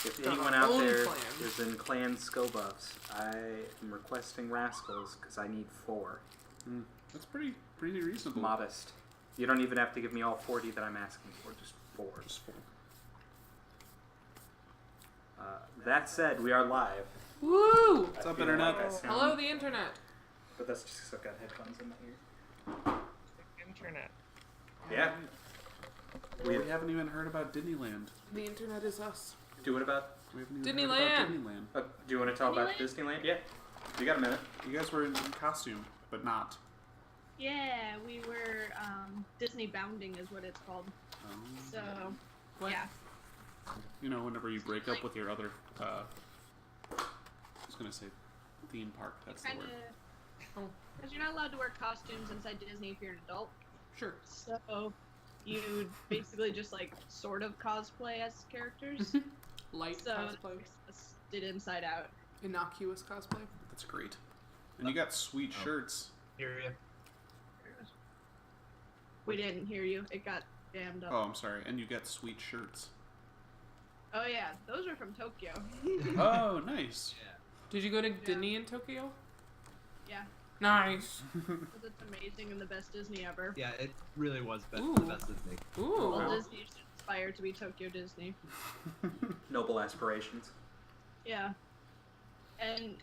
If anyone out there is in clan Scobuffs, I am requesting Rascals because I need 4. That's pretty reasonable. Modest. You don't even have to give me all 40 that I'm asking for, just 4. Just 4. That said, we are live. Woo! What's up, Internet? Hello, the Internet. But that's just because I've got headphones in my ear. Internet. Yeah. We haven't even heard about Disneyland. The Internet is us. Do it about... We haven't even heard about Disneyland. Do you want to talk about Disneyland? Yeah. You got a minute. You guys were in costume, but not. Yeah, we were, Disney bounding is what it's called. Oh. So, What? yeah. You know, whenever you break up with your other, I was going to say theme park, that's the word. Because you're not allowed to wear costumes inside Disney if you're an adult. Sure. So, you basically just, like, sort of cosplay as characters. Light cosplay. Did Inside Out. Innocuous cosplay. That's great. And you got sweet shirts. Hear you. We didn't hear you. It got jammed up. Oh, I'm sorry. And you got sweet shirts. Oh, yeah. Those are from Tokyo. Oh, nice. Yeah. Did you go to Disney in Tokyo? Yeah. Nice. Because it's amazing and the best Disney ever. Yeah, it really was the best Disney. Ooh. Well, Disney should aspire to be Tokyo Disney. Noble aspirations. Yeah. And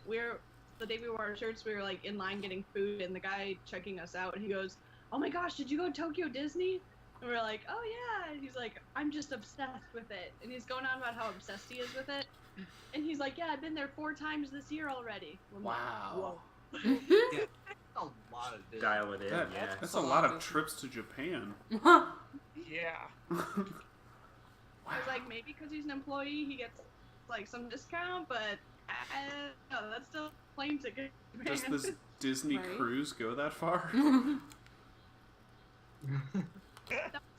the day we wore our shirts, we were like in line getting food, and the guy checking us out, he goes, "Oh my gosh, did you go to Tokyo Disney?" And we're like, "Oh yeah." And he's like, "I'm just obsessed with it." And he's going on about how obsessed he is with it. And he's like, "Yeah, I've been there 4 times this year already." I'm Wow. Like, whoa. Yeah, a lot of Disney. Dial it in, yeah. That's a lot of trips to Japan. Yeah. I was like, maybe because he's an employee, he gets like some discount, but I don't know, that's still a plane ticket. Does this Disney Right. cruise go that far?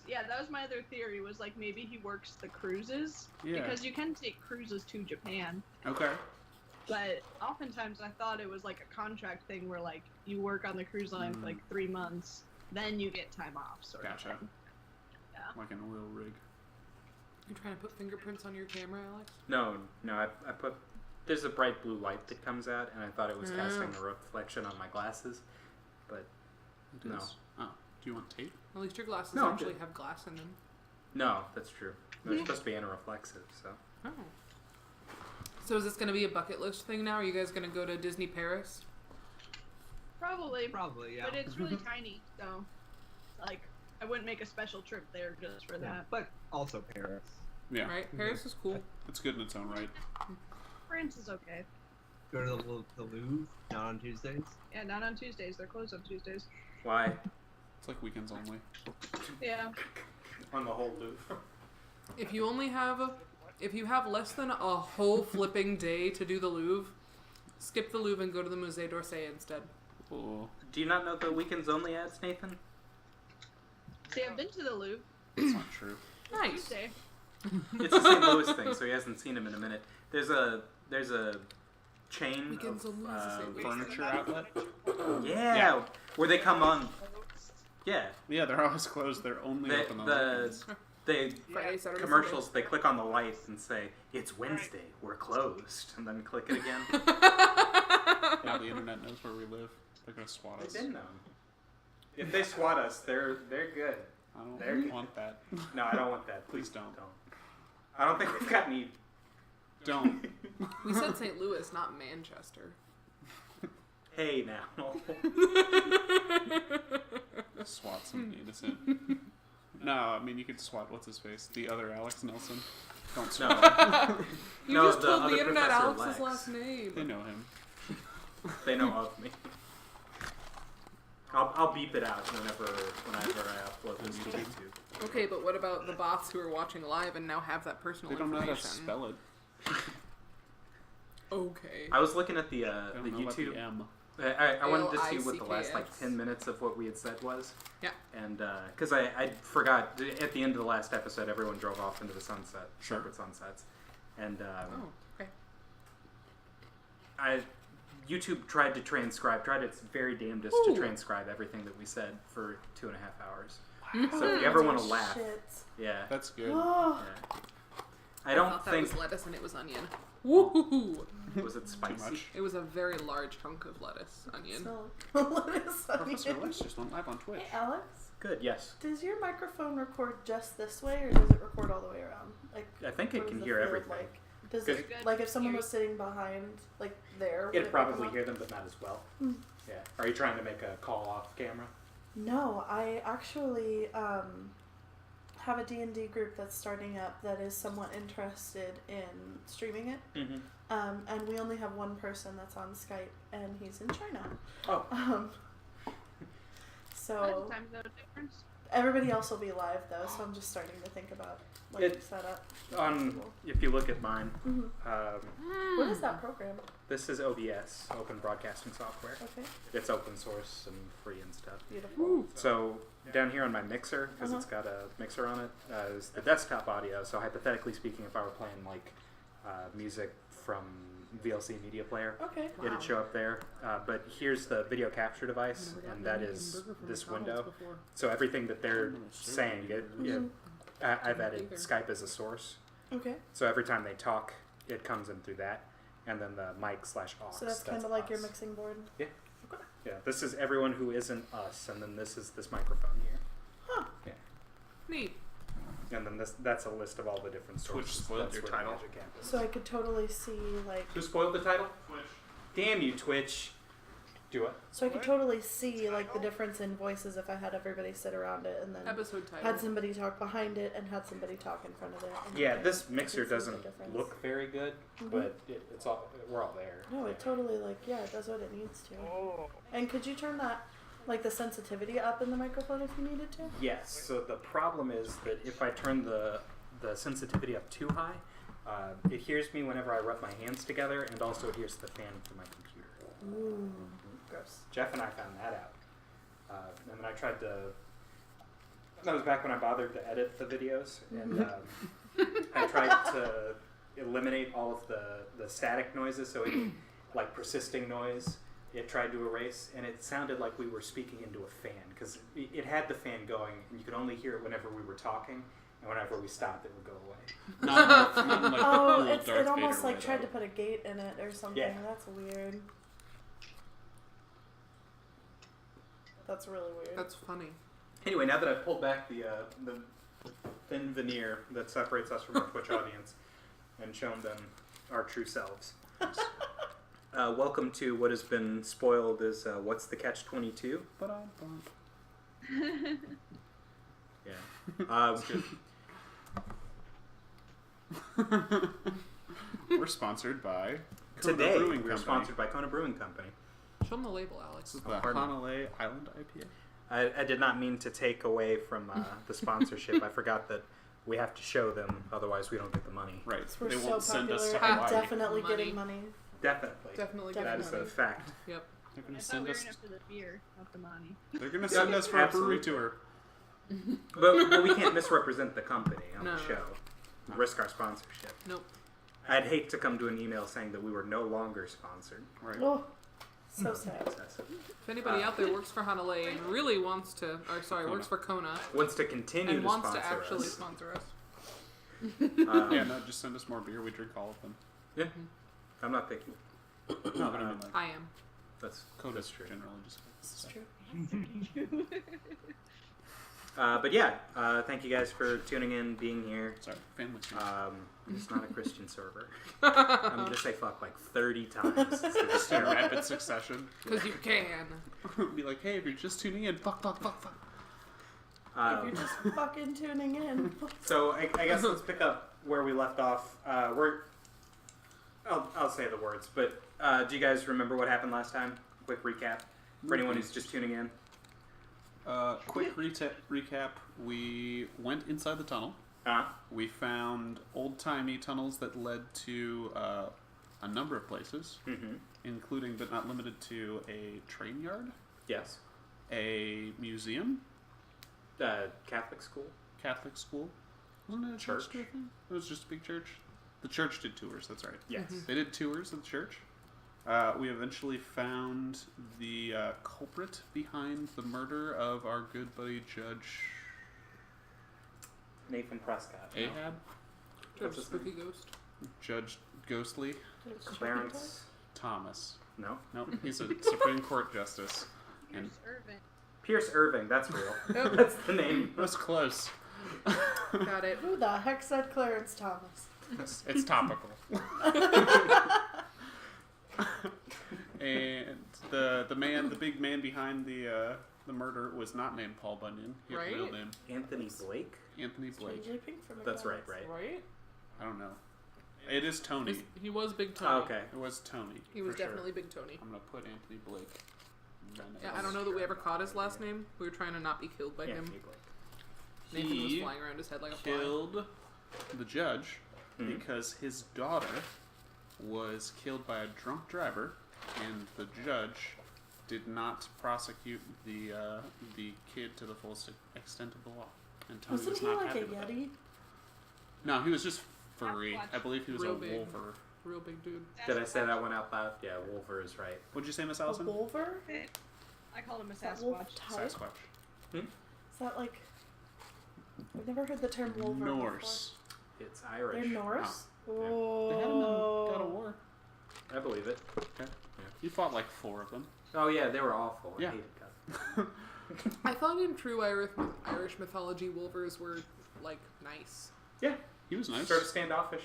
Yeah, that was my other theory, was like maybe he works the cruises. Yeah. Because you can take cruises to Japan. Okay. But oftentimes I thought it was like a contract thing where like you work on the cruise line for like 3 months, then you get time off sort Gotcha. of thing. Yeah. Like an oil rig. You trying to put fingerprints on your camera, Alex? No, I put... There's a bright blue light that comes out, and I thought it was casting a reflection on my glasses, but It no. is. Oh, do you want tape? At least your glasses No, I'm actually good. have glass in them. No, that's true. They're supposed to be anti-reflexive, so... Oh. So is this going to be a bucket list thing now? Are you guys going to go to Disney Paris? Probably, yeah. but it's really tiny, so like I wouldn't make a special trip there just for Yeah, that. but also Paris. Yeah. Right? Paris is cool. It's good in its own right. France is okay. Go to the Louvre, not on Tuesdays. Yeah, not on Tuesdays. They're closed on Tuesdays. Why? It's like weekends only. Yeah. On the whole Louvre. If you have less than a whole flipping day to do the Louvre, skip the Louvre and go to the Musée d'Orsay instead. Oh, Do you not know the weekends only ads, Nathan? See, I've been to the Louvre. that's not true. Nice. Tuesday. It's a St. Louis thing, so he hasn't seen him in a minute. There's a chain Weekends of only is the St. Louis. Furniture outlet? yeah, where they come on. Yeah, Yeah, they're always closed. They're only open on weekends. they Friday, Saturday, commercials. Sunday. They click on the light and say it's Wednesday, we're closed, and then click it again. Now the internet knows where we live. They're gonna swat us. They didn't know. If they swat us, they're good. I don't They're- want that. No, I don't want that. Please don't. I don't think we've got any. Don't. We said St. Louis, not Manchester. Hey now. Swat some innocent. No, I mean you could swat what's his face, the other Alex Nelson. Don't swat. No. You No, just the told other the internet Professor Alex's Lex. last name. They know him. They know of me. I'll beep it out whenever I upload this to YouTube. Okay, but what about the bots who are watching live and now have that personal They don't know information? how to spell it. Okay. I was looking at the They don't know about YouTube. the M. I wanted to see what the last like ALICKS. 10 minutes of what we had said was. Yeah. And because I forgot at the end of the last episode, everyone drove off into the sunset, Sure. separate sunsets, and Oh, okay. YouTube tried its very damnedest Ooh. to transcribe everything that we said for 2.5 hours. So if you ever want to laugh, yeah. That's good. Yeah. I don't thought that think. was lettuce and it was onion. Woo! Was it spicy? Too much. It was a very large chunk of lettuce, onion. Lettuce, Professor onion. Lex just went live on Twitch. Hey, Alex. Good. Yes. Does your microphone record just this way, or does it record all the way around? Like, I think it what can does hear field everything. Like? Does Good. it, like, if someone was sitting behind, like, there, would It'd it probably come up? hear them, but not as well. Hmm. Yeah. Are you trying to make a call off camera? No, I actually have a D&D group that's starting up that is somewhat interested in streaming it. Mm-hmm. And we only have one person that's on Skype, and he's in China. Oh. So Time zone difference. everybody else will be live though, so I'm just starting to think about like It- setup. If you look at mine, hmm What is that program? this is OBS, Open Broadcasting Software. Okay, It's open source and free and stuff. beautiful. So down here on my mixer, because Uh-huh. it's got a mixer on it, is the desktop audio. So hypothetically speaking, if I were playing like music from VLC Media Player, Okay. Wow. it'd show up there. But here's the video capture device, and that is this window. So everything that they're saying, I've added Skype as a source. Okay. So every time they talk, it comes in through that, and then the mic/aux. So that's kind of like your us. mixing board. Yeah, this is everyone who isn't us, and then this is this microphone here. Huh. Yeah. Neat. And then that's a list of all the different Twitch sources. spoiled That's your where the title. magic happens. So I could totally see like. Who spoiled the title? Twitch. Damn you, Twitch. Do it. So I could totally see like the difference in voices if I had everybody sit around it and then Episode title. had somebody talk behind it and had somebody talk in front of it. And Yeah, I this could mixer see the doesn't difference. look very good, Mhm. but it's all we're all there. No, it totally like it does what it needs to. And could you turn that like the sensitivity up in the microphone if you needed to? Yes. So the problem is that if I turn the sensitivity up too high, it hears me whenever I rub my hands together, and also it hears the fan from my computer. Ooh, gross. Jeff and I found that out. And then I tried to. That was back when I bothered to edit the videos, and I tried to eliminate all of the static noises, so it, like persisting noise, it tried to erase, and it sounded like we were speaking into a fan, because it had the fan going, and you could only hear it whenever we were talking, and whenever we stopped, it would go away. Not like Oh, cool it Darth almost Vader like way, tried though. to put a gate in it or something. Yeah. That's weird. That's really weird. That's funny. Anyway, now that I've pulled back the thin veneer that separates us from our Twitch audience and shown them our true selves, welcome to what has been spoiled as What's the Catch-22? Yeah. We're sponsored by Kona Today, Brewing we're Company. sponsored by Kona Brewing Company. Show them the label, Alex. This is the Pardon? Hanalei Island IPA. I did not mean to take away from the sponsorship. I forgot that we have to show them, otherwise we don't get the money. Right. We're They so won't send us to popular. I'm Hawaii. definitely Money. getting money. Definitely. Definitely Definitely. That is a fact. Yep. They're I gonna thought send we were us. in it for the beer, not the money. They're gonna send us for a brewery Absolutely. tour. But we can't misrepresent the company on No, the no. show. Risk our sponsorship. Nope. I'd hate to come to an email saying that we were no longer sponsored. Right. Oh, so sad. Excessive. If anybody out there works for Hanalei and really wants to, or sorry, Kona. works for Kona Wants to continue and to wants sponsor to actually us. sponsor us. Yeah, no, just send us more beer. We drink all of them. Yeah. I'm not picky. No, but I mean, like, I am. That's Coda's true. generally just. This is true. But yeah, thank you guys for tuning in, being here. Sorry, family. It's not a Christian server. I'm gonna say fuck like 30 times. Just in rapid succession. Because you can. Be like, hey, if you're just tuning in, fuck. If you're just fucking tuning in. So I guess let's pick up where we left off. I'll say the words, but do you guys remember what happened last time? Quick recap for anyone who's just tuning in. Quick recap. We went inside the tunnel. We found old-timey tunnels that led to a number of places, Mm-hmm. including but not limited to a train yard, Yes. a museum, Catholic school. Catholic school. Wasn't it a church? Church. It was just a big church. The church did tours. That's right. Yes. They did tours of the church. We eventually found the culprit behind the murder of our good buddy Judge Nathan Prescott. Ahab. Judge Spooky Ghost. Judge Ghostly Clarence Thomas. No. Nope, he's a Supreme Court justice. And Pierce Irving, that's real. Yep. That's the name. that's close. Got it. Who the heck said Clarence Thomas? It's topical. And the big man behind the murder was not named Paul Bunyan. He had a real Right. name. Anthony Blake? Anthony Blake. Strangely Pink from That's right, McDonald's. right. Right? I don't know. It is Tony. He was Big Tony. Oh, okay. It was Tony. He was for sure. definitely Big Tony. I'm gonna put Anthony Blake. Yeah, I don't know that we ever caught his last name. We were trying to not be killed by him. Anthony Blake. Nathan was He flying around his head like a fly. killed the judge Hmm. because his daughter was killed by a drunk driver, and the judge did not prosecute the kid to the full extent of the law. And Tony Wasn't was he not like happy a with that. Yeti? No, he was just furry. I believe he was Real a big. wolver. Real big dude. Did I say that one out loud? Yeah, Wolver is right. What'd you say, Miss A Allison? wolver? I called him a Is that wolf Sasquatch. type? Sasquatch. Is that like... I've never heard the term wolver Norse. It's before. Irish. They're Norse? They had him in God of Oh. War. I believe it. He fought like 4 of them. Oh yeah, they were awful. I Yeah. hated God. I thought in true Irish mythology, wolvers were, like, nice. Yeah, He was nice. sort of standoffish.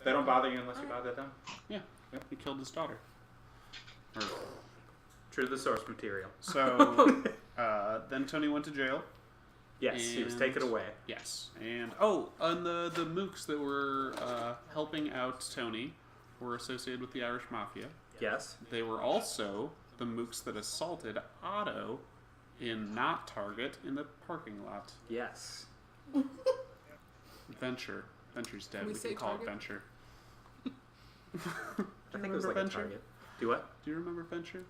They don't bother you unless you bother them. Yeah. He killed his daughter. Or True to the source material. So, then Tony went to jail. Yes, he was And- taken away. Yes. And, and the mooks that were helping out Tony were associated with the Irish Mafia. Yes. They were also the mooks that assaulted Otto in not Target in the parking lot. Yes. Venture. Venture's dead. Can we We say can call Target? it Venture. I think it was like Venture? a Target. Do what? Do you remember Venture?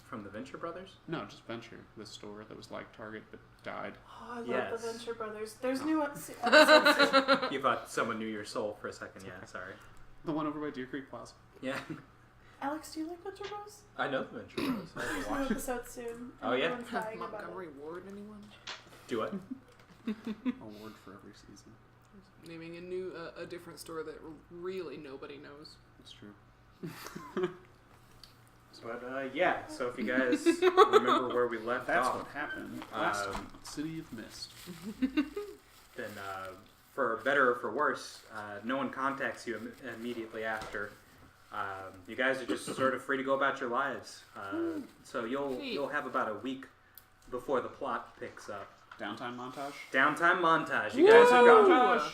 From the Venture Brothers? No, just Venture. The store that was like Target but died. Oh, I love Yes. the Venture Brothers. There's new episodes soon. You thought someone knew your soul for a second. Yeah, sorry. The one over by Deer Creek Plaza. Yeah. Alex, do you like Venture Bros? I know the Venture Bros. I There's watched new it. episodes soon. Oh, yeah? Everyone's dying about Montgomery it. Ward, anyone? Do what? Award for every season. Naming a different store that really nobody knows. That's true. But yeah, so if you guys remember where we left That's off, what happened last Um, time. City of Mist. then for better or for worse, no one contacts you immediately after. You guys are just sort of free to go about your lives. So you'll have about a week before the plot picks up. Downtime montage. Downtime montage. You guys have got. Montage!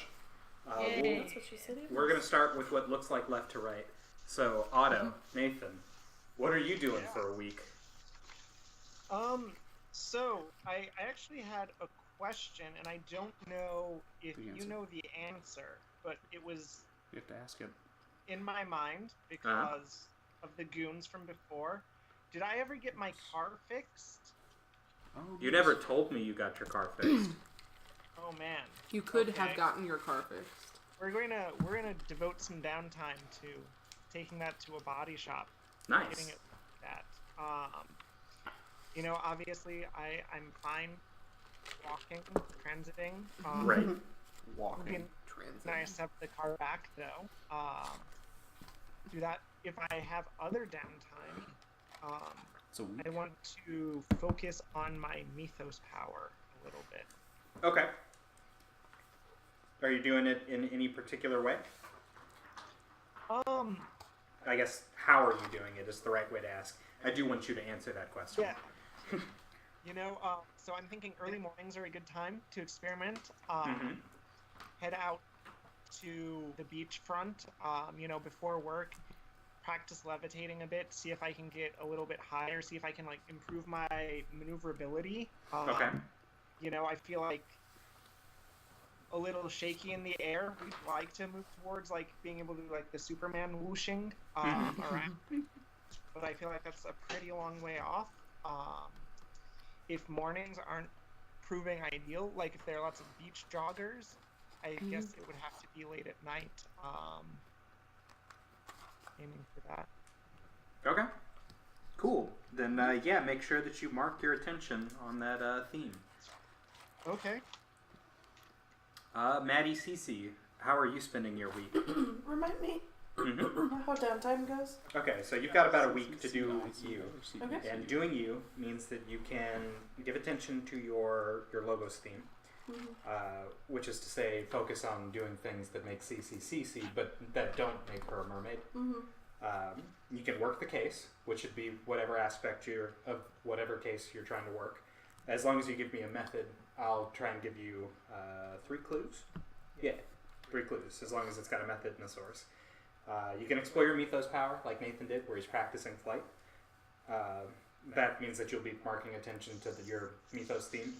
Yay. That's what she said. it We're was. gonna start with what looks like left to right. So Otto, Nathan, what are you doing for a week? So I actually had a question, and I don't know if The you answer. know the answer, but it was You have to ask it. in my mind because of the goons from before. Did I ever get my car fixed? Oh, You yes. never told me you got your car fixed. Oh man, You could have Okay. gotten your car fixed. we're gonna devote some downtime to taking that to a body shop, getting Nice. it like that. Obviously I'm fine walking, transiting. Right. Would Walking. be nice to have the car back though. Do that if I have other downtime. It's a week. I want to focus on my mythos power a little bit. Okay. Are you doing it in any particular way? I guess, how are you doing it is the right way to ask. I do want you to answer that question. Yeah. So I'm thinking early mornings are a good time to experiment. Mhm. Head out to the beachfront, before work. Practice levitating a bit, see if I can get a little bit higher, see if I can improve my maneuverability. Okay. I feel like a little shaky in the air. We'd like to move towards being able to do the Superman whooshing around, but I feel like that's a pretty long way off. If mornings aren't proving ideal, if there are lots of beach joggers, I guess it would have to be late at night. Aiming for that. Okay. Cool. Then, make sure that you mark your attention on that theme. Okay. Maddie Cece, how are you spending your week? Remind me Mhm. how downtime goes. Okay, so you've got about a week to do you. Okay. And doing you means that you can give attention to your logos theme, which is to say focus on doing things that make CC, but that don't make her a mermaid. You can work the case, which should be whatever aspect of whatever case you're trying to work. As long as you give me a method, I'll try and give you 3 clues. Yeah, 3 clues, as long as it's got a method and a source. You can explore your mythos power, like Nathan did, where he's practicing flight. That means that you'll be marking attention to your mythos theme,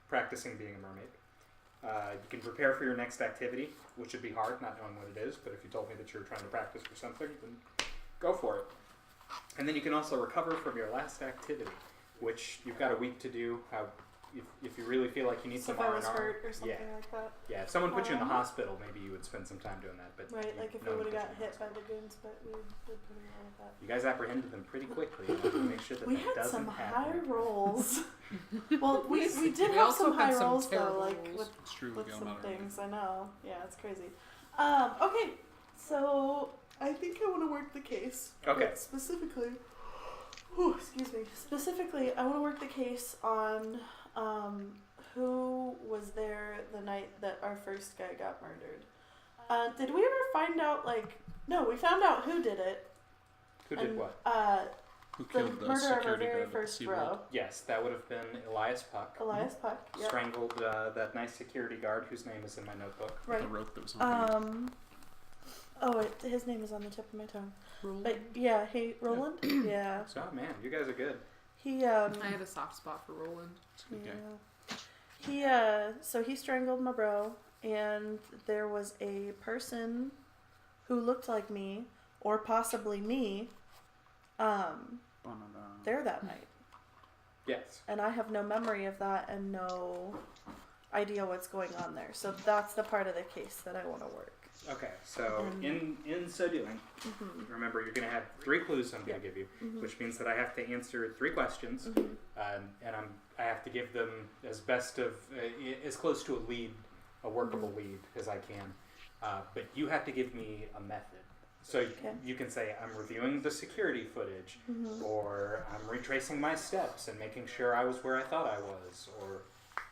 practicing being a mermaid. You can prepare for your next activity, which would be hard, not knowing what it is, but if you told me that you were trying to practice for something, then go for it. And then you can also recover from your last activity, which you've got a week to do. If you really feel like you need So some if I R&R, was hurt or something like that. yeah, if someone put you in the hospital, maybe you would spend some time doing that. But Right, like if no we one would have put got you in the hit by the goons, but we did pretty well with that. You guys apprehended them pretty quickly. I want to make sure that We that had doesn't some happen. high rolls. Well, we did We have also some had high some rolls though, terrible like rolls. with It's true. We with got some them out already. things. I know. Yeah, it's crazy. Okay, so I think I want to work the case. Okay. But specifically, excuse me. Specifically, I want to work the case on who was there the night that our first guy got murdered. Did we ever find out? No, we found out who did it. Who did and, what? Who The killed the murder of our security very guard at the first SeaWorld? bro, Yes, that would have been Elias Puck. Elias Puck. Yep. Strangled that nice security guard whose name is in my notebook. The Right. rope that was on His name is on the tip of my tongue. Roland. But yeah, hey, Roland. Yeah, So, man, you guys are good. he I had a soft spot for Roland. It's a good guy. So he strangled my bro, and there was a person who looked like me, or possibly me, there that night. Yes. And I have no memory of that and no idea what's going on there. So that's the part of the case that I want to work. Okay, so in so doing, remember you're going to have 3 clues I'm going to give you, which means that I have to answer 3 questions, and I have to give them as close to a workable lead as I can. But you have to give me a method. So you can say, I'm reviewing the security footage, or I'm retracing my steps and making sure I was where I thought I was, or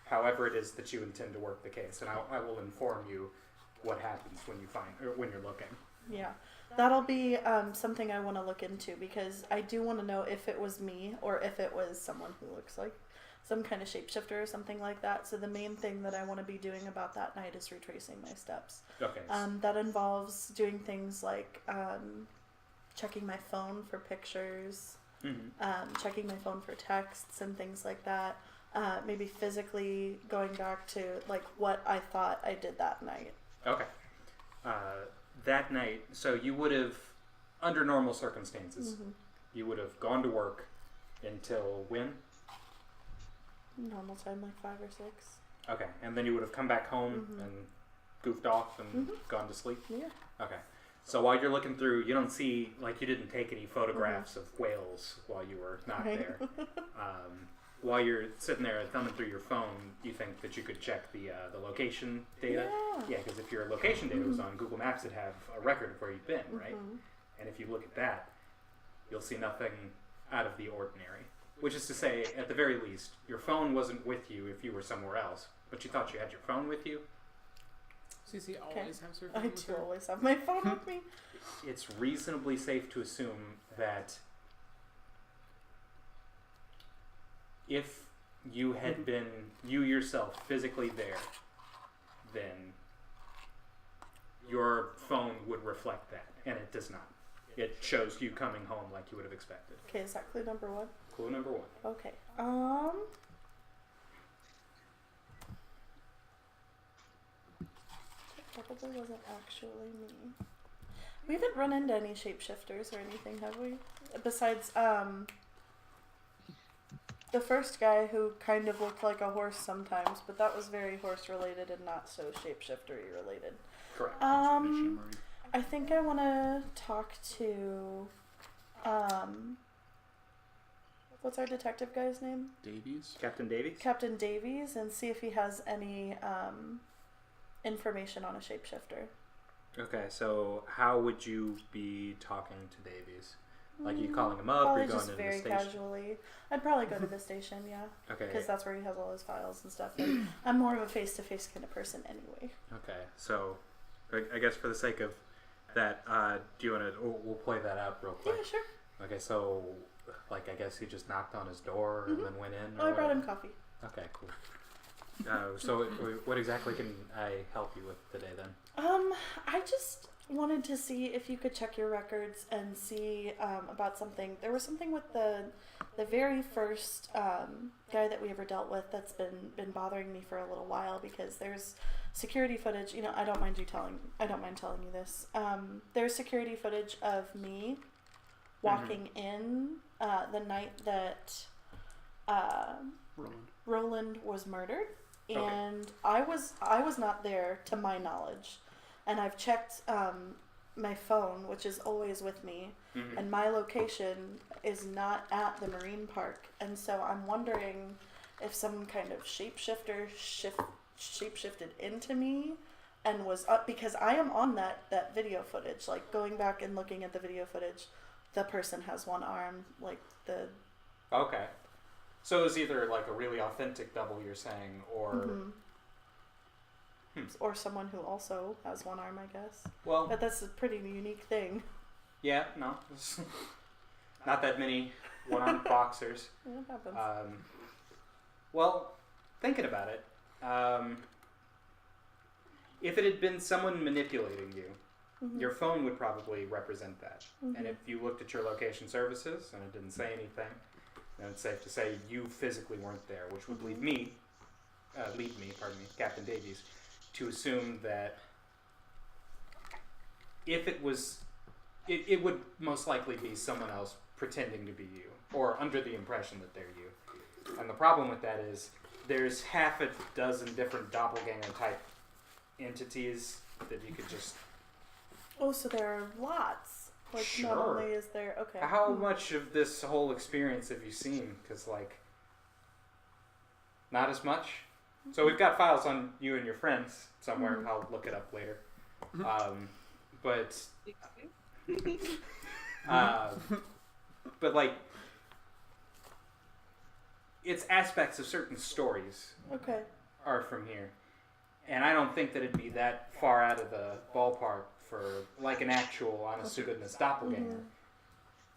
however it is that you intend to work the case, and I will inform you what happens when you're looking. Yeah, that'll be something I want to look into, because I do want to know if it was me or if it was someone who looks like some kind of shapeshifter or something like that. So the main thing that I want to be doing about that night is retracing my steps. Okay. That involves doing things like checking my phone for pictures, checking my phone for texts and things like that. Maybe physically going back to what I thought I did that night. Okay. That night, so you would have, under normal circumstances, you would have gone to work until when? Normal time, 5 or 6. Okay, and then you would have come back home and goofed off and gone to sleep? Yeah. Okay. So while you're looking through, you don't see, you didn't take any photographs of whales while you were not there. While you're sitting there thumbing through your phone, you think that you could check the location data? Yeah, because if your location data was on Google Maps, it'd have a record of where you've been, right? And if you look at that, you'll see nothing out of the ordinary. Which is to say, at the very least, your phone wasn't with you if you were somewhere else, but you thought you had your phone with you. CC always has her I phone with do her. always have my phone with me. It's reasonably safe to assume that if you had been you yourself physically there, then your phone would reflect that, and it does not. It shows you coming home like you would have expected. Okay, is that clue number 1? Clue number 1. Okay. It probably wasn't actually me. We haven't run into any shapeshifters or anything, have we? Besides, the first guy who kind of looked like a horse sometimes, but that was very horse related and not so shapeshiftery related. Correct. I think I want to talk to, what's our detective guy's name? Davies? Captain Davies? Captain Davies, and see if he has any information on a shapeshifter. Okay, so how would you be talking to Davies? Like, you calling him up, or Probably you going just into the very station? casually. I'd probably go to the station, yeah. Okay. Because that's where he has all his files and stuff. And I'm more of a face-to-face kind of person anyway. Okay, so I guess for the sake of that, do you want to? We'll play that out real quick. Yeah, sure. Okay, so like I guess he just knocked on his door and then went in. Oh, I brought him coffee. Okay, cool. So what exactly can I help you with today then? I just wanted to see if you could check your records and see about something. There was something with the very first guy that we ever dealt with that's been bothering me for a little while, because there's security footage. You know, I don't mind telling you this. There's security footage of me walking in the night that Roland was murdered, and I was not there to my knowledge, and I've checked my phone, which is always with me, and my location is not at the marine park, and so I'm wondering if some kind of shapeshifter shapeshifted into me and was up, because I am on that video footage, like going back and looking at the video footage, the person has one arm, like the... Okay. So it was either like a really authentic double, you're saying, or... Or someone who also has one arm, I guess. Well... But that's a pretty unique thing. Yeah, no. Not that many one-armed boxers. Yeah, it happens. Well, thinking about it, if it had been someone manipulating you, your phone would probably represent that. And if you looked at your location services and it didn't say anything, then it's safe to say you physically weren't there, which would lead me, Captain Davies, to assume that if it was, it would most likely be someone else pretending to be you, or under the impression that they're you. And the problem with that is there's half a dozen different doppelganger type entities that you could just... Oh, so there are lots. Like, Sure. not only is there... Okay. How much of this whole experience have you seen? Because, like, not as much. So we've got files on you and your friends somewhere. I'll look it up later. But like, it's aspects of certain stories Okay. are from here. And I don't think that it'd be that far out of the ballpark for, like, an actual honest-to-goodness doppelganger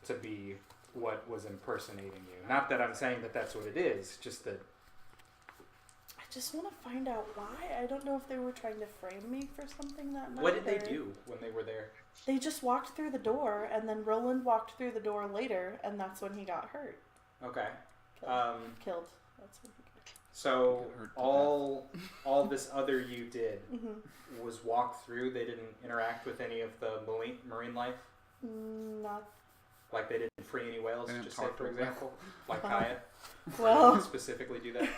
to be what was impersonating you. Not that I'm saying that that's what it is, just that... I just want to find out why. I don't know if they were trying to frame me for something that night. What did they do when they were there? They just walked through the door, and then Roland walked through the door later, and that's when he got hurt. Okay. Killed. That's when he got hurt. So all this other you did was walk through. They didn't interact with any of the marine life? Not... Like they didn't free any whales, They didn't just say, talk for to example? Like Kaya? Well... Did they specifically do that?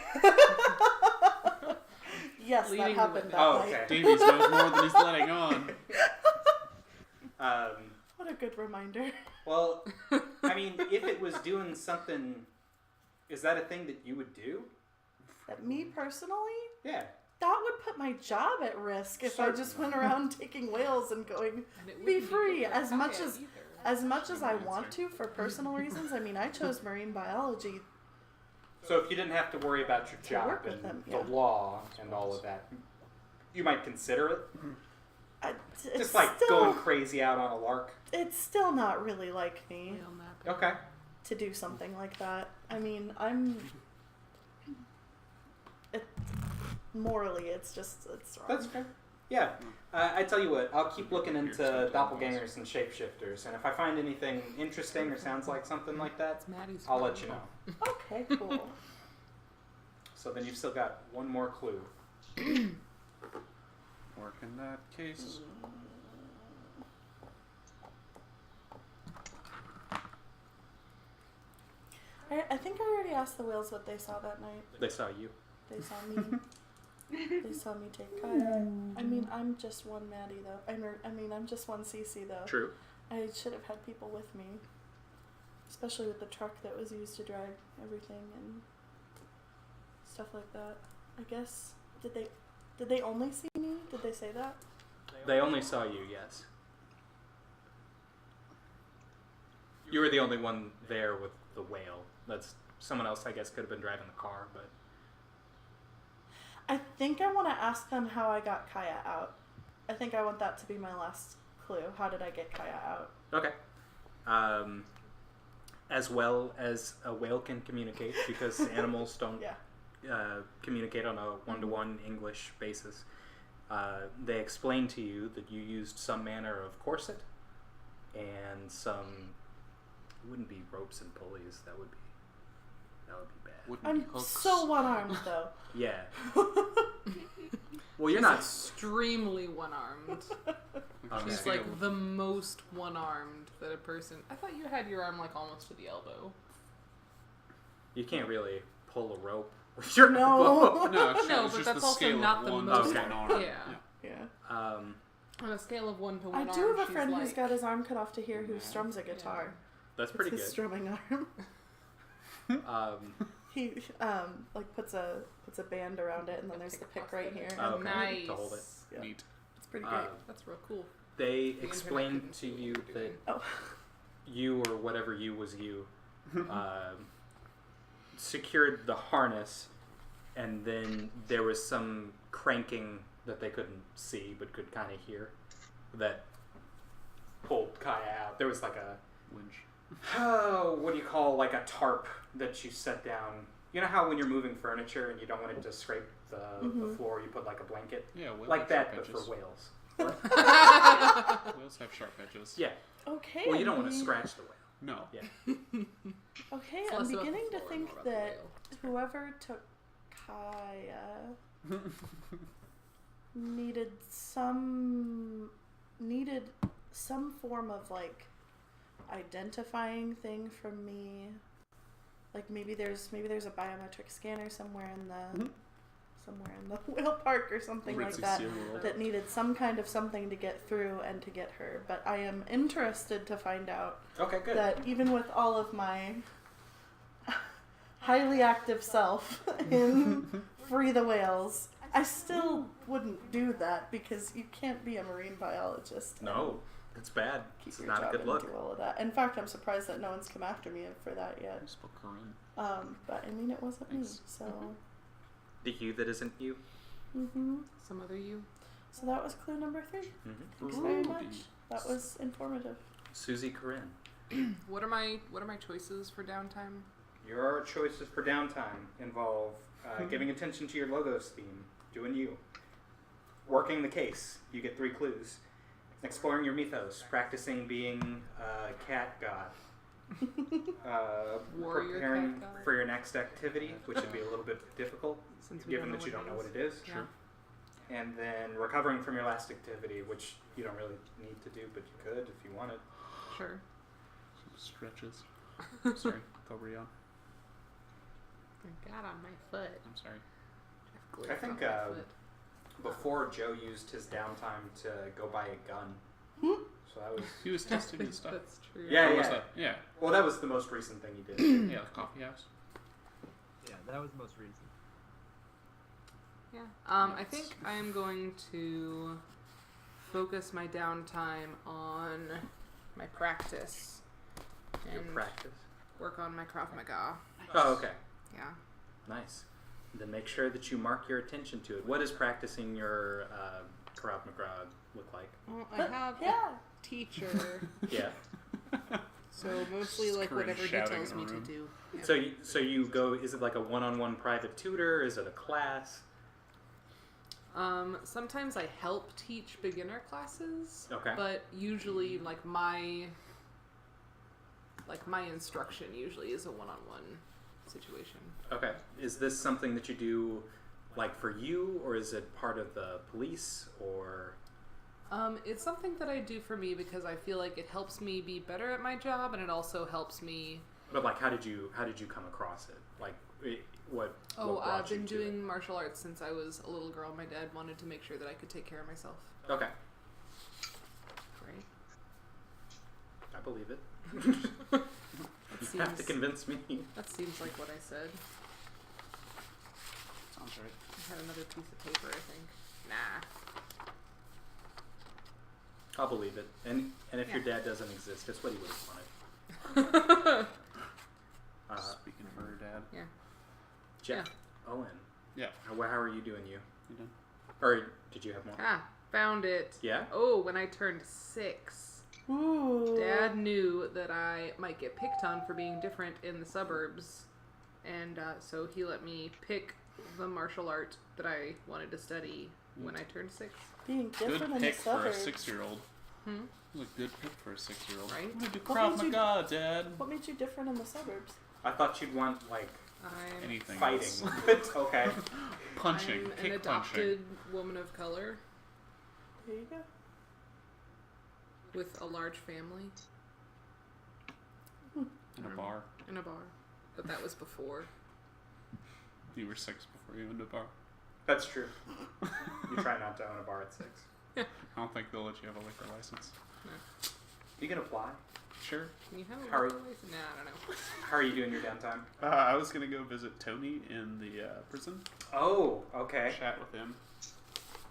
Yes, Leading that the happened witness. that Oh, night. okay. Davies knows more than he's letting on. What a good reminder. Well, I mean, if it was doing something, is that a thing that you would do? Me personally? Yeah. That would put my job at risk if I just went around taking whales and going, And it be wouldn't free. good for As much Kaya as either. as much as I want to for personal reasons. I mean, I chose marine biology. So if you didn't have to worry about your To job work with and them, the yeah. law and all of that, you might consider it. It's Just like still, going crazy out on a lark. It's still not really like me Whale napping. Okay. to do something like that. I mean, morally, it's wrong. That's fair. Yeah. I tell you what, I'll keep looking into doppelgangers and shapeshifters, and if I find anything interesting or sounds like something like that, It's Maddie's I'll fault. let you know. Okay, cool. So then you've still got one more clue. Work in that case. I think I already asked the whales what they saw that night. They saw you. They saw me. They saw me take Kaya. I mean, I'm just one Maddie, though. I mean, I'm just one Cece, though. True. I should have had people with me. Especially with the truck that was used to drag everything and stuff like that. I guess, did they... Did they only see me? Did they say that? They only saw you, yes. You were the only one there with the whale. That's someone else, I guess, could have been driving the car, but... I think I want to ask them how I got Kaya out. I think I want that to be my last clue. How did I get Kaya out? Okay. As well as a whale can communicate, because animals don't communicate on a one-to-one English basis. They explained to you that you used some manner of corset and some... It wouldn't be ropes and pulleys. That would be bad. Wouldn't I'm be hooks. so one-armed, though. Yeah. Well, you're She's not. extremely one-armed. Okay. She's like the most one-armed that a person... I thought you had your arm like almost to the elbow. You can't really pull a rope with your No. elbow. No, No, it's but just that's the also scale not of the 1 most- to Okay. 1 arm. Yeah. Yeah. On a scale of 1 to 1 I arm, do have a she's friend like... who's got his arm cut off to here who strums a guitar. That's It's pretty his good. strumming arm. He like puts a band around it, and then there's the pick right here. Oh, okay. Nice. To hold it. Yeah. Neat. It's pretty great. That's real cool. They The explained internet to couldn't see you what we're that doing. Oh. you, or whatever you was you, secured the harness, and then there was some cranking that they couldn't see but could kind of hear that pulled Kaya out. There was like a... Winch. Oh, what do you call like a tarp that you set down? You know how when you're moving furniture and you don't want it to scrape the floor, you put like a blanket? Yeah, whales Like have that, sharp but for edges. whales. Whales have sharp edges. Yeah. Okay. Well, you don't I'm want to beginning- scratch the whale. No. Yeah. Okay, It's I'm less about the beginning to floor and think more about the that whale. whoever took Kaya needed some form of like identifying thing from me. Like maybe there's a biometric scanner somewhere in the whale park or something like Ritzy that SeaWorld. that needed some kind of something to get through and to get her. But I am interested to find out Okay, good. that even with all of my highly active self in Free the Whales, I still wouldn't do that because you can't be a marine biologist. No, it's bad. Keep It's your not a job good and look. do all of that. In fact, I'm surprised that no one's come after me for that yet. I spoke Korean. But I mean, it wasn't me, Thanks. so. The you that isn't you. Some other you. So that was clue number 3. Mm-hmm. Thanks very Rudy. much. That was informative. Susie Corinne. What are my choices for downtime? Your choices for downtime involve giving attention to your logos theme, doing you. Working the case, you get 3 clues. Exploring your mythos, practicing being a cat god. Warrior Preparing cat god? for your next activity, which would be a little bit difficult, Since we given don't know that you what don't know it what it is. Yeah. Sure. And then recovering from your last activity, which you don't really need to do, but you could if you wanted. Sure. Some stretches. Sorry, Cobra. I got on my foot. I'm sorry. I think before Joe used his downtime to go buy a gun. So that was... He was testing his stuff. That's true. Yeah, Or was yeah. that- yeah. Well, that was the most recent thing he did. Yeah, the coffee house. Yeah, that was the most recent. Yeah. I think I am going to focus my downtime on my practice Your and practice. work on my Krav Maga. Oh, okay. Yeah. Nice. Then make sure that you mark your attention to it. What does practicing your Krav Maga look like? Well, I have Yeah. a teacher, Yeah. so mostly Just like Corinne whatever he shouting tells in me the to room. do. Yeah. So you go. Is it like a one-on-one private tutor? Is it a class? Sometimes I help teach beginner classes. Okay. But usually, like my instruction usually is a one-on-one situation. Okay. Is this something that you do, like for you, or is it part of the police, or? It's something that I do for me because I feel like it helps me be better at my job, and it also helps me. But like, how did you come across it? Like, what? Oh, what brought I've you been to doing martial arts since I was a little girl. My dad wanted to make sure that I could take care of myself. it? Okay. Right? I believe it. That You have to seems- convince me. That seems like what I said. Sounds right. I had another piece of paper, I think. Nah. I'll believe it. And if your Yeah. dad doesn't exist, guess what he would have wanted? Speaking of her dad. Yeah. Jeff Owen. Yeah. How are you doing, you? You done? Or did you have more? Found it. Yeah? Oh, when I turned 6, Ooh. Dad knew that I might get picked on for being different in the suburbs. And so he let me pick the martial art that I wanted to study when I turned 6. Being different Good in the pick for a suburbs. 6-year-old. Hmm? It was a good pick for a 6-year-old. Right? I'm gonna do What Krav made you- Maga, Dad. What made you different in the suburbs? I thought you'd want, like, I'm, Anything fighting. else. But, okay. Punching. I'm an Kick adopted woman of color There you go. with a large family punching. In a bar. in a bar. But that was before. You were 6 before you owned a bar. That's true. You try not to own a bar at 6. I don't think they'll let you have a liquor license. You can apply. Sure. Can you have a How are- liquor license? Nah, I don't know. How are you doing your downtime? I was gonna go visit Tony in the prison. Oh, okay. Chat with him.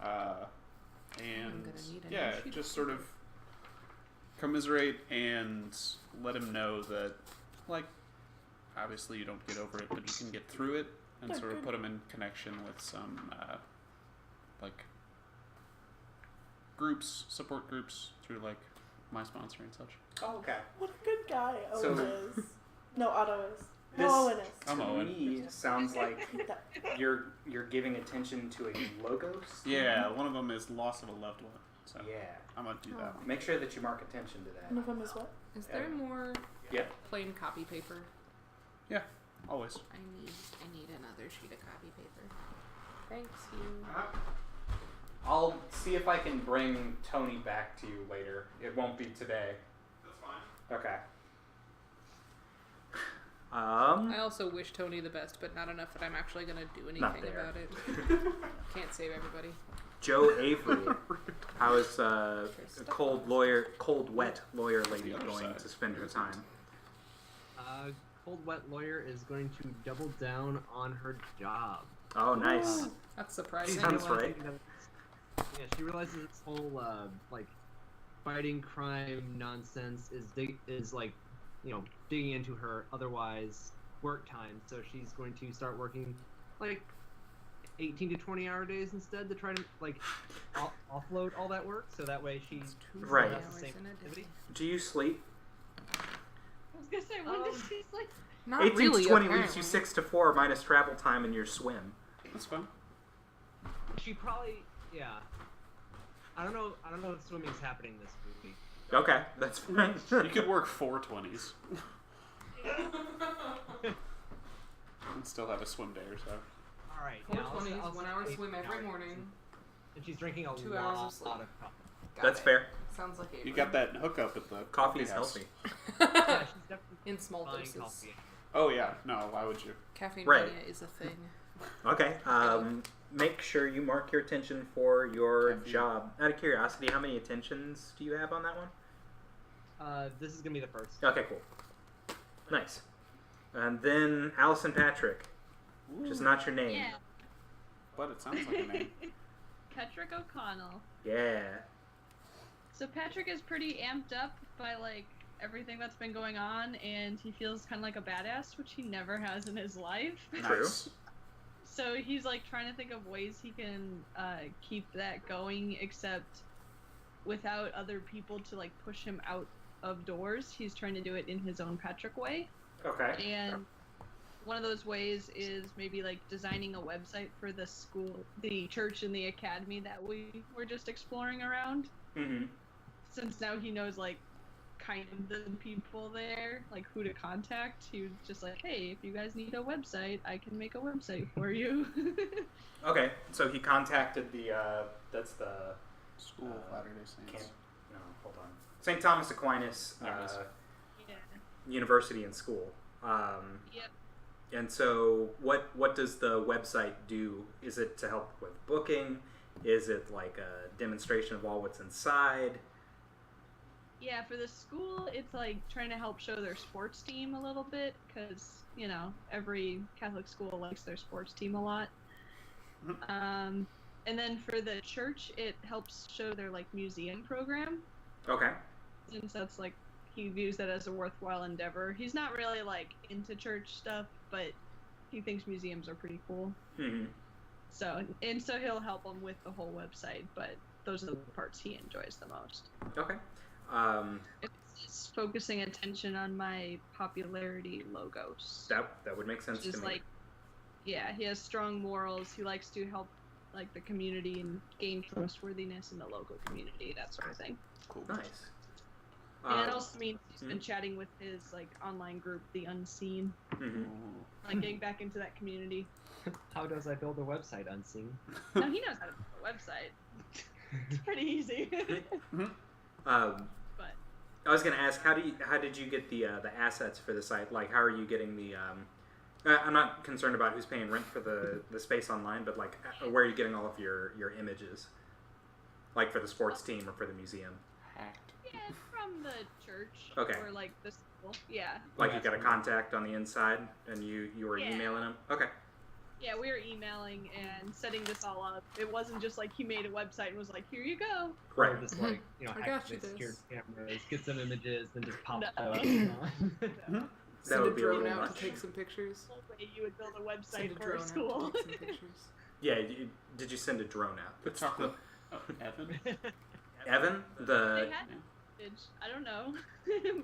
And gonna need a yeah, new sheet just of sort of commiserate and let him know that, like, obviously you don't get over it, but you can get through it, and Yeah, sort of good. put him in connection with some like groups, support groups through like my sponsor and such. Oh, okay. What a good guy Owen So- is. No, Otto is. This- No, Owen is. I'm to Owen. me, sounds like That- you're giving attention to a logos. Yeah, one of them is loss of a loved one. So Yeah. I'm gonna do that one. Make sure that you mark attention to One of that. them is what? Is there more Yeah. plain copy paper? Yeah, always. I need another sheet of copy paper. Thanks you. I'll see if I can bring Tony back to you later. It won't be today. That's fine. Okay. I also wish Tony the best, but not enough that I'm actually gonna do Not anything there. about it. Can't save everybody. Joe Avery. How is a cold, wet lawyer lady The other going side. to spend her time? Cold Wet Lawyer is going to double down on her job. Oh, nice. That's She's surprising. Sounds realizing right. that- yeah, she realizes this whole like fighting crime nonsense is like, you know, digging into her otherwise work time. So she's going to start working like 18 to 20-hour days instead to try to like offload all that work. So that way she Right. has the same activity. Do you sleep? I was gonna say, when does she sleep? Not 18 really. to 20 leaves apparently. you 6 to 4 minus travel time in your swim. That's fine. She probably, yeah. I don't know if swimming's happening this week. Okay, that's fine. You could work 4 20s. And still have a swim day or so. All right. 420s, 1 hour swim every morning. And she's drinking a 2 hours of sleep. lot of coffee. Got That's it. fair. Sounds like Avery. You got that hookup at the Coffee's house. healthy. Yeah, she's definitely In small buying doses. coffee. Oh yeah, no, why would you? Caffeine Right. mania is a thing. Okay. Make sure you mark your attention for your Caffeine. job. Out of curiosity, how many attentions do you have on that one? This is gonna be the first. Okay, cool. Nice. And then Allyson Patrick, which is not your name. Yeah. But it sounds like a name. Patrick O'Connell. Yeah. So Patrick is pretty amped up by like everything that's been going on, and he feels kind of like a badass, which he never has in his life. True. Nice. So he's like trying to think of ways he can keep that going, except without other people to like push him out of doors. He's trying to do it in his own Patrick way. Okay. And one of those ways is maybe like designing a website for the school, the church, and the academy that we were just exploring around. Mm-hmm. Since now he knows like kind of the people there, like who to contact, he was just like, hey, if you guys need a website, I can make a website for you. Okay. So he contacted the that's the School of Latter-day Saints. camp. No, hold on. St. Thomas Aquinas There it is. Yeah. University and School. Yep. And so, what does the website do? Is it to help with booking? Is it like a demonstration of all what's inside? Yeah, for the school, it's like trying to help show their sports team a little bit, because, you know, every Catholic school likes their sports team a lot. And then for the church, it helps show their like museum program, Okay. since that's like he views that as a worthwhile endeavor. He's not really like into church stuff, but he thinks museums are pretty cool. Mm-hmm. So he'll help them with the whole website, but those are the parts he enjoys the most. Okay. It's focusing attention on my popularity logos. That would make sense Which is to me. like, yeah, he has strong morals. He likes to help like the community and gain trustworthiness in the local community, that sort of thing. Cool. Nice. And it also means he's been chatting with his like online group, The Unseen, Mm-hmm. like getting back into that community. How does I build a website unseen? No, he knows how to build a website. It's pretty easy. But I was gonna ask, how did you get the assets for the site? Like, how are you getting the? I'm not concerned about who's paying rent for the space online, but like, where are you getting all of your images? Like for the sports team or for the museum? Hacked. yeah, it's from the church. Okay. Or like the school. Yeah. Like you got a contact on the inside, and you were Yeah. emailing them. Okay. Yeah, we were emailing and setting this all up. It wasn't just like he made a website and was like, here you go. Right. Or just like, you know, I got you activate this. secure cameras, get some images, then just pop No. out. That Send would a be a drone little out much. to take some pictures. The way you would build a Send website a for drone a out school. to take some pictures. Yeah. Did you send a drone out? The chocolate. Oh, Evan? Evan, They had footage. I don't know,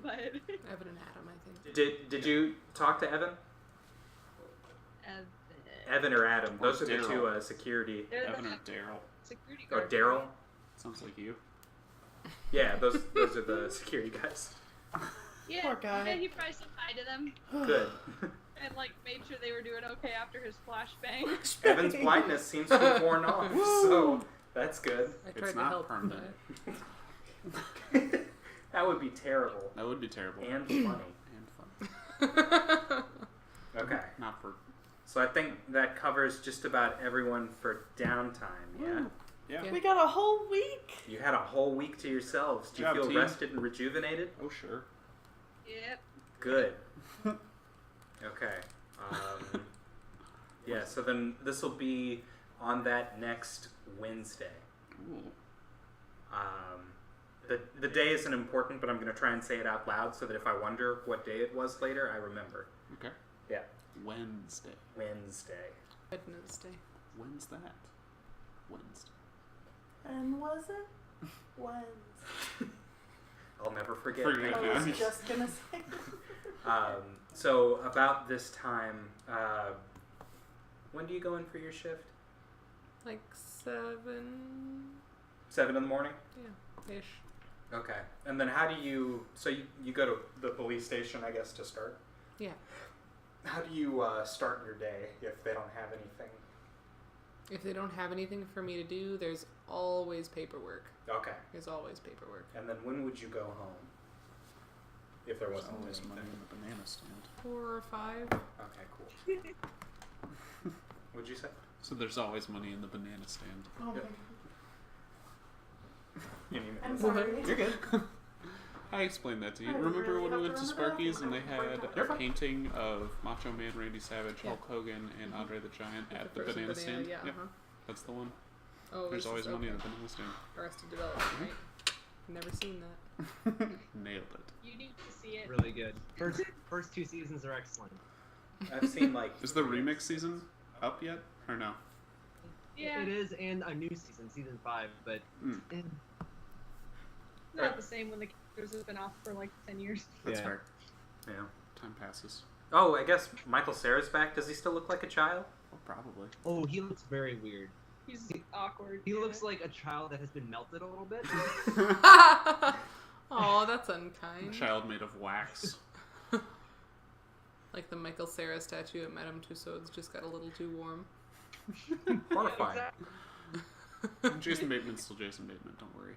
but Evan and Adam, I think. did you talk to Evan? Evan or Adam? Or Those are the two Daryl. Security. they're Evan the or Daryl? security Or guard. Daryl? Sounds like you. Yeah, those are the security guys. Yeah, Poor guy. and he probably said hi to them Good. and like made sure they were doing okay after his flashbang. Evan's blindness seems to be worn off, so that's good. I It's tried to not help. permanent. That would be terrible That would be terrible. and funny. And fun. Okay, Not for. so I think that covers just about everyone for downtime. Yeah, Yeah. Yeah. We got a whole week. you had a whole week to yourselves. Do you Good job, feel team. rested and rejuvenated? Oh, sure. Yep. Good. Okay. Yeah. So then this will be on that next Wednesday. Ooh. The day isn't important, but I'm going to try and say it out loud so that if I wonder what day it was later, I remember. Okay. Yeah. Wednesday. Wednesday. Wednesday. When's that? Wednesday. And was it? Wednesday. I'll never forget. Forget Thank I you. was just gonna say. So about this time, when do you go in for your shift? Like 7 7 in the morning? ish. Okay. And then how do you, so you go to the police station, I guess, to start? Yeah. How do you start your day if they don't have anything? If they don't have anything for me to do, there's always paperwork. Okay. There's always paperwork. And then when would you go home? If there There's wasn't always anything. money in the banana stand. 4 or 5. Okay, cool. What'd you say? So there's always money in the banana stand. Oh my Yep. God. You need I'm me. sorry. You're good. I explained that to you. I Remember really when we have went to to run it Sparky's up. and they I'm had fine. You're a fine. painting of Macho Man, Randy Savage, Yeah. Hulk Hogan, and Andre the Giant at the frozen banana stand? Yeah, Yep, that's the one. Oh, There's this always is money in okay. the banana stand. Arrested Development, right? Never seen that. Nailed it. You need to see it. Really good. First 2 seasons are excellent. I've seen like. Is the remix season up yet? Or no? Yeah, It is, and a new season 5, but Mm. not the same when the characters have been off for like 10 years. That's Yeah. fair. Yeah. Time passes. Oh, I guess Michael Cera's back. Does he still look like a child? Well, probably. oh, he looks very weird. He's awkward. He yeah. looks like a child that has been melted a little bit. Oh, that's unkind. Child made of wax. Like the Michael Cera statue at Madame Tussauds just got a little too warm. Horrifying. Jason Bateman's still Jason Bateman, don't worry.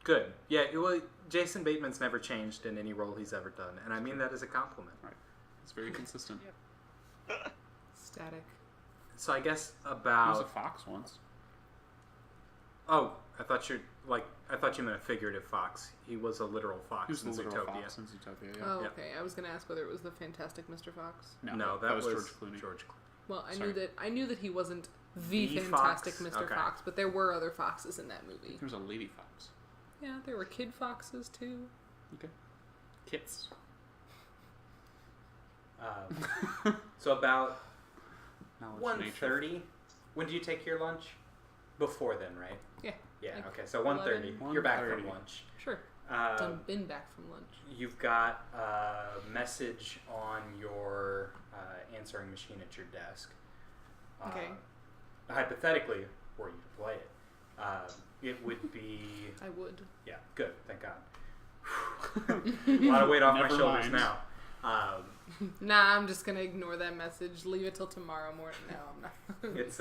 Good. Yeah, well, Jason Bateman's never changed in any role he's ever done, and I mean that as a compliment. It's very consistent. Static. So I guess He was a about. fox once. Oh, I thought you meant a figurative fox. He was a literal fox He was the in literal Zootopia. fox in Zootopia, yeah. Oh, Yep. okay. I was gonna ask whether it was the Fantastic Mr. Fox. No, that was George Clooney. George Well, I Sorry. knew that he wasn't the The fantastic fox? Mr. Okay. Fox, but there were other foxes in that I movie. think there was a lady fox. Yeah, there were kid foxes too. Okay. Kits. So about Knowledge nature. 1:30. When do you take your lunch? Before then, right? Yeah. Yeah. Like Okay. So 1:30. 11. You're back 1:30. from lunch. Sure. Been back from lunch. You've got a message on your answering machine at your desk. Okay. Hypothetically, were you to play it, it would be. I would. Yeah. Good. Thank God. A lot of weight off my Never shoulders mind. now. Nah, I'm just gonna ignore that message. Leave it till tomorrow morning. No, I'm not. It's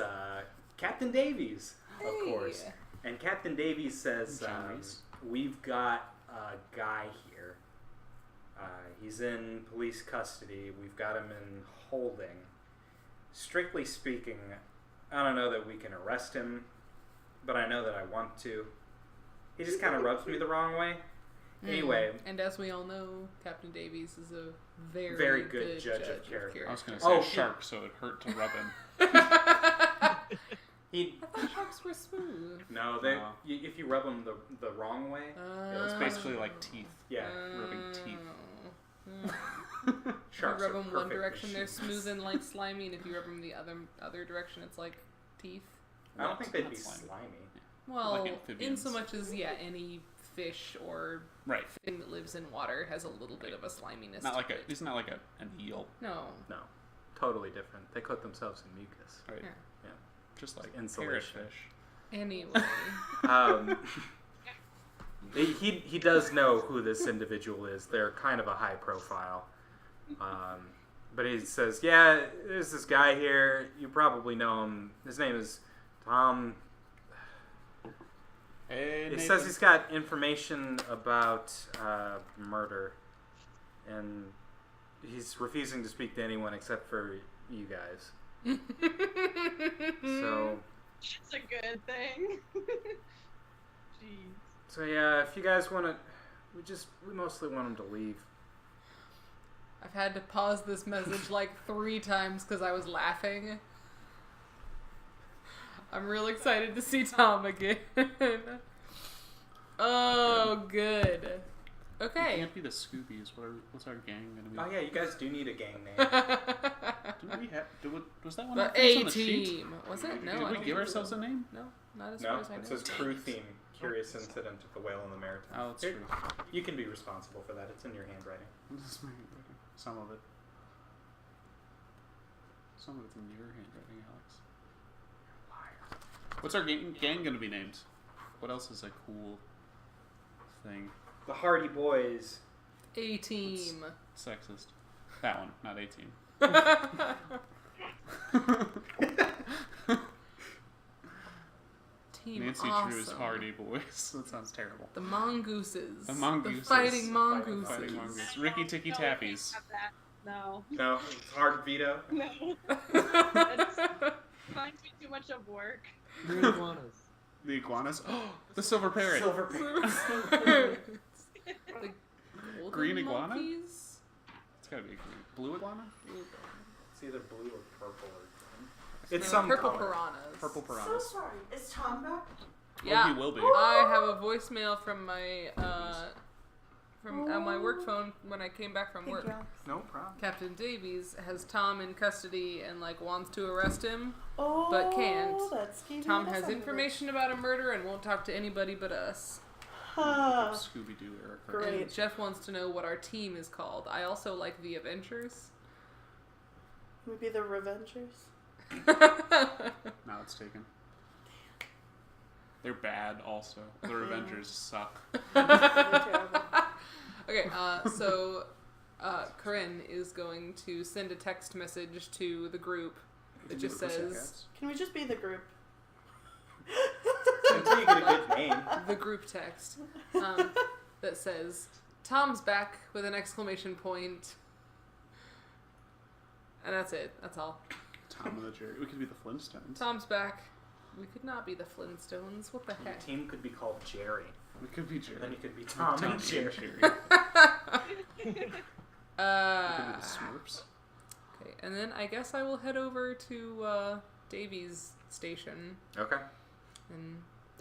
Captain Davies, of Hey. course. And Captain Davies says, John Reese. we've got a guy here. He's in police custody. We've got him in holding. Strictly speaking, I don't know that we can arrest him, but I know that I want to. He just kind of rubs me the wrong way. Anyway, And as we all know, Captain Davies is a very, Very good judge of character. I was going to say Oh, shark, so it hurt to rub him. he I thought sharks were smooth. no, if you rub him the wrong way, It's basically like teeth. yeah, rubbing teeth. If sharks you rub are them one perfect direction, they're machines. smooth and like slimy, and if you rub them the other direction, it's like teeth. I don't think they'd Not be slimy. slimy. Well, Like in amphibians. so much as any fish or Right. thing that lives in water has a little bit of a sliminess. Not to like it. isn't that like an eel? No. No, totally different. They coat themselves in mucus. Right. Yeah. Yeah. Just like Insulation. parrotfish. Anyway. He does know who this individual is. They're kind of a high profile. But he says, yeah, there's this guy here. You probably know him. His name is Tom. Hey, He says he's got information about murder. And he's refusing to speak to anyone except for you guys. So, It's a good thing. Jeez. so yeah, if you guys want to, we mostly want him to leave. I've had to pause this message like 3 times because I was laughing. I'm real excited to see Tom again. Oh, good. It Okay. can't be the Scoobies. What's our gang gonna be? Oh yeah, you guys do need a gang name. Did we have? Was that one The of the on A the sheet? team. Was it? No. I Did we don't give think ourselves so. a name? No, not as No, far as I know. it says crew theme. Curious incident at the Whale in the Maritime. Oh, that's Here, true. You can be responsible for that. It's in your handwriting. This is my handwriting. Some of it. Some of it's in your handwriting, Alex. Liar. What's our gang gonna be named? What else is a cool thing? The Hardy Boys. A team. Sexist. That one, not 18. Team Nancy awesome. Drew's Hardy Boys. That sounds terrible. The mongooses. The mongooses. The fighting mongooses. Fighting mongooses. Ricky Ticky No, Tappies. have that. No. No, it's hard veto. No. It reminds me too much of work. Green iguanas. The iguanas. Oh, the silver parrot. Silver Parrot. The golden Green iguana? monkeys? It's gotta be a green. Blue iguana? It's either blue or purple or green. No, It's some purple color. piranhas. Purple So piranhas. sorry. Is Tom back? Yeah. he will be. I have a voicemail from my my work phone when I came back from Thank work. you. No problem. Captain Davies has Tom in custody and like wants to arrest him. Oh, But can't. That's keeping Tom us has under information about a murder and won't talk to anybody but us. Huh. Scooby Doo Eric. Great. And Jeff wants to know what our team is called. I also like the Avengers. Maybe the Revengers. Now it's taken. They're bad also. The Revengers suck. Really terrible. Okay, so Corinne is going to send a text message to the group that just says Can we just be the group? Until you get a good name. the group text that says Tom's back with an exclamation point, and that's it. That's all. Tom and the Jerry. We could be the Flintstones. Tom's back. We could not be the Flintstones. What the Your heck? team could be called Jerry. We could be Jerry. And then you could be Tom and Jerry. We could be the Smurfs. Okay, and then I guess I will head over to Davy's station Okay.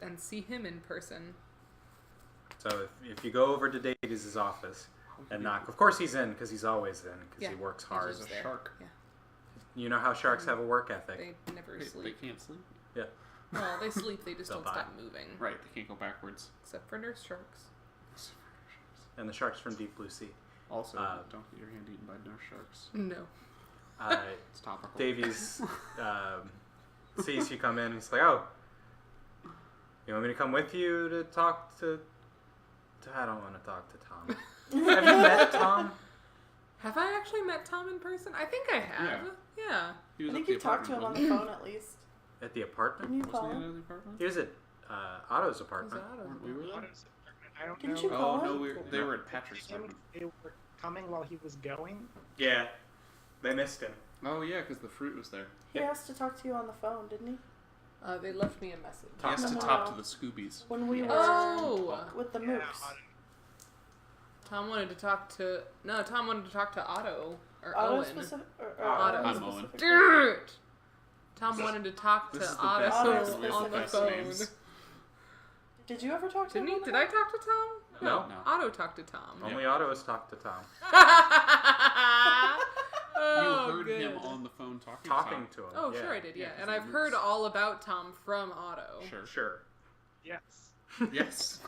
and see him in person. So if you go over to Davies' office and knock, of course he's in because he's always in because Yeah, he works he's hard. He's just a there. shark. Yeah. You know how sharks have a work ethic. They never They sleep. can't sleep. Yeah. Well, they sleep. They just They'll don't die. stop moving. Right, they can't go backwards. Except for nurse sharks. And the sharks from Deep Blue Sea. Also, don't get your hand eaten by nurse sharks. No. It's topical. Davies sees you come in and he's like, oh, you want me to come with you to talk to... I don't want to talk to Tom. Have you met Tom? Have I actually met Tom in person? I think I have. Yeah. He I was think at the you talked to him on apartment, the phone at least. At the apartment? Didn't you call wasn't he? him? Wasn't he at the apartment? He was at Otto's Was apartment. that Weren't we with him? I don't Didn't know. you call Oh, no, him? they were at Patrick's room. They were coming while he was going. Yeah. They missed him. Oh, yeah, because the fruit was there. He asked to talk to you on the phone, didn't he? They left me a message. He has to No. talk to the Scoobies. When we were Oh! with the Yeah, mooks. Tom wanted to talk to... No, Tom wanted to talk to Otto. Or Otto Owen. specific, or Otto. I'm Owen. specifically. Dirt! Tom wanted to talk to This is the Otto best names on we have the the best phone. names. Did you ever talk to Didn't him? he? on Did the I phone? talk to Tom? No. No. Otto talked to Tom. Yeah. Only Otto has talked to Tom. Oh, You heard good. him on the phone talking Talking to to him. Oh, yeah. sure I did, yeah. Yeah, 'cause And the I've heard mooks. all about Tom from Otto. Tom. Sure. Sure. Yes. Yes.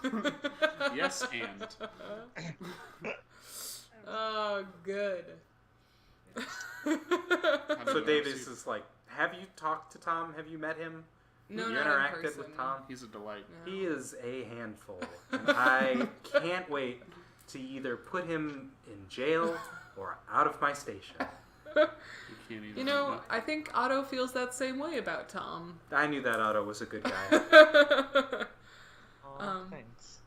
Yes, and. Oh, good. So Davies is like, have you talked to Tom? Have you met him? No, you not interacted in person. with Tom? He's a delight. No. He is a handful. And I can't wait to either put him in jail or out of my station. You can't even. You know, I think Otto feels that same way about Tom. I knew that Otto was a good guy. Oh, thanks.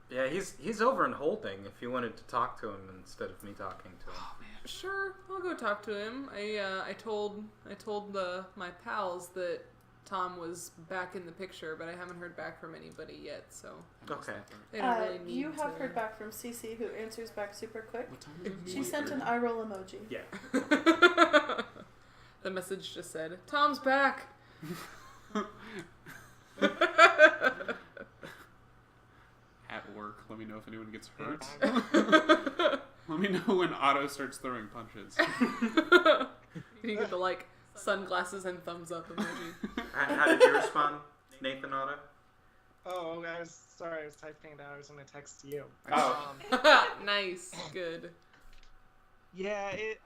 Yeah, he's over in holding if you wanted to talk to him instead of me talking to him. Oh, man. Sure, I'll go talk to him. I told my pals that Tom was back in the picture, but I haven't heard back from anybody yet, so Okay. they don't really need You have to... heard back from Cece, who answers back super quick. What time is it? She sent an eye roll emoji. Yeah. The message just said, "Tom's back." At work, let me know if anyone gets hurt. Let me know when Otto starts throwing punches. You get the like sunglasses and thumbs up emoji. How did you respond, Nathan Otto? Oh, I was sorry. I was typing it out. I was gonna text you. Oh. Nice, good. Yeah. It.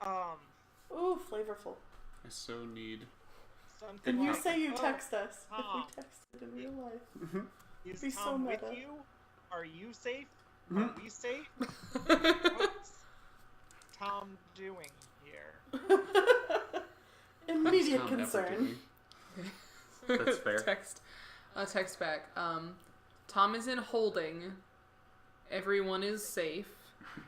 Ooh, flavorful. I so need. Something And you like, say you oh, text us if we Tom. texted in real life. Is Be so Tom with meta. you? Are you safe? Mhm. Are we safe? What's Tom doing here? Immediate Tom ever concern. doing? That's fair. Text back. Tom is in holding. Everyone is safe.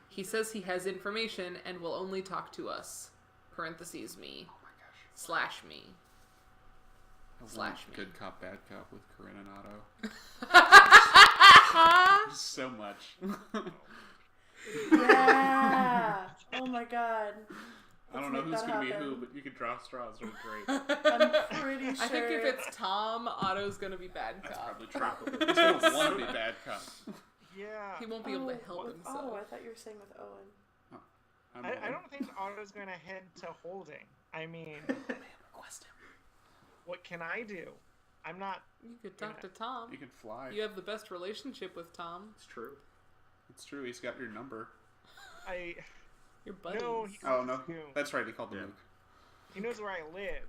He says he has information and will only talk to us. Parentheses me. Oh my gosh. Slash me. I want Slash me. Good cop, bad cop with Corinne and Otto. So much. Yeah. Oh my god. I don't know Let's who's make gonna that be who, happen. but you could draw straws. They're great. I'm pretty sure. I think if it's Tom, Otto's gonna be bad That's cop. probably true. He's gonna want to be bad cop. Yeah. He won't be able to help with himself. Otto, I thought you were saying with Owen. I don't think Otto's gonna head to holding. I mean, request him. what can I do? I'm not. You could talk to Tom. You can fly. You have the best relationship with Tom. It's true. It's true. He's got your number. Your buddies. No, Oh no, Who? that's right. He called the Yeah. Luke. He knows where I live.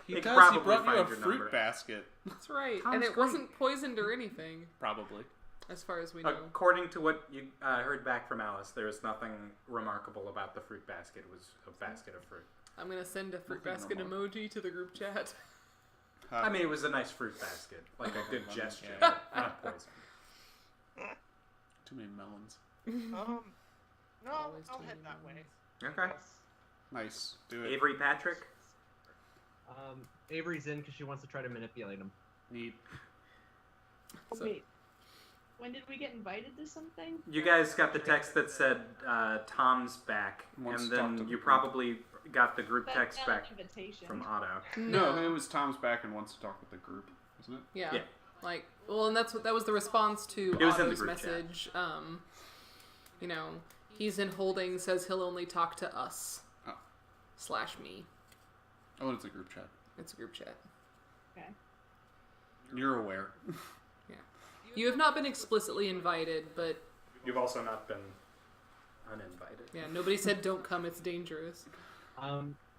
He They does. He probably brought you a find your fruit number. basket. That's right. Tom's and it great. wasn't poisoned or anything, Probably. as far as we know. According to what you heard back from Alice, there was nothing remarkable about the fruit basket. It was a basket of fruit. I'm gonna send a fruit Nothing basket emoji to the group chat. I mean, it was a nice fruit basket, like a good gesture, Yeah. not poison. Too many melons. No, Always I'll too head many that way. Okay. Nice. Do it. Avery Patrick. Avery's in because she wants to try to manipulate him. Neat. Oh, So- wait. When did we get invited to something? You guys got the text that said Tom's back, Wants and to talk then to the you group. probably got the group That's text not back an invitation. from Otto. No, it was Tom's back and wants to talk with the group, wasn't it? Yeah. Yeah. Like, well, and that was the response to It was in the Otto's group chat. message. You know, he's in holding, says he'll only talk to us. Oh. / me. Oh, it's a group chat. It's a group chat. Okay. You're aware. You have not been explicitly invited, but You've also not been uninvited. yeah, nobody said don't come, it's dangerous.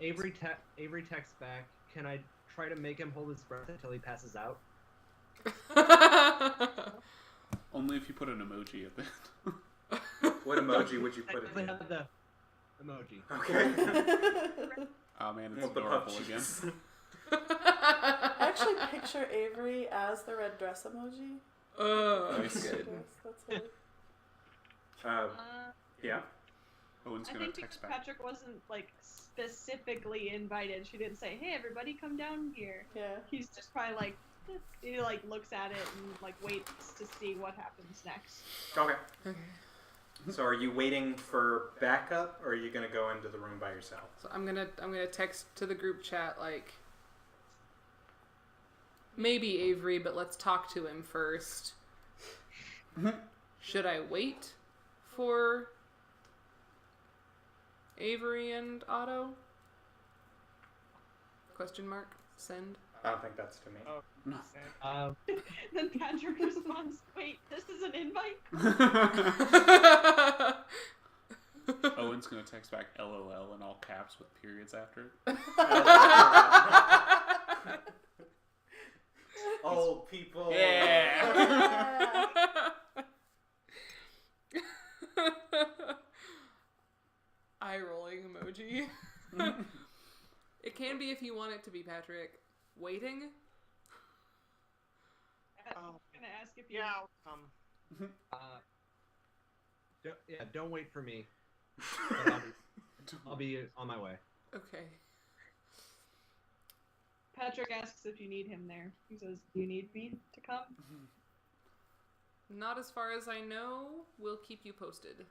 Avery texts back. Can I try to make him hold his breath until he passes out? Only if you put an emoji at the end. What emoji would you I put it definitely in? have the emoji. Okay. Oh man, it's Well, the adorable pup again. cheeks. I actually picture Avery as the red dress emoji. Nice. That's good. That's it. Yeah. Owen's I gonna think because text back. Patrick wasn't like specifically invited, she didn't say, "Hey, everybody, come down here." Yeah. He's just probably like, he like looks at it and like waits to see what happens next. Okay. Okay. So are you waiting for backup, or are you gonna go into the room by yourself? So I'm gonna text to the group chat like maybe Avery, but let's talk to him first. Should I wait for Avery and Otto? Question mark. Send. I don't think that's to me. Oh, No. Um, Then Patrick responds, "Wait, this is an invite?" Owen's gonna text back LOL in all caps with periods after it. Old people. Yeah. Eye rolling emoji. It can be if you want it to be, Patrick. Waiting? I'm Oh. gonna ask if you. yeah, I'll come. don't wait for me. But I'll be on my way. Okay. Patrick asks if you need him there. He says, "Do you need me to come?" Not as far as I know. We'll keep you posted.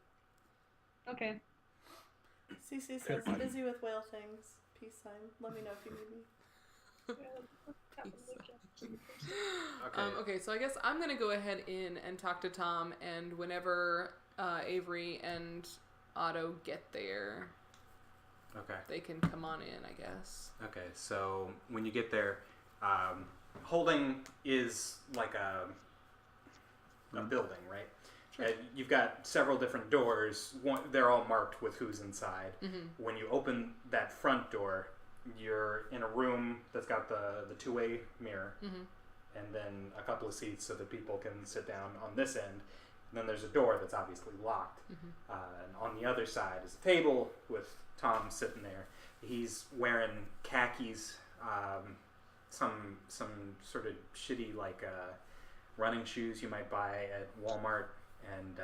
Okay. CC says, busy with whale things. Peace sign. Let me know if you need me. Okay. Okay, so I guess I'm gonna go ahead in and talk to Tom, and whenever Avery and Otto get there, Okay. they can come on in, I guess. Okay. So when you get there, holding is like a building, right? Sure. You've got several different doors. They're all marked with who's inside. Mm-hmm. When you open that front door, you're in a room that's got the two-way mirror, Mm-hmm. and then a couple of seats so that people can sit down on this end. And then there's a door that's obviously locked. Mm-hmm. And on the other side is a table with Tom sitting there. He's wearing khakis, some sort of shitty like running shoes you might buy at Walmart, and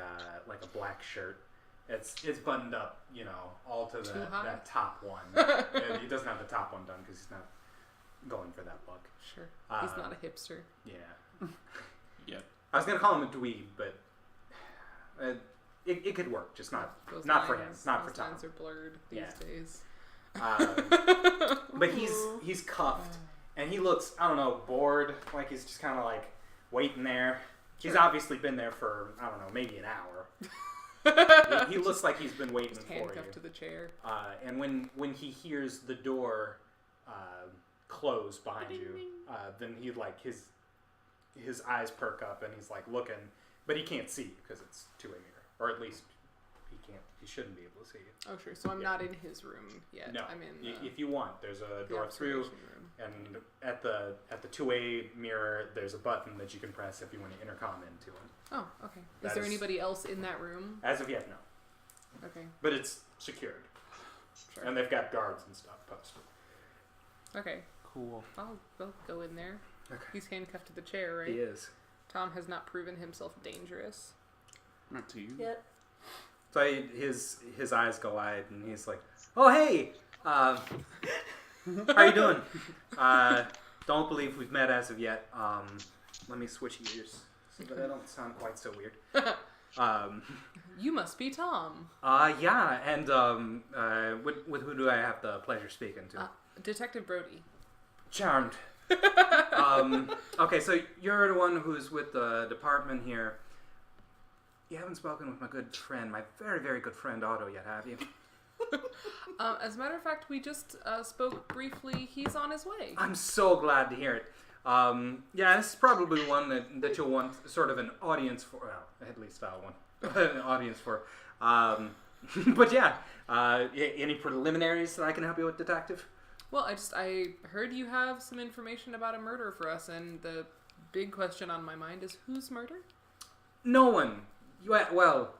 like a black shirt. It's buttoned up, you know, all to Too high? that top one. And he doesn't have the top one done because he's not going for that look. Sure. He's not a hipster. Yeah. Yeah. I was gonna call him a dweeb, but it could work, just not Those for him, lines- not for those Tom. lines are blurred these Yeah. days. But he's cuffed, and he looks, I don't know, bored, like he's just kind of like waiting there. He's obviously been there for, I don't know, maybe an hour. He looks like he's been waiting Just for handcuffed you. to the chair. And when he hears the door close behind you, then he like his eyes perk up and he's like looking, but he can't see you because it's two-way mirror, or at least he shouldn't be able to see you. Oh, sure. So I'm Yeah. not in his room yet. No, I'm in if you want, there's a the door through, observation room. and at the two-way mirror, there's a button that you can press if you want to intercom into him. Oh, okay. That Is there is- anybody else in that room? As of yet, no, Okay. but it's secured, Sure. and they've got guards and stuff posted. Okay. Cool. I'll go in there. Okay. He's handcuffed to the chair, right? He is. Tom has not proven himself dangerous. Not to you. Yet. So his eyes go wide, and he's like, "Oh hey, how you doing? Don't believe we've met as of yet. Let me switch gears so that I don't sound quite so weird. You must be Tom. Yeah, and with who do I have the pleasure speaking to? Detective Brody. Charmed. Okay, so you're the one who's with the department here. You haven't spoken with my good friend, my very, very good friend Otto yet, have you? As a matter of fact, we just spoke briefly. He's on his way. I'm so glad to hear it. Yeah, this is probably one that you'll want sort of an audience for. Well, at least one. An audience for. But yeah, any preliminaries that I can help you with, Detective? Well, I heard you have some information about a murder for us, and the big question on my mind is whose murder? No one. Well,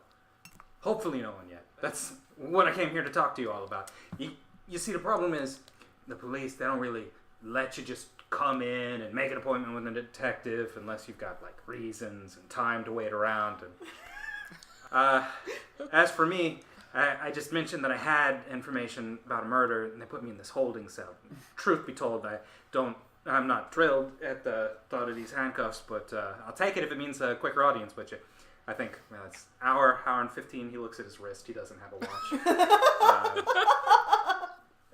hopefully no one yet. That's what I came here to talk to you all about. You see, the problem is the police, they don't really let you just come in and make an appointment with a detective unless you've got, like, reasons and time to wait around. And as for me, I just mentioned that I had information about a murder, and they put me in this holding cell. Truth be told, I'm not thrilled at the thought of these handcuffs, but I'll take it if it means a quicker audience with you. I think it's hour and 15. He looks at his wrist. He doesn't have a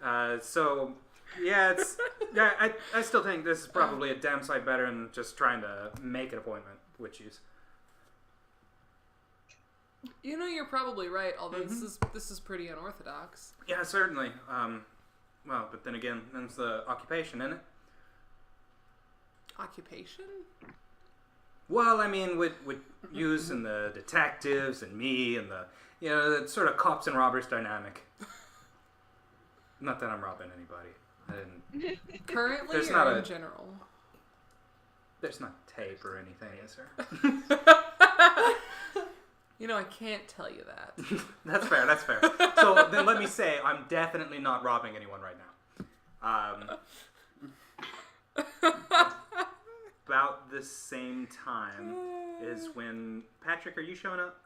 watch. So yeah, I still think this is probably a damn sight better than just trying to make an appointment with you. You know, you're probably right. Although this is pretty unorthodox. Yeah, certainly. Well, but then again, that's the occupation, isn't it? Occupation? Well, I mean, with yous and the detectives and me and the sort of cops and robbers dynamic. Not that I'm robbing anybody. I didn't. Currently, There's or not in general? There's not tape or anything, is there? You know, I can't tell you that. That's fair. So then let me say, I'm definitely not robbing anyone right now. About the same time is when... Patrick, are you showing up?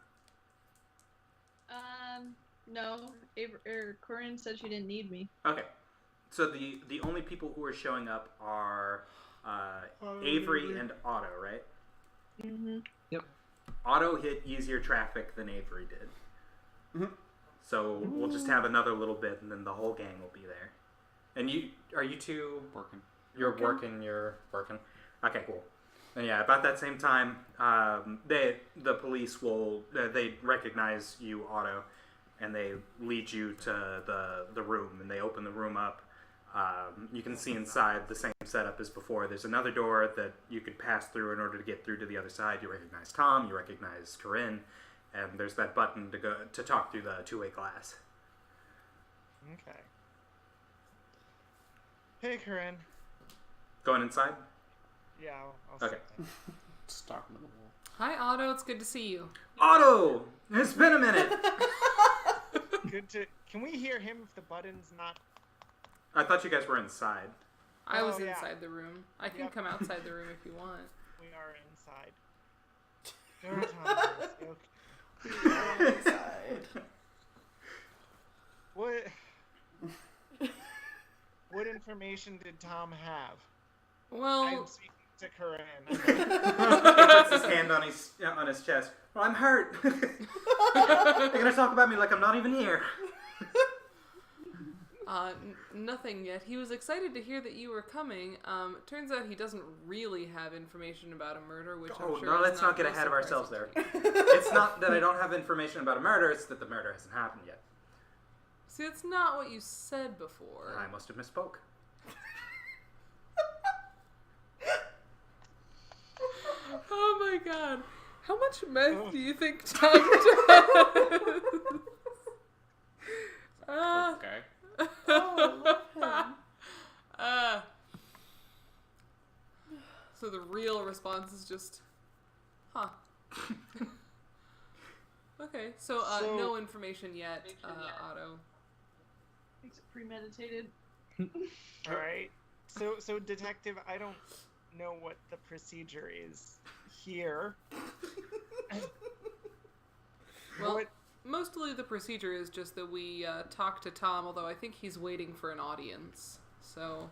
No. Corinne said she didn't need me. Okay. So the only people who are showing up are Avery and Otto, right? Mm-hmm. Yep. Otto hit easier traffic than Avery did. Mm-hmm. So we'll just have another little bit, and then the whole gang will be there. And are you two... Working. You're working. Okay, cool. And yeah, about that same time, the police will they recognize you, Otto, and they lead you to the room, and they open the room up. You can see inside the same setup as before. There's another door that you could pass through in order to get through to the other side. You recognize Tom, you recognize Corinne, and there's that button to talk through the two-way glass. Okay. Hey, Corinne. Going inside? Yeah, I'll Okay. sit there. Just talking to the wall. Hi, Otto. It's good to see you. Otto! It's been a minute! Can we hear him if the button's not... I thought you guys were inside. I was yeah. inside the room. I can Yep. come outside the room if you want. We are inside. Go, Tom. Inside. What information did Tom have? Well, I'm speaking to Corinne. He puts his hand on his chest. Well, I'm hurt. They're gonna talk about me like I'm not even here. nothing yet. He was excited to hear that you were coming. Turns out he doesn't really have information about a murder, which I'm sure no, is let's not get very ahead of ourselves there. surprising to you. It's not that I don't have information about a murder, it's that the murder hasn't happened yet. See, that's not what you said before. I must have misspoke. Oh my god. How much meth do you think Tom does? Okay. Oh, love him. So the real response is just, huh. Okay, so no information yet, Otto. Makes it premeditated. All right. So detective, I don't know what the procedure is here. Well, mostly the procedure is just that we talk to Tom, although I think he's waiting for an audience. So,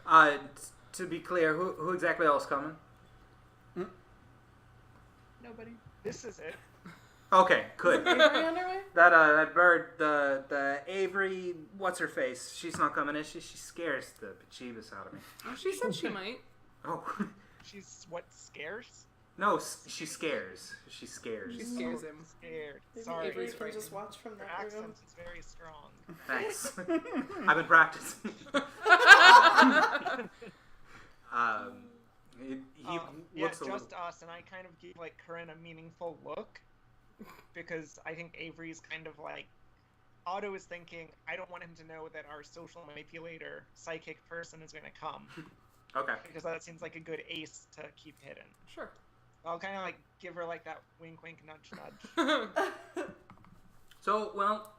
To be clear, who exactly else coming? nobody. This is it. Okay, good. Avery on her way? That bird, the Avery, what's her face? She's not coming, is she? She scares the bejeebus out of me. Oh, she said she might. Oh, She's what, scares? no, she scares. She scares. She scares him. Scared. Maybe Sorry. Avery Your can just watch from that room. accent is very strong. Thanks. I've been practicing. He Yeah, looks a little. just us, and I kind of give like Corinne a meaningful look because I think Avery's kind of like Otto is thinking, I don't want him to know that our social manipulator psychic person is going to come Okay. because that seems like a good ace to keep hidden. Sure. I'll kind of like give her like that wink, wink, nudge, nudge. So, well,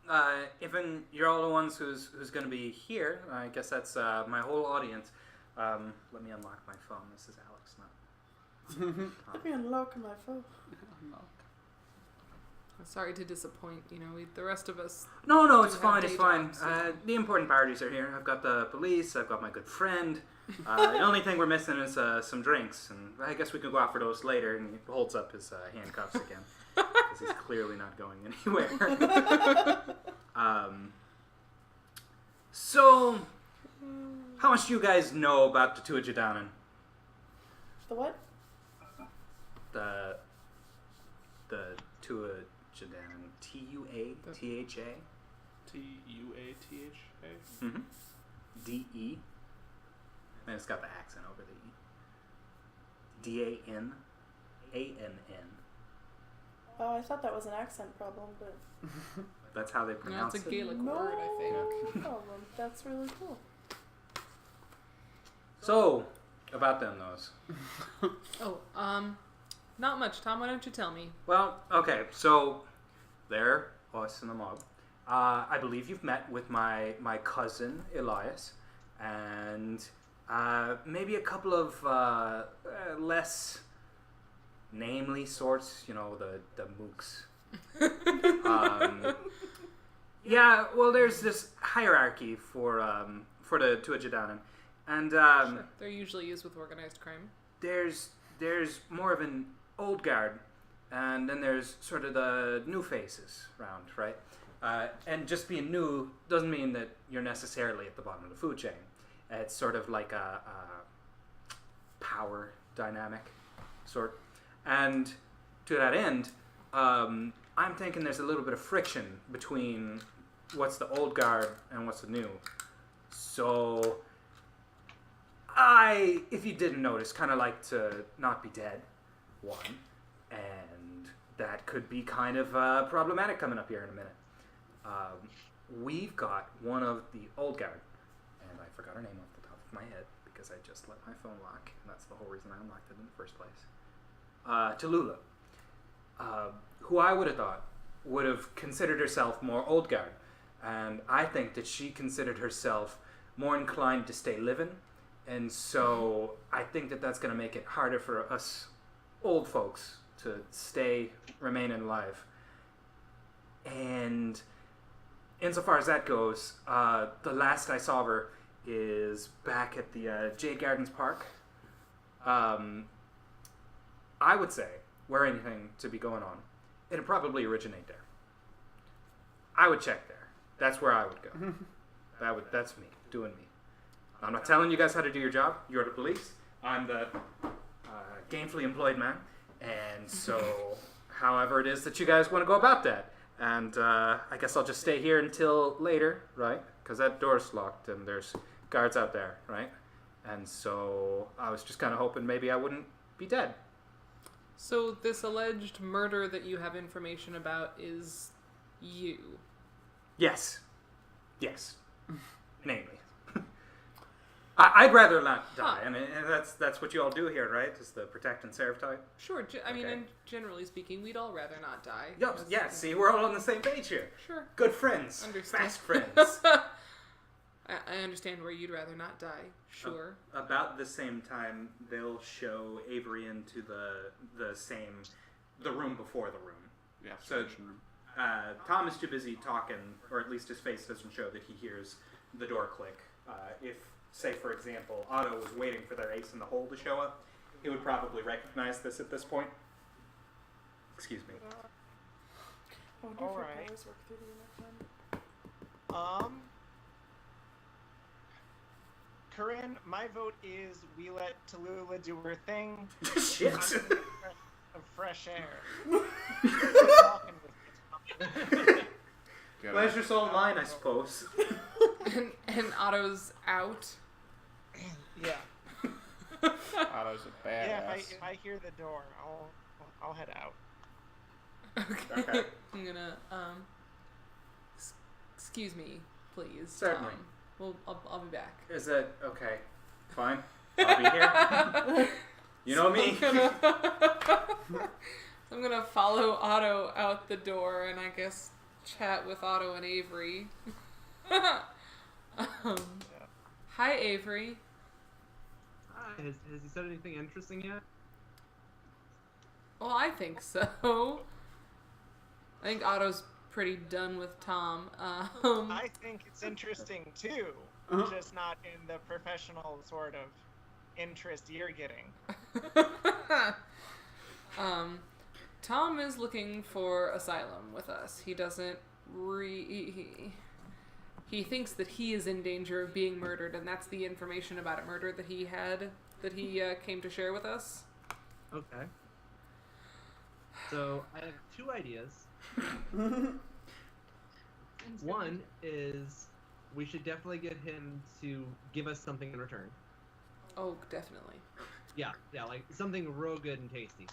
if you're all the ones who's going to be here, I guess that's my whole audience. Let me unlock my phone. This is Alex, not. Let me unlock my phone. Sorry to disappoint. The rest of us. No, it's have fine. day It's fine. jobs, so- The important parties are here. I've got the police. I've got my good friend. The only thing we're missing is some drinks, and I guess we can go out for those later. And he holds up his handcuffs again because he's clearly not going anywhere. So, how much do you guys know about the Tuatha? The what? The Tuatha, Tuatha. Tuatha. Mm-hmm. D-E. And it's got the accent over the E. D-A-N. A-N-N. Oh, I thought that was an accent problem, but That's how they No, pronounce it's a it. Gaelic no word, I think. problem. That's really cool. So, about them, those. Oh, not much. Tom, why don't you tell me? Well, okay, so they're us in the mob. I believe you've met with my cousin, Elias, and maybe a couple of less namely sorts, the mooks. Yeah, well, there's this hierarchy for the Tuatha, and Sure. They're usually used with organized crime. there's more of an old guard, and then there's sort of the new faces round, right? And just being new doesn't mean that you're necessarily at the bottom of the food chain. It's sort of like a power dynamic sort. And to that end, I'm thinking there's a little bit of friction between what's the old guard and what's the new. So I, if you didn't notice, kind of like to not be dead, one. And that could be kind of problematic coming up here in a minute. We've got one of the old guard, and I forgot her name off the top of my head because I just let my phone lock, and that's the whole reason I unlocked it in the first place. Tallulah, who I would have thought would have considered herself more old guard, and I think that she considered herself more inclined to stay living, and so I think that that's going to make it harder for us old folks to remain alive. And insofar as that goes, the last I saw of her is back at the Jade Gardens Park. I would say, were anything to be going on, it'd probably originate there. I would check there. That's where I would go. That's me, doing me. I'm not telling you guys how to do your job. You're the police. I'm the gainfully employed man. And so, however it is that you guys want to go about that. And I guess I'll just stay here until later, right? Because that door's locked and there's guards out there, right? And so I was just kind of hoping maybe I wouldn't be dead. So this alleged murder that you have information about is you. Yes. Namely. I'd rather not die, and that's what you all do here, right? Is the protect and serve type? Sure. I mean, Okay. and generally speaking, we'd all rather not die. Yep. Yeah. See, we're all on the same page here. Sure. Good friends. Understand. Fast friends. I understand where you'd rather not die. Sure. About the same time, they'll show Avery into the room before the room. Yeah, So- observation room. Tom is too busy talking, or at least his face doesn't show that he hears the door click. If, say, for example, Otto was waiting for their ace in the hole to show up, he would probably recognize this at this point. Excuse me. I wonder if your Alright. powers work through the internet then. Corinne, my vote is we let Tallulah do her thing. Shit. Of fresh air. Talking with Gotta- Pleasure's all mine, I suppose. And Otto's out. Yeah. Otto's a badass. Yeah, if I hear the door, I'll head out. Okay. Okay. I'm gonna excuse me, please. Certainly. Well, I'll be back. Is that okay? Fine. I'll be here. You know me. I'm gonna follow Otto out the door and I guess chat with Otto and Avery. Hi, Avery. Hi, has he said anything interesting yet? Well, I think so. I think Otto's pretty done with Tom. I think it's interesting too, just not in the professional sort of interest you're getting. Tom is looking for asylum with us. He doesn't he thinks that he is in danger of being murdered, and that's the information about a murder that he came to share with us. Okay. So I have two ideas. One is we should definitely get him to give us something in return. Oh, definitely. Yeah, like something real good and tasty.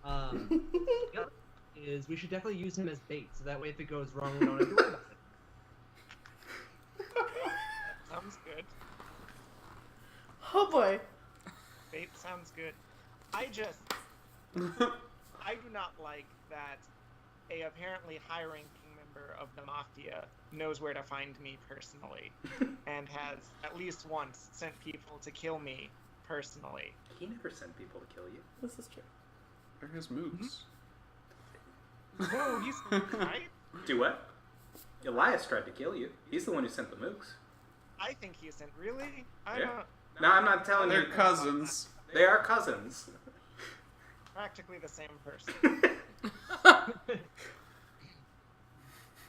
The other is we should definitely use him as bait, so that way if it goes wrong, we don't have to worry about it. Sounds good. Oh boy. Bait sounds good. I do not like that a apparently high-ranking member of the Mafia knows where to find me personally, and has at least once sent people to kill me personally. He never sent people to kill you. This is true. They're his mooks. Whoa, he's right. Do what? Elias tried to kill you. He's the one who sent the mooks. I think he sent. Really? Yeah. No, I'm not telling They're you. cousins. They are cousins. Practically the same person.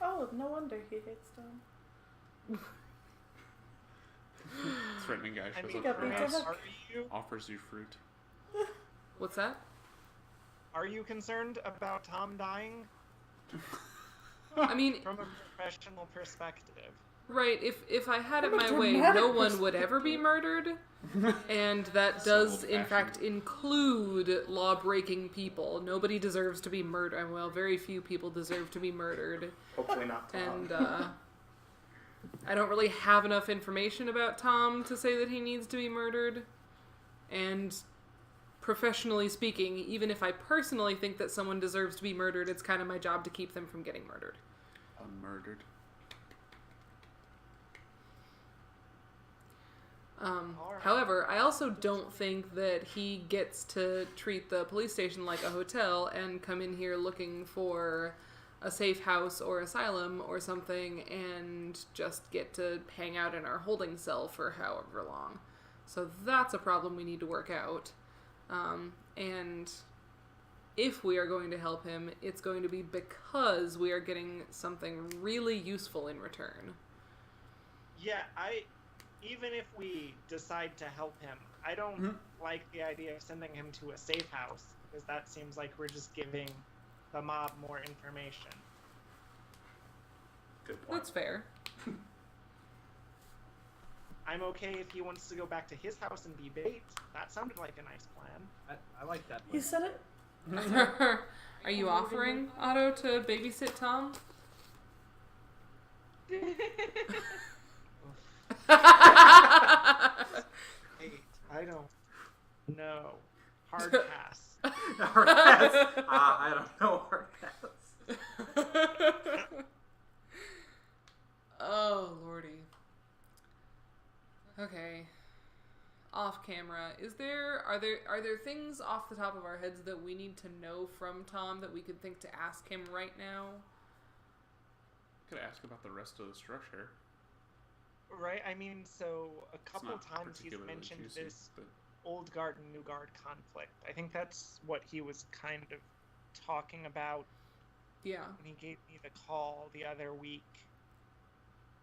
Oh, no wonder he hates Tom. Threatening guy I shows mean, up for beat house, up. offers you fruit. What's that? Are you concerned about Tom dying? I mean, From a professional perspective. right, if I had it From a my way, dramatic no one would ever be murdered. And that So does, in fact, include law-breaking people. Nobody deserves to be murdered. Well, very few people deserve to be murdered. Hopefully not Tom. And, I don't really have enough information about Tom to say that he needs to be murdered. And professionally speaking, even if I personally think that someone deserves to be murdered, it's kind of my job to keep them from getting murdered. Unmurdered. However, I also don't think that he gets to treat the police station like a hotel and come in here looking for a safe house or asylum or something and just get to hang out in our holding cell for however long. So that's a problem we need to work out. And if we are going to help him, it's going to be because we are getting something really useful in return. Yeah, even if we decide to help him, I don't like the idea of sending him to a safe house, because that seems like we're just giving the mob more information. Good point. That's fair. I'm okay if he wants to go back to his house and be bait. That sounded like a nice plan. I like that. He said it. Are you offering Otto to babysit Tom? Hey, I don't know. Hard pass. Hard pass. I don't know. Hard pass. Oh, lordy. Okay. Off camera, are there things off the top of our heads that we need to know from Tom that we could think to ask him right now? Could ask about the rest of the structure. Right? I mean, so a It's couple not times he's particularly mentioned juicy, this but old guard and new guard conflict. I think that's what he was kind of talking about Yeah. when he gave me the call the other week,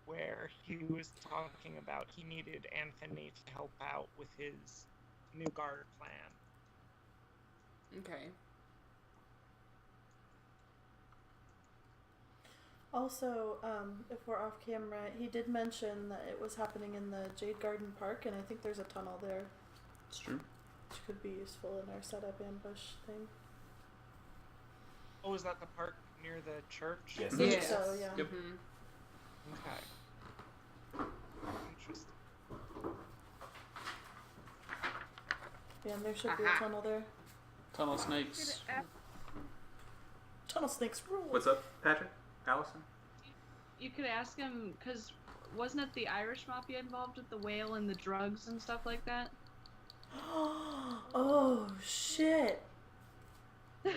where he was talking about he needed Anthony to help out with his new guard plan. Okay. Also, if we're off camera, he did mention that it was happening in the Jade Garden Park, and I think there's a tunnel there, It's true. which could be useful in our setup ambush thing. Oh, is that the park near the church? Yes. I think Yes. so, yeah. Yep. Mhm. Okay. Interesting. Yeah, and there should be a Aha. tunnel there. Tunnel snakes. Tunnel snakes rule. What's up, Patrick? Allison? You could ask him, because wasn't it the Irish Mafia involved with the whale and the drugs and stuff like that? Oh, shit. Got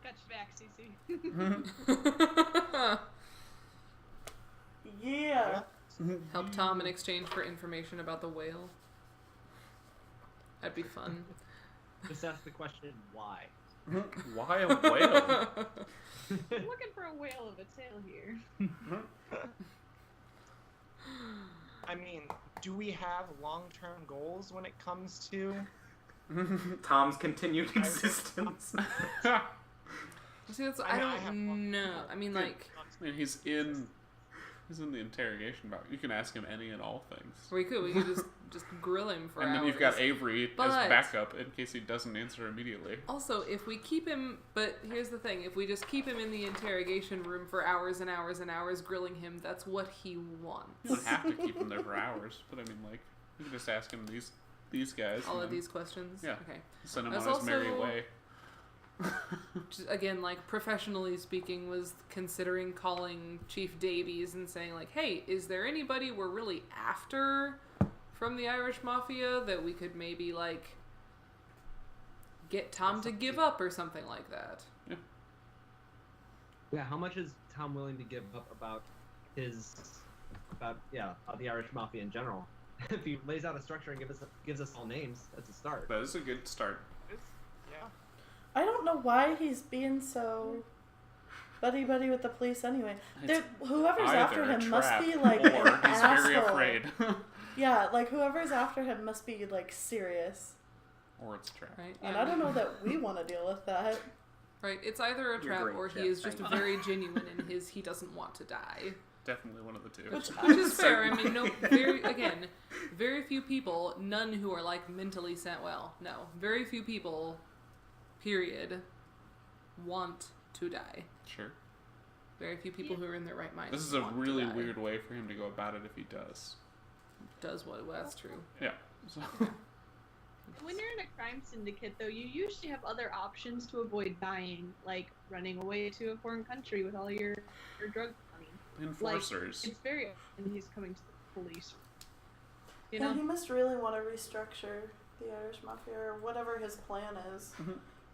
your back, Cece. Yeah. Help Tom in exchange for information about the whale. That'd be fun. Just ask the question, why? Why a whale? I'm looking for a whale of a tail here. I mean, do we have long-term goals when it comes to? Tom's continued existence. See, that's, I I know, I have don't one. know. I mean, like, I mean, he's in the interrogation bar. You can ask him any and all things. we could just grill him for And hours. then you've got Avery But- as backup in case he doesn't answer immediately. Also, if we keep him, but here's the thing, if we just keep him in the interrogation room for hours and hours and hours grilling him, that's what he wants. You don't have to keep him there for hours, but I mean, like, you can just ask him these guys. All and of then these questions? Yeah. Okay. Send him That's on his merry also- way. Just, again, like, professionally speaking, was considering calling Chief Davies and saying, like, hey, is there anybody we're really after from the Irish Mafia that we could maybe, like, get Tom to give up or something like that? Yeah, how much is Tom willing to give up about the Irish Mafia in general? If he lays out a structure and gives us all names, that's a start. That is a good start. Yeah. I don't know why he's being so buddy-buddy with the police anyway. It's Whoever's either after a him must trap be, like, or an he's asshole. very afraid. Yeah, like, whoever's after him must be, like, serious. Or it's a trap. Right? And Yeah. I don't know that we want to deal with that. Right, it's either a You're trap great, or Jeff, he is just thank you. very genuine in his he doesn't want to die. Definitely one of the two. Which is fair. I mean, very few people, none who are like mentally sent well. No, very few people, period, want to die. Sure. Very few people who are in their right mind. This is a want to really die. weird way for him to go about it if he does. Does what? Well, that's true. Yeah. So, When you're in a crime syndicate, though, you usually have other options to avoid dying, like running away to a foreign country with all your drug money. enforcers. It's very often he's coming to the police. You Yeah, he know? must really want to restructure the Irish Mafia or whatever his plan is.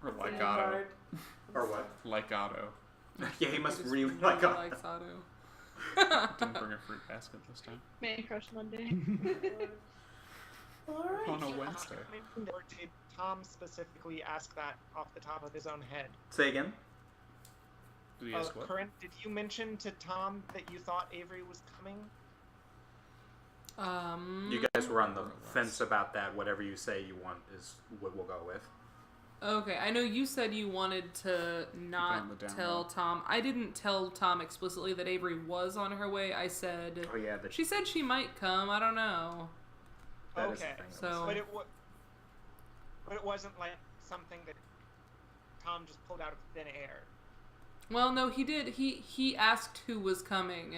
or With like the Otto. guard and Or stuff. what? Like Otto. Yeah, he must just really like Otto. likes Otto. Didn't bring a fruit basket this time. Man crush Monday. All right. On a Wednesday. Or did Tom specifically ask that off the top of his own head? Say again? Did he ask what? Corinne, did you mention to Tom that you thought Avery was coming? You guys were on the More or less. fence about that. Whatever you say you want is what we'll go with. Okay, I know you said you wanted to on the not down tell low. Tom. I didn't tell Tom explicitly that Avery was on her way. I said Oh yeah, she said she might come. I don't know. that is the Okay. thing. So- But it wasn't like something that Tom just pulled out of thin air. Well, no, he did. He asked who was coming,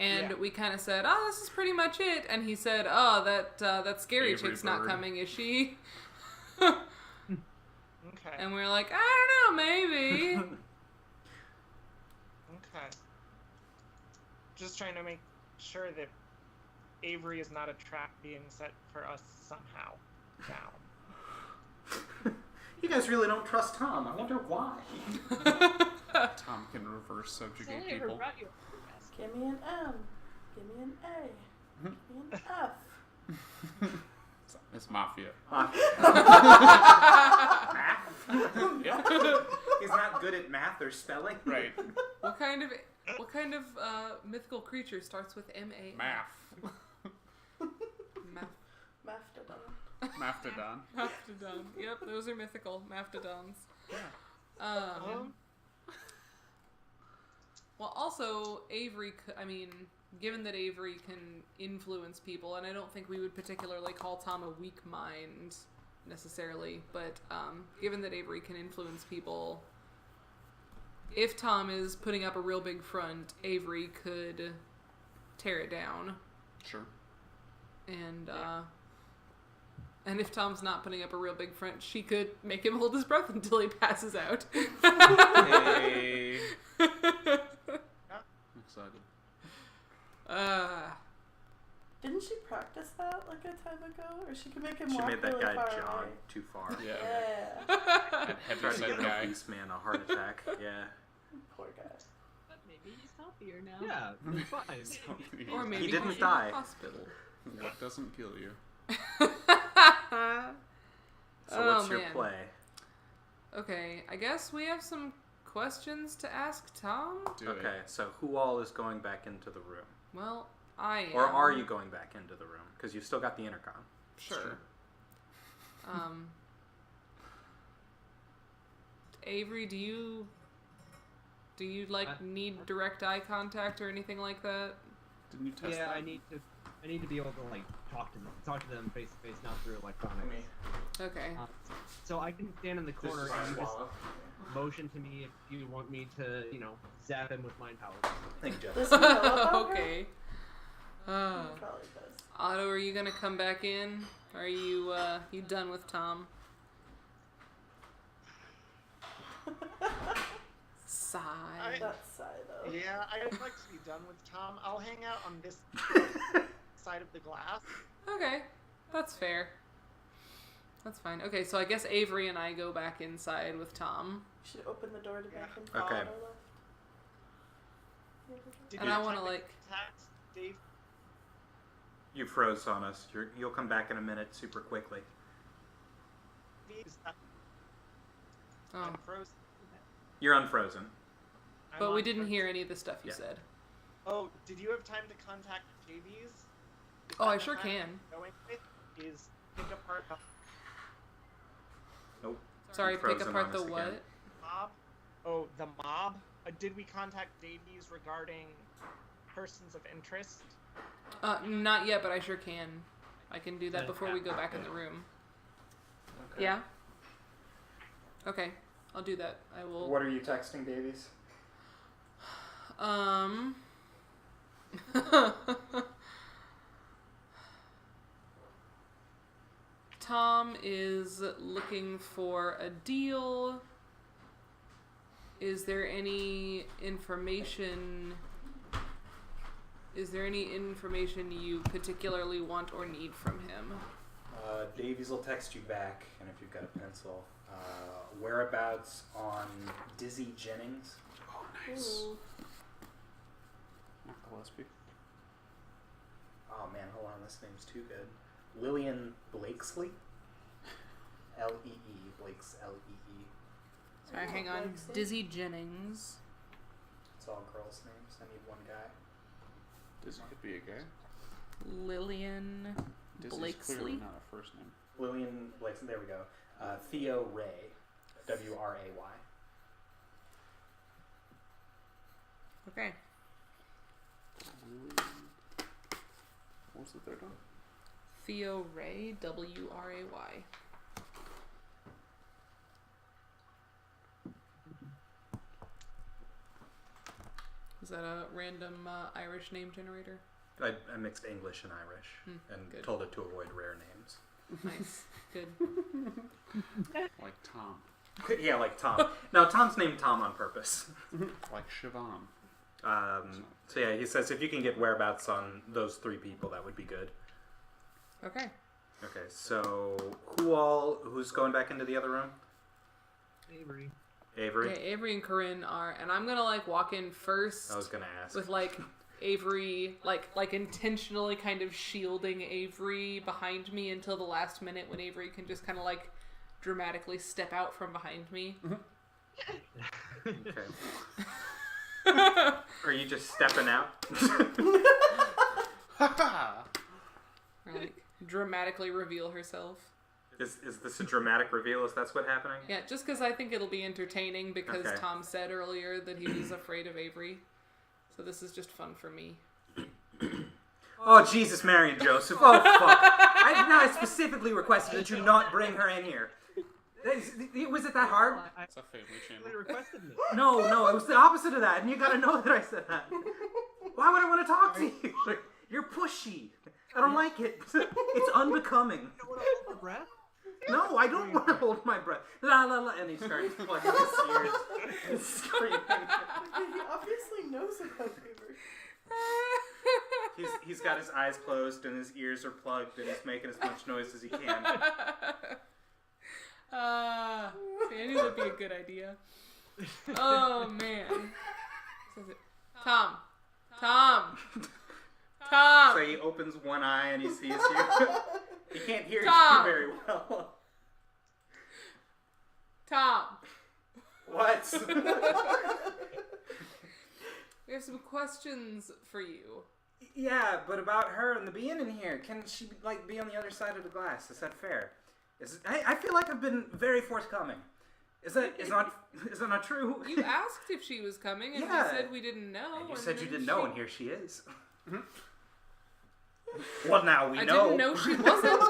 and Yeah. we kind of said, "Oh, this is pretty much it." And he said, "Oh, that scary Avery chick's not Bird. coming, is she?" Okay. And we were like, "I don't know, maybe." Okay. Just trying to make sure that Avery is not a trap being set for us somehow. Now. You guys really don't trust Tom. I wonder why. Tom can reverse So subjugate only ever people. brought you a fruit basket. Give me an M. Give me an A. Give me an F. It's mafia. Math? Yeah. He's not good at math or spelling. Right. What kind of mythical creature starts with M-A? Math. Mastodon. Mastodon. Yep, those are mythical. Mastodons. Yeah. Well, also, Avery, given that Avery can influence people, and I don't think we would particularly call Tom a weak mind, necessarily, but given that Avery can influence people, if Tom is putting up a real big front, Avery could tear it down. Sure. And if Tom's not putting up a real big front, she could make him hold his breath until he passes out. Hey. Excited. Didn't she practice that like a time ago? Or she could make him She walk made that really guy far jog away? too far. Yeah. Yeah. That Tried to heavy-set give an guy. obese man a heart attack. Yeah. Poor guy. But maybe he's healthier now. Yeah, it's fine. Or maybe He didn't he's in die. the hospital. What doesn't kill you? So what's your man. play? Okay, I guess we have some questions to ask Tom. Do it. Okay, so who all is going back into the room? Well, I am. Or are you going back into the room? Because you've still got the intercom. Sure. Avery, do you need direct eye contact or anything like that? Didn't you test Yeah, that? I need to be able to like talk to them face to face, not through electronics. Okay. So I can stand in the corner and you just motion to me if you want me to, zap him with mind powers. Thank you, Jeff. Does he know about her? Okay. He probably does. Otto, are you gonna come back in? Are you you done with Tom? Sigh. That's sigh though. Yeah, I'd like to be done with Tom. I'll hang out on this side of the glass. Okay, that's fair. That's fine. Okay, so I guess Avery and I go back inside with Tom. You should open the door to make him Okay. fall on our left. Did And you I have wanna, time to like- contact Dave? You froze on us. You'll come back in a minute super quickly. Oh, I'm frozen. You're unfrozen. I'm but we on didn't frozen. hear any of the stuff you Yeah. said. Oh, did you have time to contact JVs? Is Oh, that I the sure time can. I'm going with is pick apart the Nope. Sorry, You pick frozen apart on the us what? again. mob. Oh, the mob. Did we contact Davies regarding persons of interest? Not yet, but I sure can. I can do that Yeah. before we go back in the room. Yeah? Okay, I'll do that. I will. What are you texting, Davies? Tom is looking for a deal. Is there any information you particularly want or need from him? Davies will text you back, and if you've got a pencil, whereabouts on Dizzy Jennings. Oh, nice. Ooh. Not Gillespie. Oh man, hold on, this name's too good. Lillian Blakesley. L-E-E. Blake's L-E-E. Sorry, Oh, hang on. Lexi. Dizzy Jennings. It's all girls' names. I need one guy. Dizzy could be a guy. Lillian Dizzy's Blakesley? clearly not a first name. Lillian Blakesley. There we go. Theo Ray. W-R-A-Y. Okay. What was the third one? Theo Ray, W-R-A-Y. Is that a random Irish name generator? I mixed English and Irish and good. told it to avoid rare names. Nice. Good. Like Tom. Yeah, like Tom. Now, Tom's named Tom on purpose. Like Siobhan. So yeah, he says if you can get whereabouts on those three people, that would be good. Okay. Okay, so who's going back into the other room? Avery. Avery? Okay, Avery and Corinne are, and I'm gonna like walk in first I was gonna ask. with like Avery, like intentionally kind of shielding Avery behind me until the last minute when Avery can just kind of like dramatically step out from behind me. Okay. Are you just stepping out? Or like dramatically reveal herself. Is this a dramatic reveal? Is that's what's happening? Yeah, just because I think it'll be entertaining because Okay. Tom said earlier that he was afraid of Avery. So this is just fun for me. Oh, Jesus, Mary and Joseph. Oh, fuck. I specifically requested that you not bring her in here. Was it that hard? It's a family channel. They requested me. No, it was the opposite of that, and you gotta know that I said that. Why would I want to talk to you? You're pushy. I don't like it. It's unbecoming. You don't want to hold your breath? No, I don't want to hold my breath. La la la, and he starts plugging his ears and screaming. He obviously knows about Avery. He's got his eyes closed and his ears are plugged, and he's making as much noise as he can. See, I knew that'd be a good idea. Oh man. Tom. So he opens one eye and he sees you. He can't hear Tom. you very well. Tom. What? We have some questions for you. Yeah, but about her and the being in here. Can she be on the other side of the glass? Is that fair? I feel like I've been very forthcoming. Is that not true? You asked if she was coming, and Yeah. we said we didn't know. And you and said you then didn't know, and here she is. Well, now we I know. didn't know she wasn't.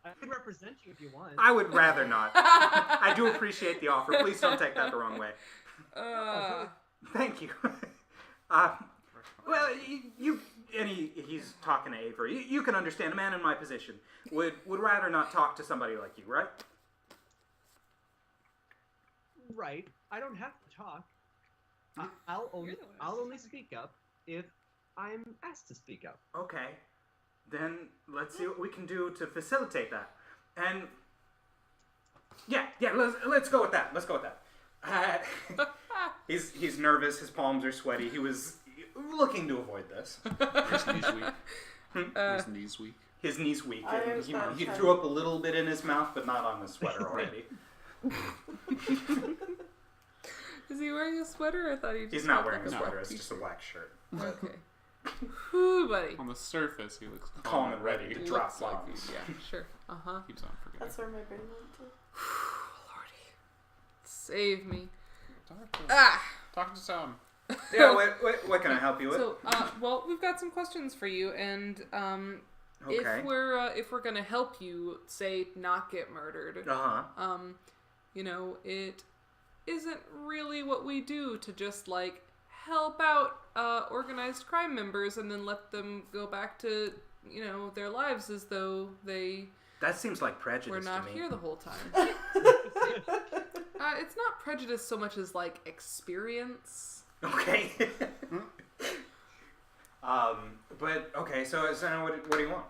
I can represent you if you want. I would rather not. I do appreciate the offer. Please don't take that the wrong way. Thank you. Well, he's talking to Avery. You can understand. A man in my position would rather not talk to somebody like you, right? Right. I don't have to talk. I'll only speak up if I'm asked to speak up. Okay. Then let's see what we can do to facilitate that. And yeah, let's go with that. Let's go with that. He's nervous. His palms are sweaty. He was looking to avoid this. His knees weak. His knees weak. His knees weak. I And understand. he threw up a little bit in his mouth, but not on the sweater already. Is he wearing a sweater? I thought he just He's not had, wearing a like, sweater. black It's just a black shirt. Okay. Whew, buddy. On the surface, he looks Calm and ready to Looks drop like bombs. he- Yeah, sure. Uh-huh. Keeps on forgetting. That's where my brain went to. Lordy. Save me. Talk to Tom. Yeah, what can I help you with? So, well, we've got some questions for you, and Okay. if we're gonna help you, say, not get murdered, Uh-huh. it isn't really what we do to just help out organized crime members and then let them go back to their lives as though they That seems like prejudice were not to me. here the whole time. It's not prejudice so much as experience. Okay. But okay, so what do you want?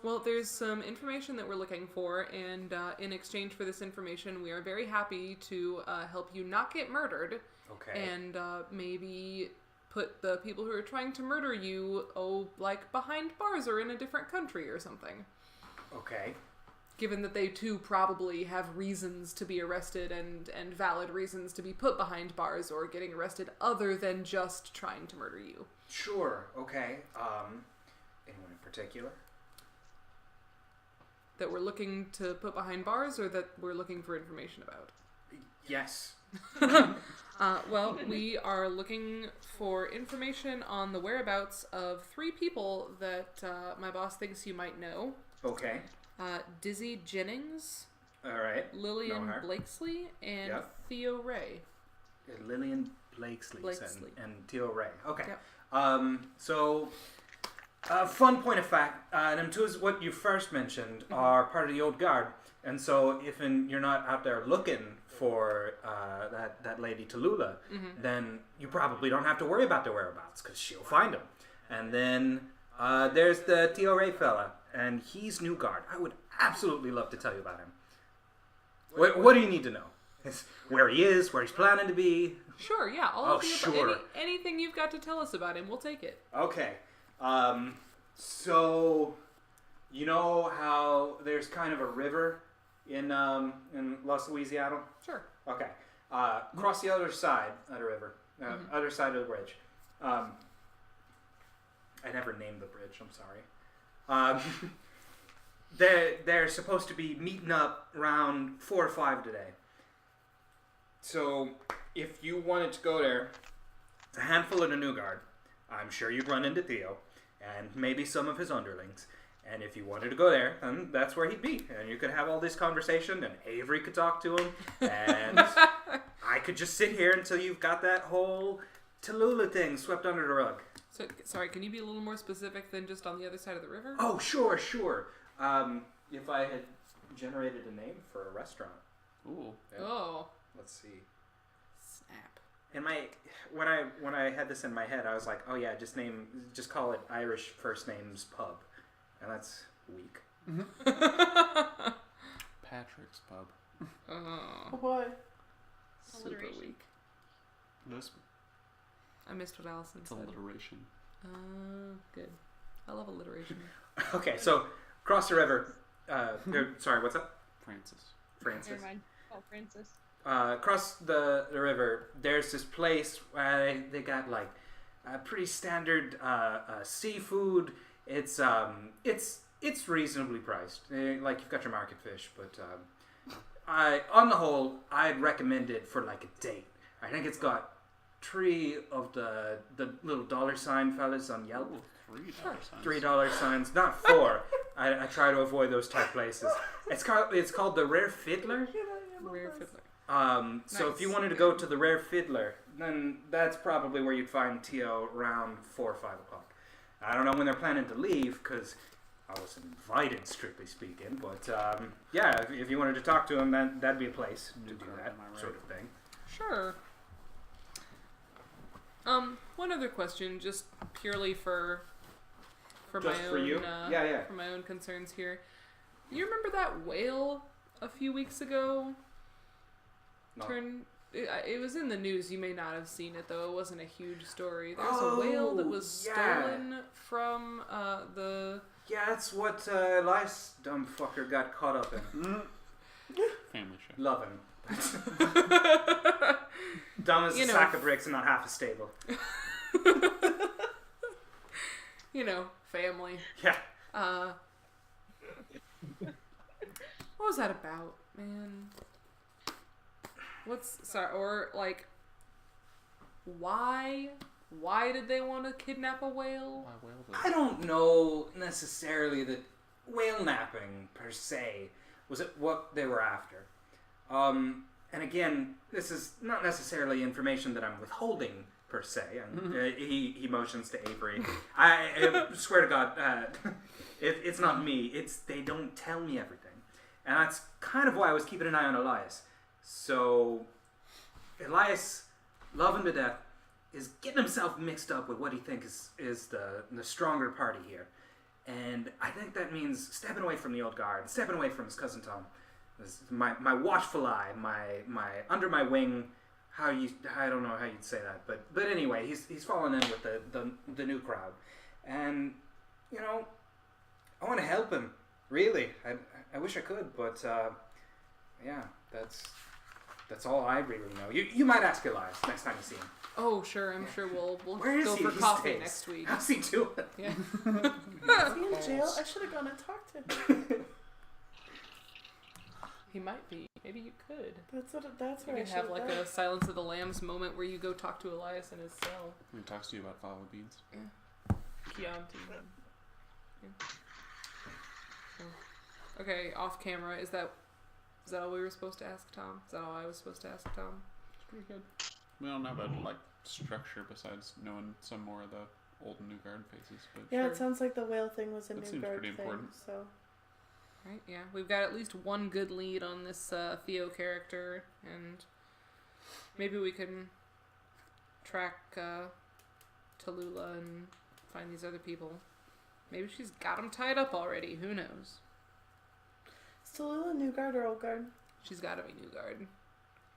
Well, there's some information that we're looking for, and in exchange for this information, we are very happy to help you not get murdered, Okay. and maybe put the people who are trying to murder you, behind bars or in a different country or something. Okay. Given that they too probably have reasons to be arrested and valid reasons to be put behind bars or getting arrested other than just trying to murder you. Sure. Okay. Anyone in particular? That we're looking to put behind bars or that we're looking for information about? Yes. Well, we are looking for information on the whereabouts of 3 people that my boss thinks you might know. Okay. Dizzy Jennings, All right. Lillian Know her. Blakesley, and Yep. Theo Ray. Lillian Blakesley. Blakesley. And Theo Ray. Okay. Yep. So, fun point of fact, them two is what you first mentioned are part of the old guard, and so if you're not out there looking for that lady Tallulah, then you probably don't have to worry about their whereabouts because she'll find them. And then there's the Theo Ray fella, and he's new guard. I would absolutely love to tell you about him. What do you need to know? where he is, where he's planning to be. Sure, yeah. All Oh, of the sure. anything you've got to tell us about him, we'll take it. Okay. So, you know how there's kind of a river in Los Louisiattle? Sure. Okay. Cross the other side of the river. Other side of the bridge. I never named the bridge, I'm sorry. They're supposed to be meeting up around 4 or 5 today. So, if you wanted to go there, it's a handful of the New Guard. I'm sure you'd run into Theo, and maybe some of his underlings. And if you wanted to go there, then that's where he'd be. And you could have all this conversation, and Avery could talk to him, and I could just sit here until you've got that whole Tallulah thing swept under the rug. So, sorry, can you be a little more specific than just on the other side of the river? Oh, sure. If I had generated a name for a restaurant. Ooh. Yeah. Oh. Let's see. Snap. When I had this in my head, I was like, oh yeah, just call it Irish First Names Pub, and that's weak. Patrick's Pub. Oh. Why? Super Alliteration. weak. This, I missed what Allyson it's said. alliteration. Good. I love alliteration. Okay, so across the river. Sorry, what's up? Francis. Francis. Never mind. Oh, Francis. Across the river, there's this place where they got like pretty standard seafood. It's reasonably priced. Like you've got your market fish, but on the whole, I'd recommend it for like a date. I think it's got 3 of the little $ fellas on Yelp. Ooh, $3 signs. $3 signs, not 4. I try to avoid those type places. It's called the Rare Fiddler. Rare fiddler. So if you Nice. wanted to go to the Rare Fiddler, then that's probably where you'd find Tio around 4 or 5 o'clock. I don't know when they're planning to leave because I wasn't invited, strictly speaking. But yeah, if you wanted to talk to him, then that'd be a place to do Am that I right? sort of thing. Sure. One other question, just purely for Just my for own you? Yeah. for my own concerns here. You remember that whale a few weeks ago? No. It was in the news. You may not have seen it though. It wasn't a huge story. There's a whale that was yeah. stolen from the. Yeah, that's what Elias dumb fucker got caught up in. Family show. Love him. Dumb as You a know. sack of bricks and not half as stable. You know, family. Yeah. What was that about, man? Why did they want to kidnap a whale? Why whale I don't know necessarily that whale napping per se was it what they were after. And again, this is not necessarily information that I'm withholding per se. And he motions to Avery. I swear to God, it's not me. It's they don't tell me everything, and that's kind of why I was keeping an eye on Elias. So Elias, love him to death, is getting himself mixed up with what he thinks is the stronger party here. And I think that means stepping away from the old guard, stepping away from his cousin Tom. My watchful eye, my under my wing. I don't know how you'd say that, but anyway, he's fallen in with the new crowd, and you know, I want to help him. Really, I wish I could, but yeah, that's all I really know. You might ask Elias next time you see him. Oh, sure. I'm sure we'll Where is go he for these coffee days? next week. How's he doing? Yeah. Is he in jail? I should have gone and talked to him. He might be. Maybe you could. That's You where I could should have like a Silence of the Lambs moment where you go talk to Elias in his cell. He talks to you about fava beans. Chianti. Yeah. Okay, off camera. Is that all we were supposed to ask Tom? Is that all I was supposed to ask Tom? It's pretty good. We don't have a structure besides knowing some more of the old and new guard faces, but Yeah, Sure. it sounds like the whale thing was a That new seems guard pretty thing. important. So Right, yeah. We've got at least one good lead on this Theo character, and maybe we can track Tallulah and find these other people. Maybe she's got them tied up already. Who knows? is Tallulah new guard or old guard? She's got to be new guard.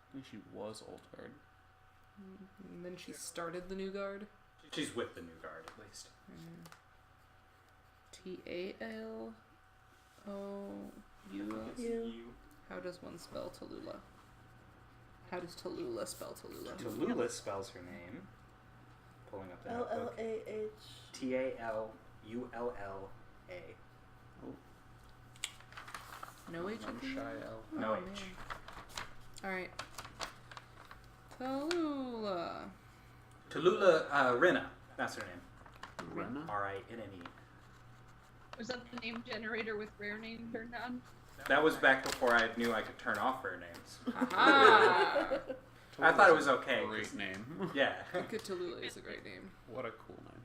I think she was old guard. And then she started the new guard. She's with the new guard, at least. Talou. You. How does one spell Tallulah? How does Tallulah spell Tallulah? Tallulah spells her name. Pulling up the notebook. Llalh. Tallulla. No H No at the shy end? L. No Oh, H. man. Alright. Tallulah. Tallulah Rinna. That's her name. Renna? Rinne. Was that the name generator with rare name turned on? That was back before I knew I could turn off rare names. Aha! I thought it was okay. Great name. Yeah. Good Tallulah is a great name. What a cool name.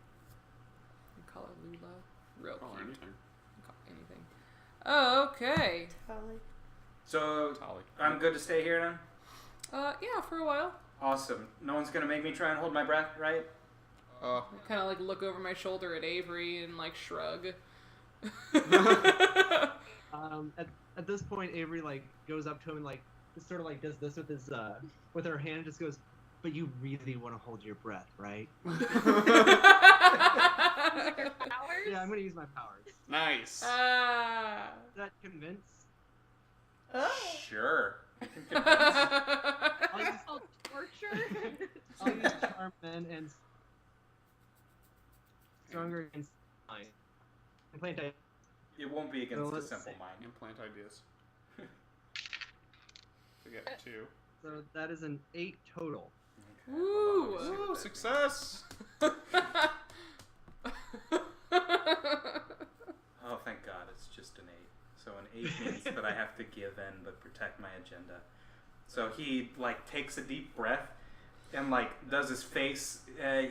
You call her Lula. Real Call her cute. anything. Call anything. Oh, okay. Tally. So Tolly. I'm good to stay here then? Yeah, for a while. Awesome. No one's gonna make me try and hold my breath, right? Kind of like look over my shoulder at Avery and like shrug. At this point, Avery like goes up to him and like just sort of like does this with his with her hand, just goes, "But you really want to hold your breath, right?" Powers? Yeah, I'm gonna use my powers. Nice. Does that convince? Sure. I'll use, Oh, torture? I'll use charm then and stronger against mine. Implant I- It won't be against So the let's simple see. mind. Implant ideas. To get 2. So that is an 8 total. Okay, Woo! hold on, let me see Woo! what that Success! Oh, thank God, it's just an 8. So an 8 means that I have to give in but protect my agenda. So he like takes a deep breath and like does his face.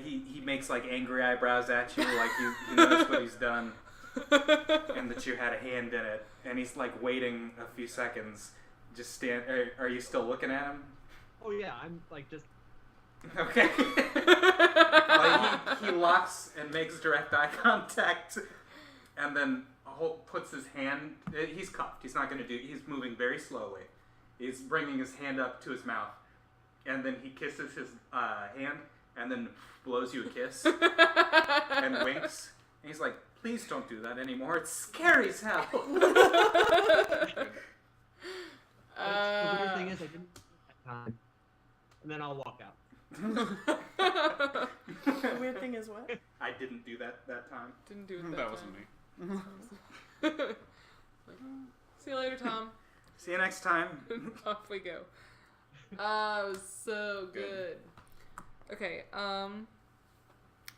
He makes like angry eyebrows at you, like you notice what he's done, and that you had a hand in it. And he's like waiting a few seconds. Just stand. Are you still looking at him? Oh yeah, I'm like just Okay. Like he locks and makes direct eye contact, and then puts his hand. He's cuffed. He's not going to do. He's moving very slowly. He's bringing his hand up to his mouth, and then he kisses his hand, and then blows you a kiss, and winks. And he's like, "Please don't do that anymore. It's scary as hell." the weird thing is I didn't at that time. And then I'll walk out. The weird thing is what? I didn't do that time. Didn't do it that, That time. wasn't me. Like, see you later, Tom. See you next time. Off we go. Ah, it was so good. Okay, I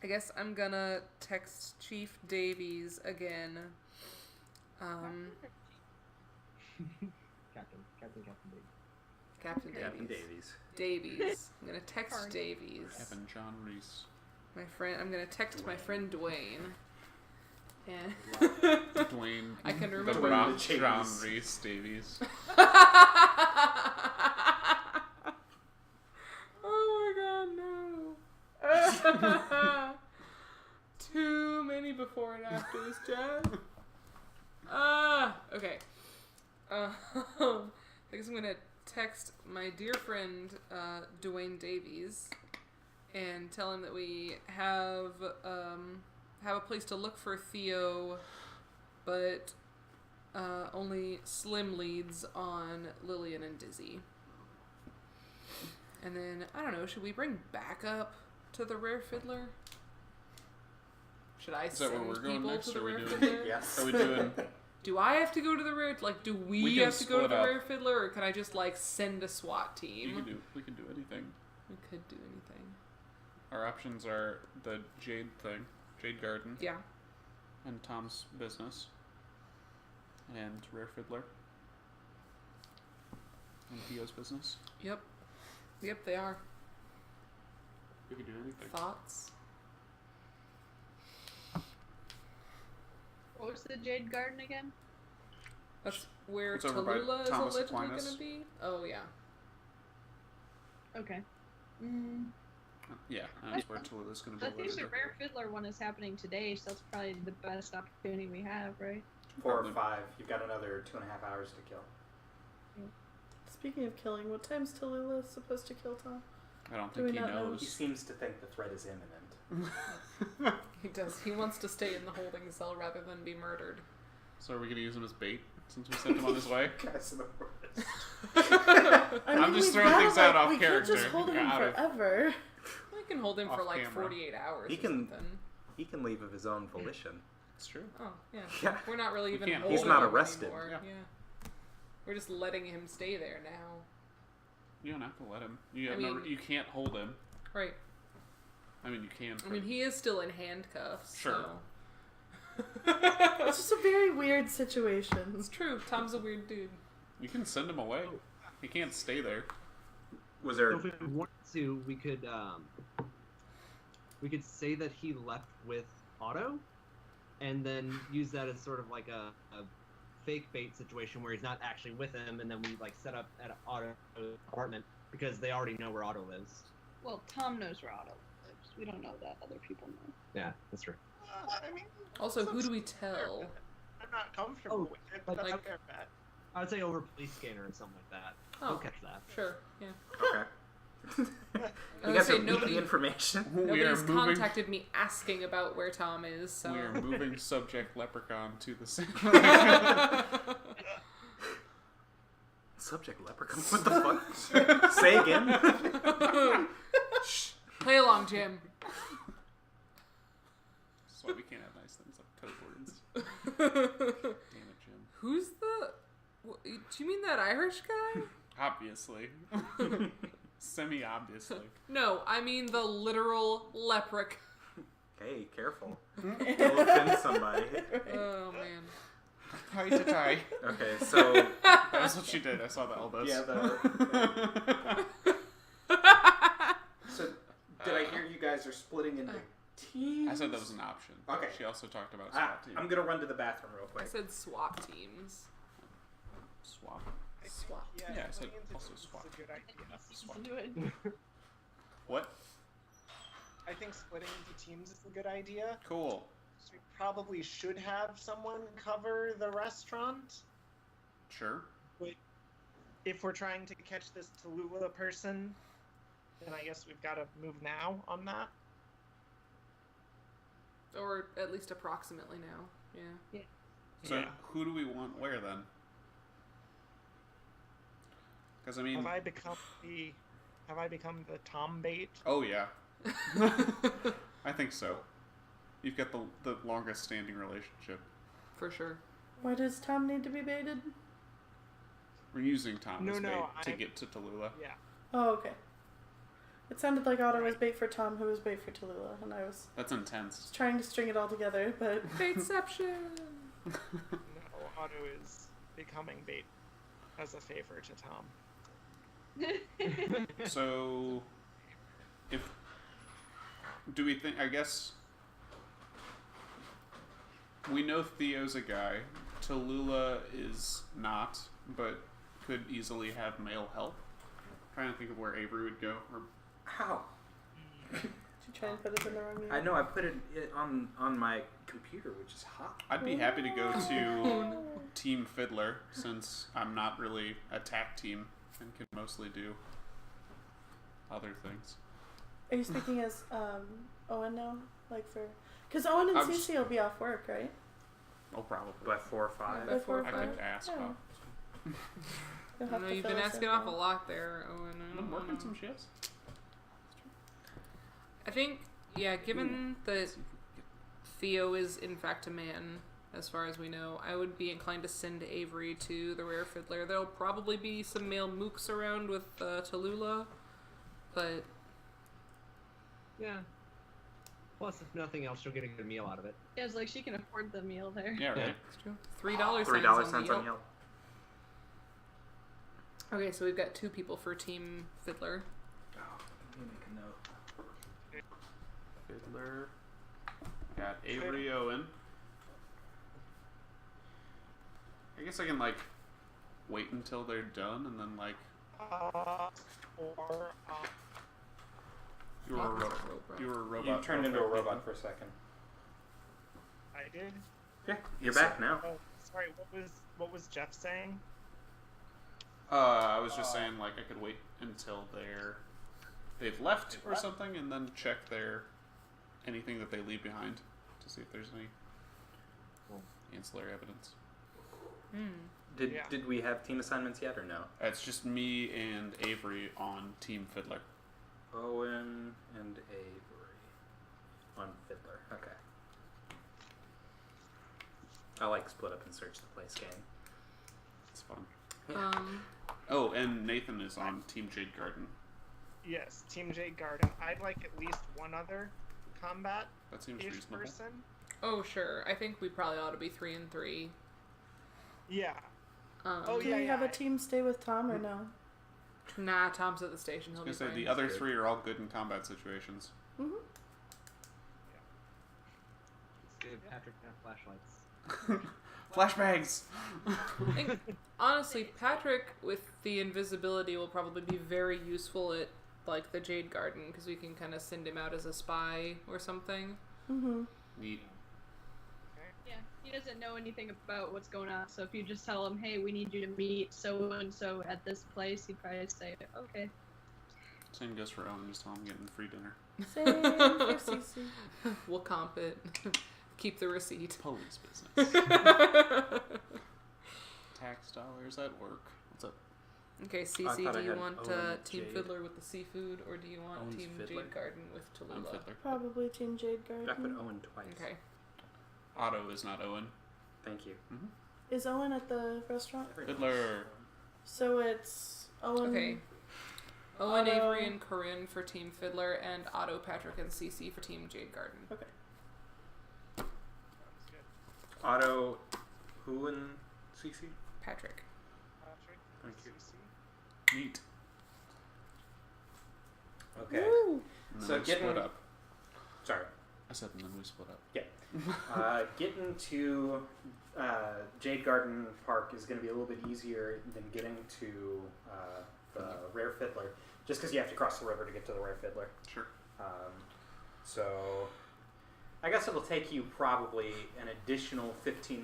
guess I'm gonna text Chief Davies again. Captain Davies. Captain Davies. Captain Davies. Davies. I'm gonna text Pardon. Davies. Kevin John Reese. My friend. I'm gonna text my friend Dwayne. And Dwayne. I can The remember. Rock Davies. John Reese Davies. Oh my god, no. Too many before and afters, Chad. Okay. I guess I'm gonna text my dear friend Dwayne Davies and tell him that we have a place to look for Theo, but only slim leads on Lillian and Dizzy. And then, I don't know, should we bring backup to the Rare Fiddler? Should I Is that where send we're going people next, to the or are we Rare doing- Fiddler? Yes. Are we doing? Do I have to go to the Rare, like, do we can have to go to split the up. Rare Fiddler, or can I just, like, send a SWAT team? We can do anything. We could do anything. Our options are the Jade thing, Jade Garden, Yeah. and Tom's business, and Rare Fiddler, and Theo's business. Yep. Yep, they are. We can do anything. Thoughts? What was the Jade Garden again? That's where It's over by Tallulah is Thomas allegedly Aquinas. going to be? Oh, yeah. Okay. Yeah, that's where Tallulah's going to I be. think the later. Rare Fiddler one is happening today, so that's probably the best opportunity we have, right? 4 or Probably. 5. You've got another 2.5 hours to kill. Speaking of killing, what time's Tallulah supposed to kill Tom? I don't Do think we he not know? knows. He seems to think the threat is imminent. He does. He wants to stay in the holding cell rather than be murdered. So are we gonna use him as bait since we sent him on his way? Guys are the worst. I'm just we've throwing gotta, things out off we character. can't just hold him Out of- forever. We can hold him for Off like camera. 48 hours He or can- something. He can leave of his own volition. It's true. Oh, yeah. Yeah. We're not really We even can't- holding He's not him arrested. anymore. Yeah. Yeah. We're just letting him stay there now. You don't have to let him. You have I no. mean- You can't hold him. Right. I mean, you can. I mean, he is still in handcuffs. Sure. So. It's just a very weird situation. It's true. Tom's a weird dude. You can send him away. He can't stay there. Was So there? if we wanted to, we could say that he left with Otto, and then use that as sort of like a fake bait situation where he's not actually with him, and then we like set up at Otto's apartment because they already know where Otto lives. Well, Tom knows where Otto lives. We don't know that other people know. Yeah, that's true. I mean, Also, who do we that's fair tell? bet. I'm not comfortable Oh, with it, but but that's like- a fair bet. I would say over police scanner or something like that. Oh, We'll catch that. sure. Yeah. Okay. I You was guys gonna say are leaking nobody. information. We are Nobody's moving. contacted me asking about where Tom is. So. We are moving subject leprechaun to the same. Subject leprechaun. What the fuck? Say again. Play along, Jim. That's why we can't have nice things like code words. Damn it, Jim. Who's the? Do you mean that Irish guy? Obviously. Semi-obviously. No, I mean the literal leprechaun. Hey, careful. You'll offend somebody. Oh man. Tie to tie. Okay, so That's what she did. I saw the elbows. Yeah, So, did I hear you guys are splitting into teams? I said that was an option. Okay. She also talked about a Ah, SWAT team. I'm gonna run to the bathroom real I quick. said swap teams. SWAT. I think, Swap. Yeah, I said splitting into also teams is swap. a good idea. SWAT. Do it. What? I think splitting into teams is a good idea. Cool. So we probably should have someone cover the restaurant. Sure. If we're trying to catch this Tallulah person, then I guess we've got to move now on that. Or at least approximately now. Yeah. So Yeah. who do we want where then? Because I mean, Have I become the Tom bait? oh yeah, I think so. You've got the longest standing relationship. For sure. Why does Tom need to be baited? We're using Tom No, as no, bait to I- get to Tallulah. Yeah. Oh, okay. It sounded like Otto was bait for Tom, who was bait for Tallulah, and I was That's intense. trying to string it all together, but Baitception. No, Otto is becoming bait as a favor to Tom. So, do we think? I guess we know Theo's a guy. Tallulah is not, but could easily have male help. Trying to think of where Avery would go. Or How? did you try and put it in the wrong I unit? know I put it on my computer, which is hot. I'd be happy to go to Team Fiddler since I'm not really a tack team and can mostly do other things. Are you speaking as Owen now? Like for... Because Owen and I'm Cece will be off work, right? Oh, probably. by 4 or 5. By 4 or I 5. could ask. Yeah. Bob. You'll I have know to you've fill been us asking in off a now. lot there, Owen. I'm working some shifts. I think, yeah, given that Theo is in fact a man, as far as we know, I would be inclined to send Avery to the Rare Fiddler. There'll probably be some male mooks around with Tallulah, but Yeah. Plus, if nothing else, she'll get a good meal out of it. Yeah, it's like she can afford the meal there. Yeah, right. it's true. $3 $3 signs on on Yelp. Okay, so we've got 2 people for Team Fiddler. Oh, let me make a note. Fiddler. Got Avery Owen. I guess I can like wait until they're done and then like Or you were a robot. You were a robot. You turned into a for robot for a second. I did. Yeah, you're back now. Oh, sorry. What was Jeff saying? I was just saying, like, I could wait until they've left or something, and then check anything that they leave behind to see if there's any ancillary evidence. Did we have team assignments yet or no? It's just me and Avery on Team Fiddler. Owen and Avery on Fiddler. Okay. I like split up and search the place game. It's fun. Oh, and Nathan is on Team Jade Garden. Yes, Team Jade Garden. I'd like at least one other combat That seems reasonable. person. Oh, sure. I think we probably ought to be 3 and 3. Yeah. Oh, Do we have a team stay with Tom or no? Nah, Tom's at the station. I He'll was be going to say, fine. the other 3 are all good in combat situations. Mm-hmm. Give Patrick enough flashlights. Flashbangs! I think, honestly, Patrick with the invisibility will probably be very useful at like the Jade Garden because we can kind of send him out as a spy or something. Mm-hmm. Neat. Yeah, he doesn't know anything about what's going on, so if you just tell him, hey, we need you to meet so-and-so at this place, he'd probably say, okay. Same goes for Owen, just tell him I'm getting free dinner. Same for Cece. We'll comp it. Keep the receipt. Police business. Tax dollars at work. What's up? Okay, I Cece, thought do I you had want Owen Team Jade. Fiddler with the seafood, or do you want Owen's Team Fiddler? Jade Garden with I'm Tallulah? Fiddler. Probably Team Jade I Garden. put Owen twice. Okay. Otto is not Owen. Thank you. Is Owen at the restaurant? Fiddler. So it's Owen. Okay. Owen, Otto. Avery, and Corinne for Team Fiddler, and Otto, Patrick, and Cece for Team Jade Garden. Okay. Otto, who and Cece? Patrick. Patrick, Thank you. CC. Neat. Okay. Woo! And then So we getting- split up. Sorry. I said, and then we split up. Getting to Jade Garden Park is going to be a little bit easier than getting to the Rare Fiddler, just because you have to cross the river to get to the Rare Fiddler. Sure. So I guess it'll take you probably an additional 15-20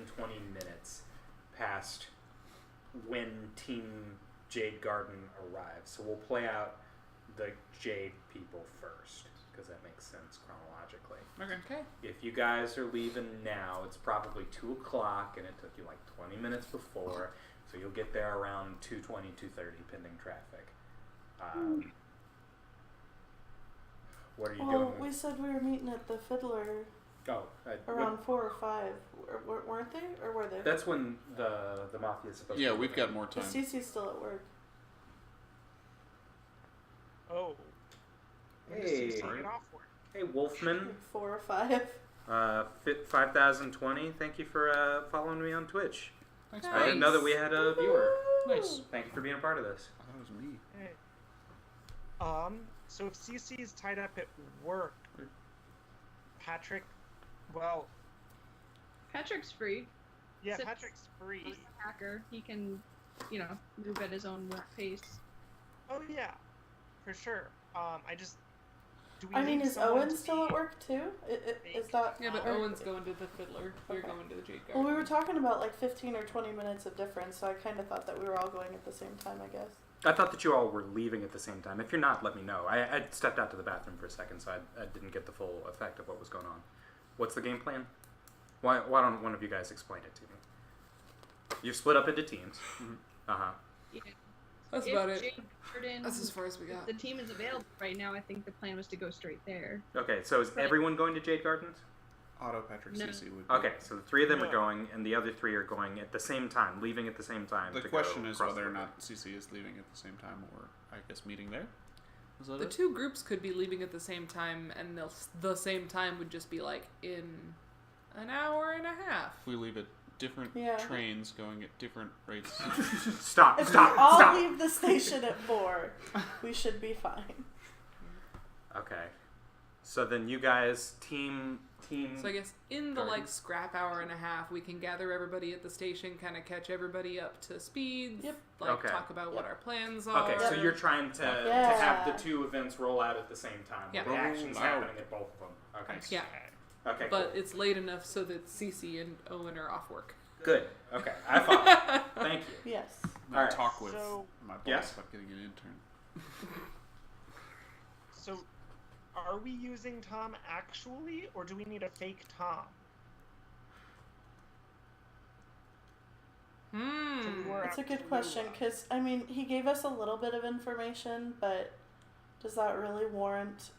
minutes past when Team Jade Garden arrives. So we'll play out the Jade people first, because that makes sense chronologically. Okay. If you guys are leaving now, it's probably 2 o'clock, and it took you like 20 minutes before, so you'll get there around 2:20, 2:30, pending traffic. What are you Well, doing? we said we were meeting at the Fiddler around 4 or 5. Weren't they? Or were they? That's when the Mafia is supposed to Yeah, be we've there. got more time. Cece's still at work. Oh. When does Hey. CC get off work? Hey, Wolfman. 4 or 5. 5020, thank you for following me on Twitch. Thanks, I didn't know that we had a viewer. Nice. Thank you for being a part of this. I thought it was me. Hey. So if CC's tied up at work, Patrick, well, Patrick's free. yeah, Since Patrick's free. He's a hacker. He can, move at his own pace. Oh yeah, for sure. Do we I mean, need is someone Owen to still at be- work too? Is that? Yeah, but or- Owen's going to the Fiddler. You're Okay. going to the Jade Well, Garden. we were talking about like 15 or 20 minutes of difference, so I kind of thought that we were all going at the same time, I guess. I thought that you all were leaving at the same time. If you're not, let me know. I stepped out to the bathroom for a second, so I didn't get the full effect of what was going on. What's the game plan? Why don't one of you guys explain it to me? You've split up into teams. Uh-huh. Yeah. That's If about it. Jade Garden, That's as far as we got. the team is available right now. I think the plan was to go straight there. Okay, so is everyone going to Jade Gardens? Otto, Patrick, No. CC would be. Okay, so the 3 of them are No. going, and the other 3 are going at the same time, leaving at the same time. The to question go is across whether or the river. not CC is leaving at the same time, or I guess meeting there. Is that The it? 2 groups could be leaving at the same time, and the same time would just be like in an hour and a half. If we leave at different Yeah. trains going at different rates. Stop! If Stop! we all Stop! leave the station at 4, we should be fine. Okay, so then you guys team. So I guess in the Garden. scrap hour and a half, we can gather everybody at the station, kind of catch everybody up to speed. Yep. Like Okay. talk about what our plans are. Okay, so you're trying to have the 2 events roll out at the same time. Yeah. The action's Roll out. happening at both of them. Okay. Yeah. Okay. But cool. it's late enough so that Cece and Owen are off work. Good. Okay, I follow. Thank you. Yes. Now Alright, talk with so- my boss Yeah. about getting an intern. So, are we using Tom actually, or do we need a fake Tom? So we were That's a good actually question, alive. because, I mean, he gave us a little bit of information, but does that really warrant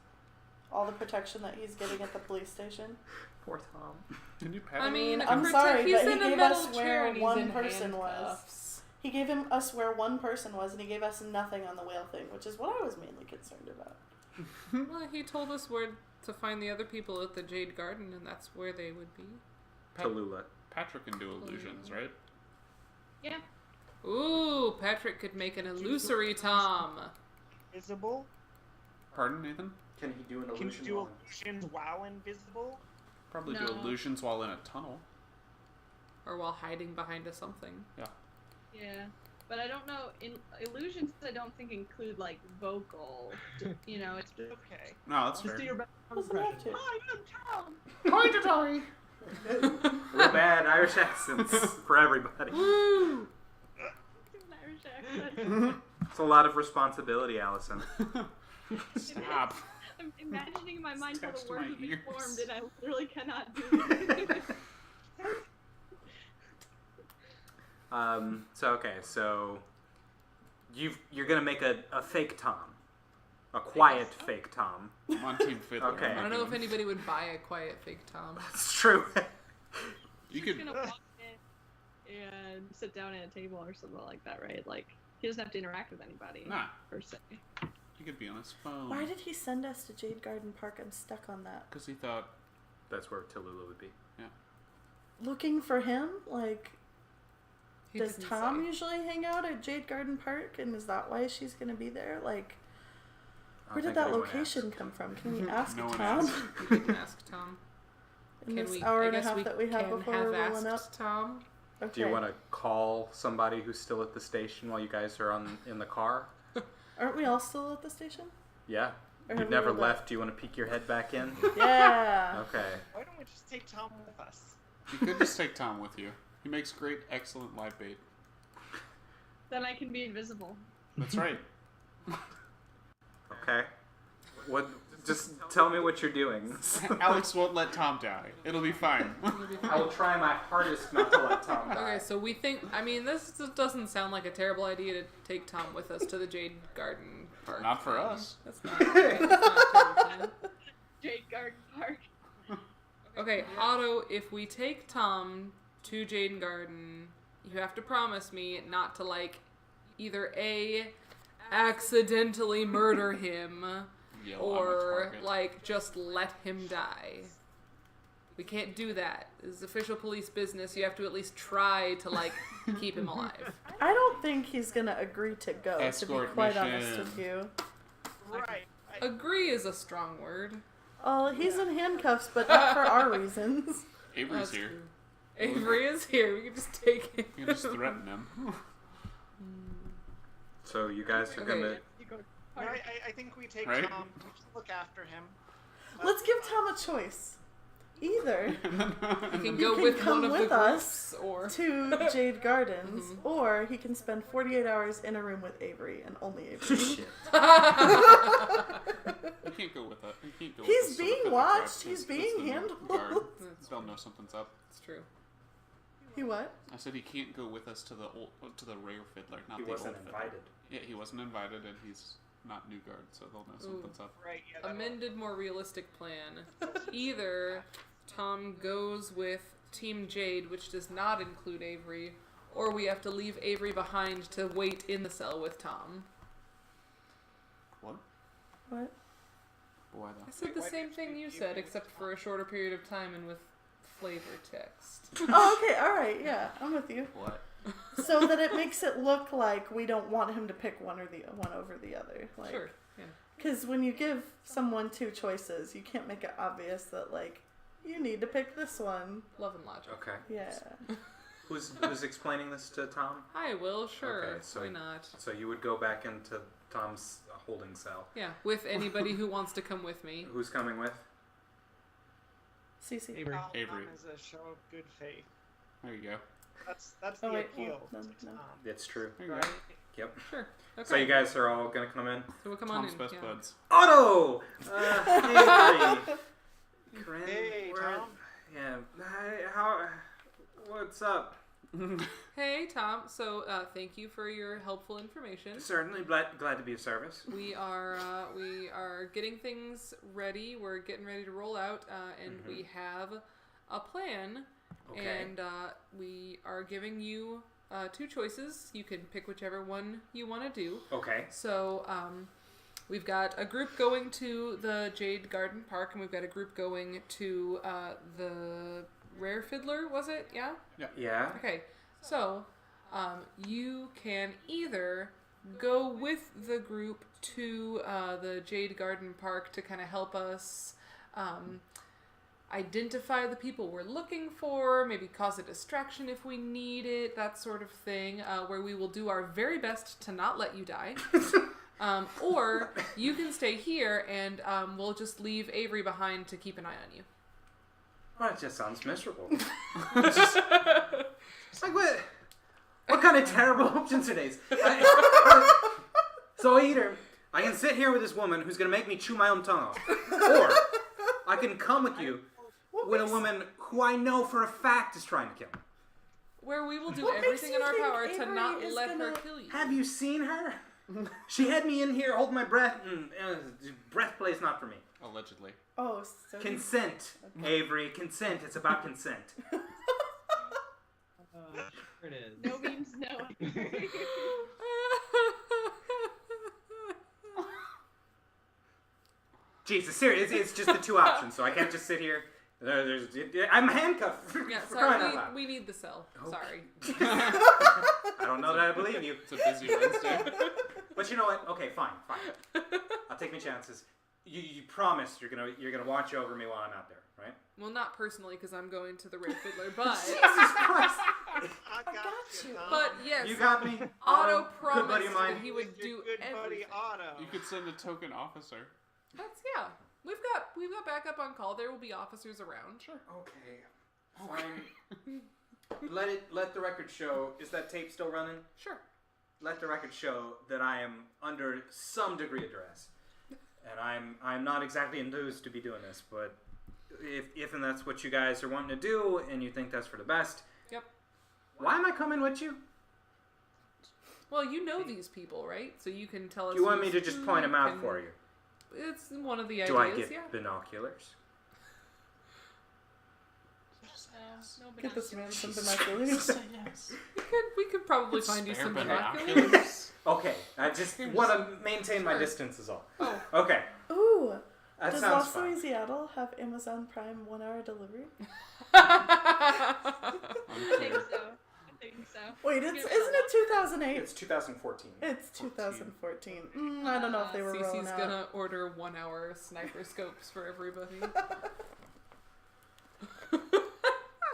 all the protection that he's getting at the police station? Poor Tom. Can you pat I him? mean, I'm sorry, he's but he in a gave metal us chair where and he's one in person was. handcuffs. He gave us where one person was, and he gave us nothing on the whale thing, which is what I was mainly concerned about. Well, he told us where to find the other people at the Jade Garden, and that's where they would be. Tallulah. Patrick can do illusions, right? Yeah. Ooh, Patrick could make an illusory Tom. Visible? Pardon, Nathan? Can he do an Can you illusion? do while- illusions while invisible? Probably do No. illusions while in a tunnel. Or while hiding behind a something. Yeah. But I don't know. In illusions, I don't think include like vocal. You know, it's just Okay. No, that's Just do fair. your best Doesn't have impression. to. I am Tom. Toy-to-toy! Real bad Irish accents for everybody. Woo! An Irish accent. It's a lot of responsibility, Allyson. Stop. I'm imagining in my mind how Attached the to word my would be ears. formed, and I literally cannot do it. So you're gonna make a fake Tom, a quiet so. fake Tom. I'm on Team Fiddler. Okay. I'm I not don't know if doing- anybody would buy a quiet fake Tom. That's true. You He's could. gonna walk in and sit down at a table or something like that, right? Like he doesn't have to interact with anybody Nah, per se. he could be on his phone. Why did he send us to Jade Garden Park? I'm stuck on that. Because he thought. That's where Tallulah would be. Looking for him? Like, He does doesn't Tom say. usually hang out at Jade Garden Park? And is that why she's going to be there? Like, I where don't did think that anyone location asked. come from? Can we ask No one Tom? asked. We can ask Tom. In Can this we, hour I and a guess half we that we have can before have we're rolling up? asked Tom. Okay. Do you want to call somebody who's still at the station while you guys are in the car? Aren't we all still at the station? Yeah. Or have You've we never rolled up? left. Do you want to peek your head back in? Yeah. Okay. Why don't we just take Tom with us? You could just take Tom with you. He makes great, excellent live bait. Then I can be invisible. That's right. Okay. What? Just tell me what you're doing. Alex won't let Tom die. It'll be fine. I will try my hardest not to let Tom die. Okay, so we think. I mean, this doesn't sound like a terrible idea to take Tom with us to the Jade Garden Park. Not for us. That's not, right? That's not a terrible plan. Jade Garden Park. Okay, Otto, if we take Tom to Jade Garden, you have to promise me not to, like, either A, accidentally murder him, Yell, I'm a or, target. like, just let him die. We can't do that. This is official police business. You have to at least try to, like, keep him alive. I don't think he's going to agree to go, Escort to be quite honest mission. with you. Right. Agree is a strong word. Oh, he's in handcuffs, but not for our reasons. Avery's That's here. true. Avery is here. We can just take him. You can just threaten him. So you guys are Okay. gonna. You go to No, park. I think we take Right? Tom. We just look after him. Let's give Tom a choice. Either You can You go can with come one of the with groups, us or to Jade Gardens, Mhm. or he can spend 48 hours in a room with Avery, and only Avery. Shit. You can't go with it. You can't go with He's us to the being Fiddler watched. Tribe, 'cause He's that's being the handled. guard. They'll know something's up. It's true. He what? I said he can't go with us to the rare fiddler, not He the wasn't old fiddler. invited. Yeah, he wasn't invited, and he's not new guard, so they'll know something's up. Right. Yeah. that'll- Amended, more realistic plan. Either Tom goes with Team Jade, which does not include Avery, or we have to leave Avery behind to wait in the cell with Tom. What? What? Why I though? said Wait, the why same did thing you you give said, me except for a shorter period of time and with flavor text. Oh, okay, alright, yeah, I'm with you. What? So that it makes it look like we don't want him to pick one over the other. Like, Sure. Yeah. Because when you give someone two choices, you can't make it obvious that, like, you need to pick this one. Love and logic. Okay. Yeah. Who's explaining this to Tom? I will, sure. Okay, so- Why not? So you would go back into Tom's holding cell. Yeah, with anybody who wants to come with me. Who's coming with? Cece. Avery. Tom Avery. is a show of good faith. There you go. That's the Oh, wait, appeal. no. It's true. There you Right. go. Yep. Sure. Okay. So you guys are all gonna come in. So we'll come on Tom's in. best yeah. buds. Otto. Avery. Corinne, Hey, where- Tom. Yeah. Hi, how? What's up? Hey, Tom. So thank you for your helpful information. Certainly glad to be of service. We are getting things ready. We're getting ready to roll out, and we have a plan. Okay. And we are giving you 2 choices. You can pick whichever one you want to do. Okay. So we've got a group going to the Jade Garden Park, and we've got a group going to the Rare Fiddler. Was it? Yeah. Yeah. Okay. So you can either go with the group to the Jade Garden Park to kind of help us identify the people we're looking for, maybe cause a distraction if we need it, that sort of thing, where we will do our very best to not let you die. Or you can stay here and we'll just leave Avery behind to keep an eye on you. Well, it just sounds miserable. It's like what kind of terrible options are these? So either I can sit here with this woman who's gonna make me chew my own tongue off, or I can come with you with a woman who I know for a fact is trying to kill me. Where we will do What makes everything you in our think power to Avery not is let her gonna- kill you. Have you seen her? She had me in here holding my breath, and breath play's not for me. Allegedly. Oh, so Consent, Avery, consent. It's about consent. Sure it is. No means no. Jesus, seriously, it's just the 2 options, so I can't just sit here. I'm handcuffed. Yeah, for crying out sorry, loud. we need the cell. Okay. Sorry. I don't know that I believe you. It's a busy Wednesday. But you know what? Okay, fine. I'll take my chances. You promise you're gonna watch over me while I'm out there, right? Well, not personally, because I'm going to the Rare Fiddler, but Jesus Christ! I got you. Tom. but yes, You got me. Otto Good promised buddy of mine. that he would Your do good everything. buddy Otto. You could send a token officer. That's yeah. We've got backup on call. There will be officers around. Sure. Okay, fine. Let the record show. Is that tape still running? Sure. Let the record show that I am under some degree of duress, and I'm not exactly enthused to be doing this. But if and that's what you guys are wanting to do, and you think that's for the best, Yep. why am I coming with you? Well, you know these people, right? So you can tell us. Do you want me who's to just who, point them out and for you? It's one of the Do I ideas. get Yeah. binoculars? No get this man some binoculars. binoculars. We could probably find you Spare some binoculars. binoculars. Okay, I just want to maintain my Sure. distance is all. Oh. Okay, Ooh, that does sounds Los fun. Louisiattle have Amazon Prime 1-hour delivery? I think Unclear. so. I think so. Wait, isn't it 2008? It's 2014. It's 2014. I don't know if they were rolling Cece's out. gonna order 1-hour sniper scopes for everybody.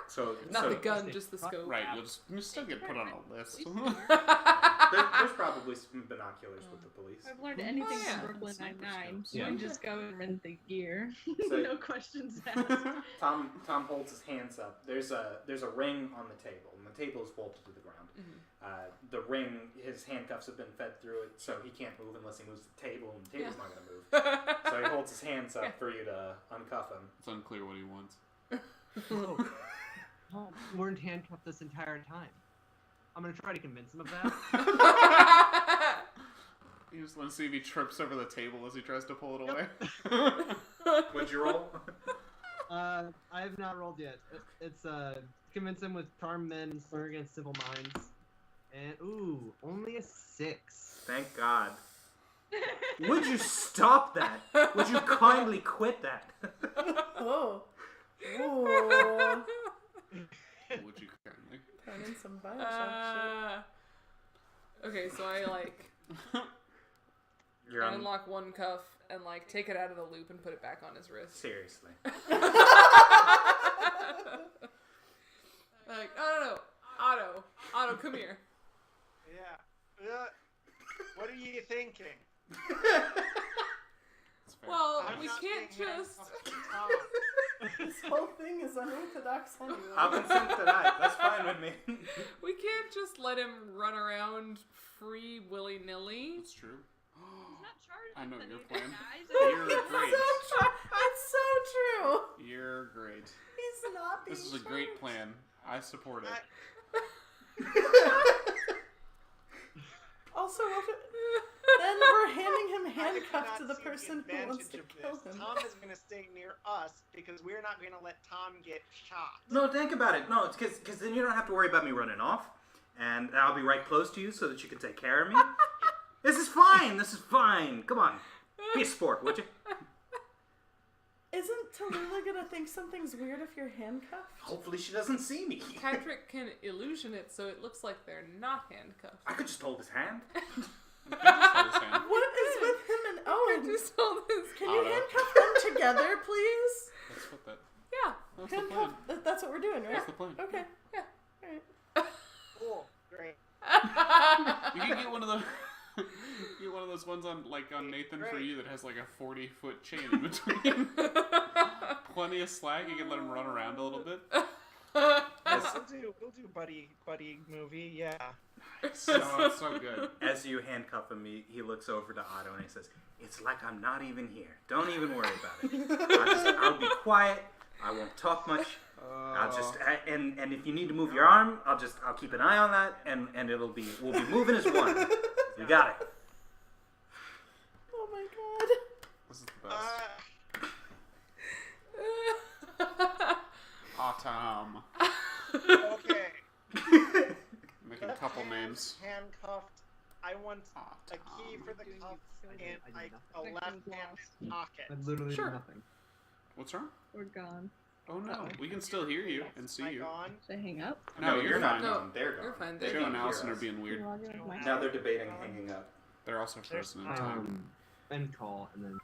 So Not so the gun, just the scope. Right, you still get put on a list. there's probably some binoculars with the police. I've learned anything yeah. from Brooklyn Nine-Nine. Yeah. You can just go and rent the gear. So- No questions asked. Tom holds his hands up. There's a ring on the table, and the table is bolted to the ground. The ring, his handcuffs have been fed through it, so he can't move unless he moves the table, and the table's not going to move. So he holds his hands up for you to uncuff him. It's unclear what he wants. Oh, you weren't handcuffed this entire time. I'm gonna try to convince him of that. You just want to see if he trips over the table as he tries to pull it away. What'd you roll? I have not rolled yet. It's convince him with charm men and slur against civil minds. And ooh, only a 6. Thank God. Would you stop that? Would you kindly quit that? Oh. Ooh. Would you kindly? Turn in some Bioshock Okay, so I You're I on. unlock one cuff and take it out of the loop and put it back on his wrist. Seriously. No, Otto, come here. Yeah. What are you thinking? Well, I'm we not can't being just. handcuffed to Tom. shit. whole thing is unorthodox anyway. I'll consent to that. That's fine with me. We can't just let him run around free willy-nilly. It's true. He's not charged I know with your anything, plan. guys. You're It's great. so true. It's so true. You're great. He's not being This is a great charged. plan. I support it. Also, then we're handing him I handcuffed to cannot the see person who wants advantage to of kill this. him. Tom is going to stay near us because we're not going to let Tom get shot. No, think about it. No, it's because then you don't have to worry about me running off, and I'll be right close to you so that you can take care of me. This is fine. This is fine. Come on, be a sport, would you? Isn't Tallulah gonna think something's weird if you're handcuffed? Hopefully she doesn't see me. Patrick can illusion it so it looks like they're not handcuffed. I could just hold his hand. You just hold his hand. What is with him and Owen? Just hold this. Can you Otto. handcuff them together, please? That's what that. Yeah. That's the plan. Handcuff. That's what we're doing, right? That's the plan. Okay. Yeah. Alright. Cool. Great. You can get one of those. Get one of those ones on Nathan for Great. you that has like a 40-foot chain in between. Plenty of slack. You can let him run around a little bit. We'll do buddy movie. Yeah. So it's so good. As you handcuff him, he looks over to Otto and he says, "It's like I'm not even here. Don't even worry about it. I'll be quiet. I won't talk much. And if you need to move your arm, I'll keep an eye on that, and we'll be moving as one. You got it." Oh my god. This is the best. Tom. Okay. Making a couple names. Handcuffed. I want a key Tom. for the cuffs and I did like a nothing. left-handed pocket. I literally Sure. did nothing. What's wrong? We're gone. Oh no, we can still hear you and see Am I you. gone? Should I hang up? No, you're not fine. gone. They're gone. You're fine. They They Joe can't and hear Allyson are us. being weird. Log in with my Now they're debating hanging up. They're also frozen in time. End call, and then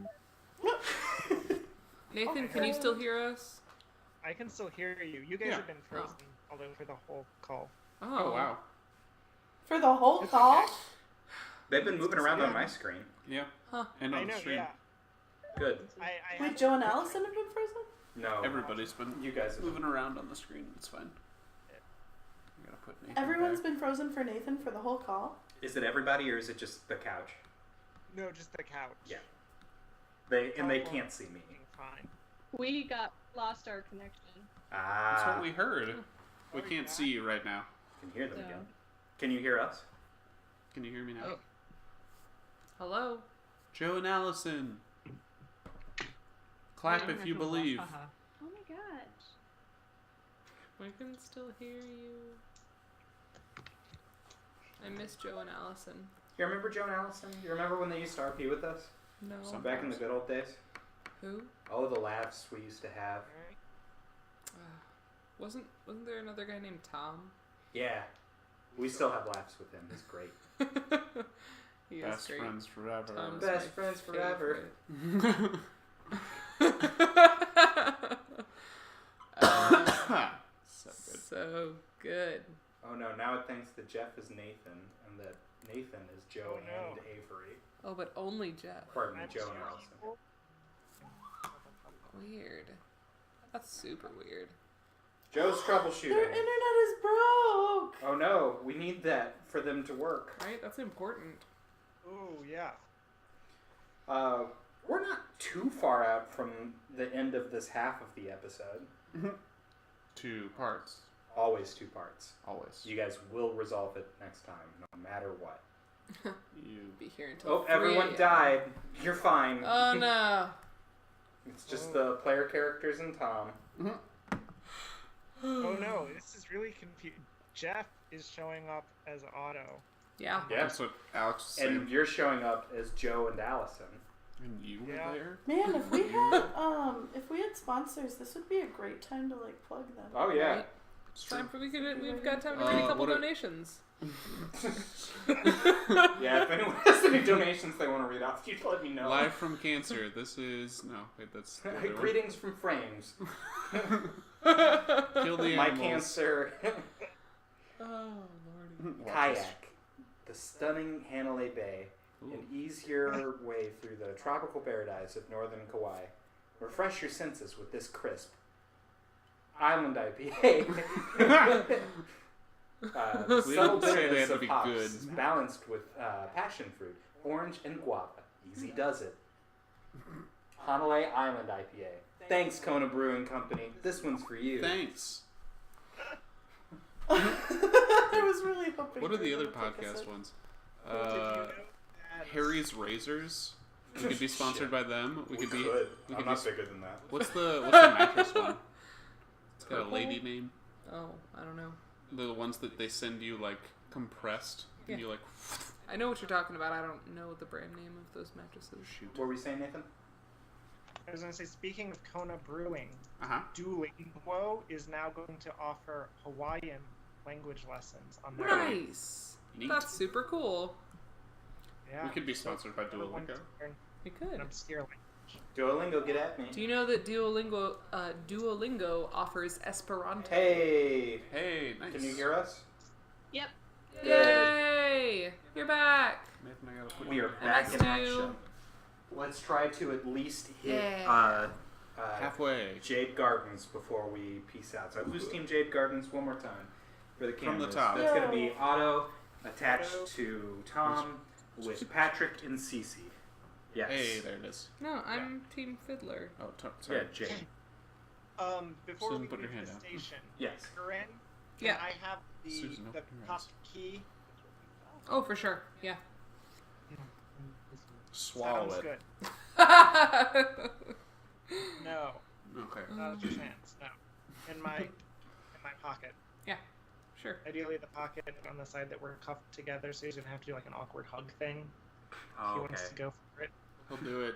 Nathan, can you still hear us? I can still hear you. You guys Yeah. have been frozen although for the whole call. Oh wow. For the whole It's call? okay. They've been moving around Yeah. on my screen. Yeah. Huh. And I on the know, stream. yeah. Good. I Wait, have- Joe and Allison have been frozen? No. Everybody's been You guys have moving around on the screen. It's fine. I gotta put Nathan Everyone's back. been frozen for Nathan for the whole call? Is it everybody or is it just the couch? No, just the couch. Yeah. They can't see me. Fine. We lost our connection. That's what Ah. we heard. We Oh, can't yeah? see you right now. Can hear them So. again. Can you hear us? Can you hear me now? Oh. Hello? Joe and Allison. Clap if you believe. Oh my gosh. We can still hear you. I miss Joe and Allison. You remember Joe and Allison? You remember when they used to RP with us? No. Back in the good old days? Who? All the laughs we used to have. Alright. Wasn't there another guy named Tom? Yeah. We still have laughs with him. He's great. He is Best great. friends forever. Tom's Best my friends forever. favorite. So good. So good. Oh no, now it thinks that Jeff is Nathan and that Nathan is Joe Oh, no. and Avery. Oh, but only Jeff. Pardon me, I'm Joe and sure Allison. people- Weird. That's super weird. Joe's Their troubleshooting. internet is broke! Oh no, we need that for them to work. Right? That's important. Ooh, yeah. We're not too far out from the end of this half of the episode. 2 parts. Always 2 parts. Always. You guys will resolve it next time, no matter what. You. Be here until Oh, 3 everyone a.m. died. You're fine. Oh no. It's just the player characters and Tom. Oh no, this is really confusing. Jeff is showing up as Otto. Yeah. Yeah. That's what Alex was saying. And you're showing up as Joe and Allison. And you were Yeah. there? Man, if we had sponsors, this would be a great time to like plug them. Oh yeah. Right. It's Time for we've got time to Uh, make a couple what are- donations. Yeah, if anyone has any donations they want to read off, you let me know. Live from Cancer. This is... No, wait, that's... the other one. Greetings from Frames. Kill the My animals. cancer. Oh lordy. Watch this. Kayak. The stunning Hanalei Bay. Ooh. An easier way through the tropical paradise of northern Kauai. Refresh your senses with this crisp, Island IPA. The We subtle didn't say they bitterness had to of be hops good. is balanced with passion fruit, orange, and guava. Easy does it. Hanalei Island IPA. Thanks, Kona Brewing Company. This one's for you. Thanks. I was really hoping. What are you the were other gonna take a podcast sip. ones? Did you know that Harry's Razors. We could be sponsored by them. We could be. We could be. bigger than that. What's the mattress one? It's got a lady name. Oh, I don't know. The ones that they send you like compressed, and Yeah. you like I know what you're talking about. I don't know the brand name of those mattresses. shoot. What were we saying, Nathan? I was going to say, speaking of Kona Brewing, Uh-huh. Duolingo is now going to offer Hawaiian language lessons on their Nice. Neat. That's super cool. Yeah. We could be sponsored by Another one Duolingo. to learn You an could. obscure language. Duolingo, get at me. Do you know that Duolingo offers Esperanto? Hey, Hey, nice. can you hear us? Yep. Yay! You're back. Nathan, I gotta put We you are in back Let's in do- action. Let's try to at least hit Yeah. halfway Jade Gardens before we peace out. So who's Team Jade Gardens one more time for the From the cameras. top. That's going to Yo. be Otto attached to Tom with Patrick and Cece. Yes. Hey, there it is. No, I'm Team Fiddler. Oh, Yeah, sorry. Jade. Before Susan, we put your leave hand the down. station, Yes. Corinne, can Yeah. I have the Susan, open your top eyes. key? Oh, for sure. Yeah. Swallow Sounds it. good. No, Okay. not with your hands. No, in my pocket. Sure. Ideally, the pocket on the side that we're cuffed together, so he's gonna have to do like an awkward hug thing. Oh, He okay. wants to go for it. He'll do it.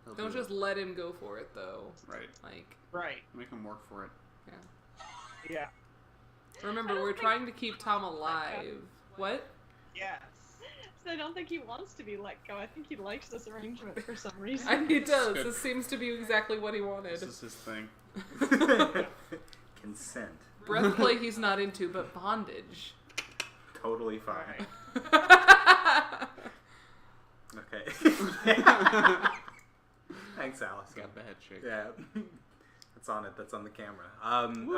He'll Don't do just let him go for it, though. it. Right. Like, Right. Make him work for it. Yeah. remember, we're trying to keep Tom alive. What? Yes. So I don't think he wants to be let go. I think he likes this arrangement for some reason. He does. Good. This seems to be exactly what he wanted. This is his thing. Consent. Breath play he's not into, but bondage. Totally fine. Alright. Okay. Thanks, Allyson. Got the head shake. Yeah. That's on it. That's on the camera.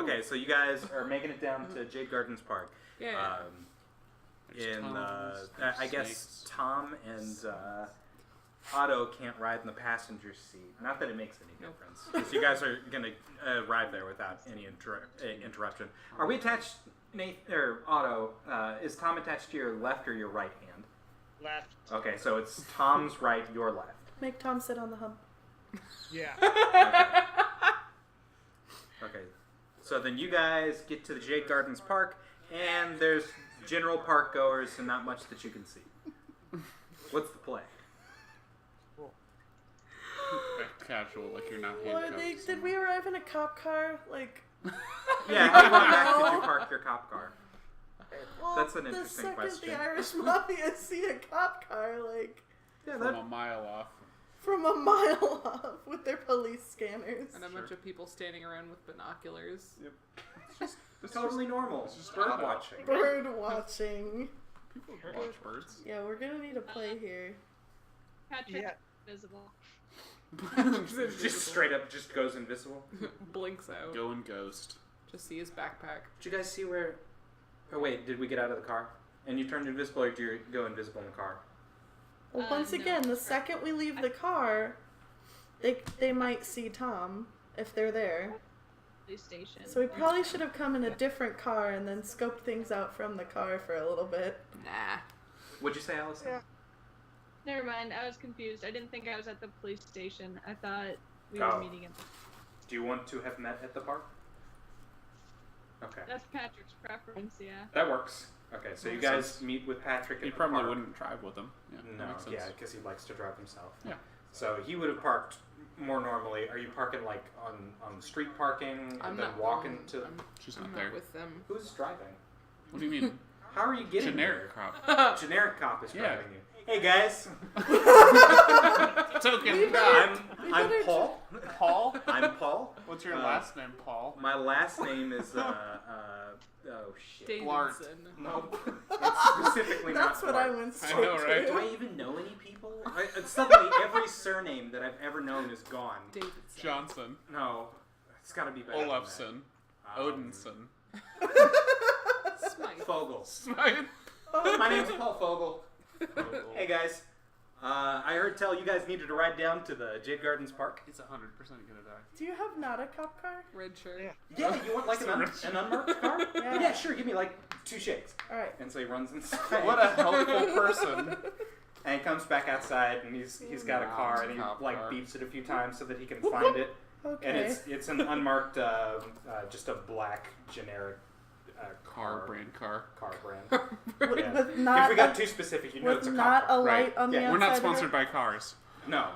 Okay, so you guys are making it down to Jade Gardens Park. Yeah. There's In, tunnels, there's I guess snakes. Tom and Otto can't ride in the passenger seat. Not that it makes any Nope. difference, because you guys are gonna arrive there without any interruption. Are we attached, Nate or Otto? Is Tom attached to your left or your right hand? Left. Okay, so it's Tom's right, your left. Make Tom sit on the hump. Yeah. Okay, so then you guys get to the Jade Gardens Park, and there's general park goers and not much that you can see. What's the play? Casual, like you're not Well, handcuffed. did we arrive in a cop car? Like, Yeah, how far back did you park your cop car? well, That's an interesting the second question. the Irish Mafia see a cop car, like, Yeah, From a mile off. from a mile off with their police scanners. And a bunch of people standing around with binoculars. it's totally normal. it's just bird Otto. watching. Bird watching. People watch birds. Yeah, we're gonna need a play here. Patrick Yeah. visible. Just straight up, just goes invisible. Blinks out. Going ghost. Just see his backpack. Did you guys see where? Oh wait, did we get out of the car? And you turned invisible, or did you go invisible in the car? Well, once no. again, the second we leave the car, they might see Tom if they're there. Police station. So we probably should have come in a different car and then scoped things out from the car for a little bit. Nah. What'd you say, Allyson? Yeah. Never mind. I was confused. I didn't think I was at the police station. I thought we Oh. were meeting at. Do you want to have met at the park? Okay, That's Patrick's preference. Yeah. that works. Okay, so you Makes guys sense. meet with Patrick at He the probably park. wouldn't drive with him. Yeah, No, that makes sense. yeah, because he likes to drive himself. Yeah. So he would have parked more normally. Are you parking like on street parking and I'm then not walking to? She's I'm not not there. with them. Who's driving? What do you mean? How are you getting Generic there? cop. Generic cop is Yeah. driving you. Hey guys, Token I'm better Paul. Paul? I'm Paul. What's your Uh, last name, Paul? My last name is oh shit. Blart. Davidson. No, it's specifically not. That's what I Blart. went I straight know, right? Do to. I even know any people? Suddenly, every surname that I've ever known is gone. Davidson. Johnson. No, It's got to be better than that. Olafson. Odinson. Smite. Fogel. Smite. My name's Paul Fogel. Hey guys, I heard tell you guys needed to ride down to the Jade Gardens Park. He's 100% gonna die. Do you have not a cop car? Red shirt. Yeah. Yeah, you want like an unmarked car? Yeah, sure. Give me like 2 shades. All right. And so he runs inside. What a helpful person. And he comes back outside, and he's got a car, and he Cop like car. beeps it a few times so that he can find it. Okay. And it's an unmarked, just a black generic Car brand car. car brand. with, Yeah. with not If we got a, too specific, you know with it's a not cop car. a light Right. on the Yeah. outside. We're not of it? sponsored by cars. No,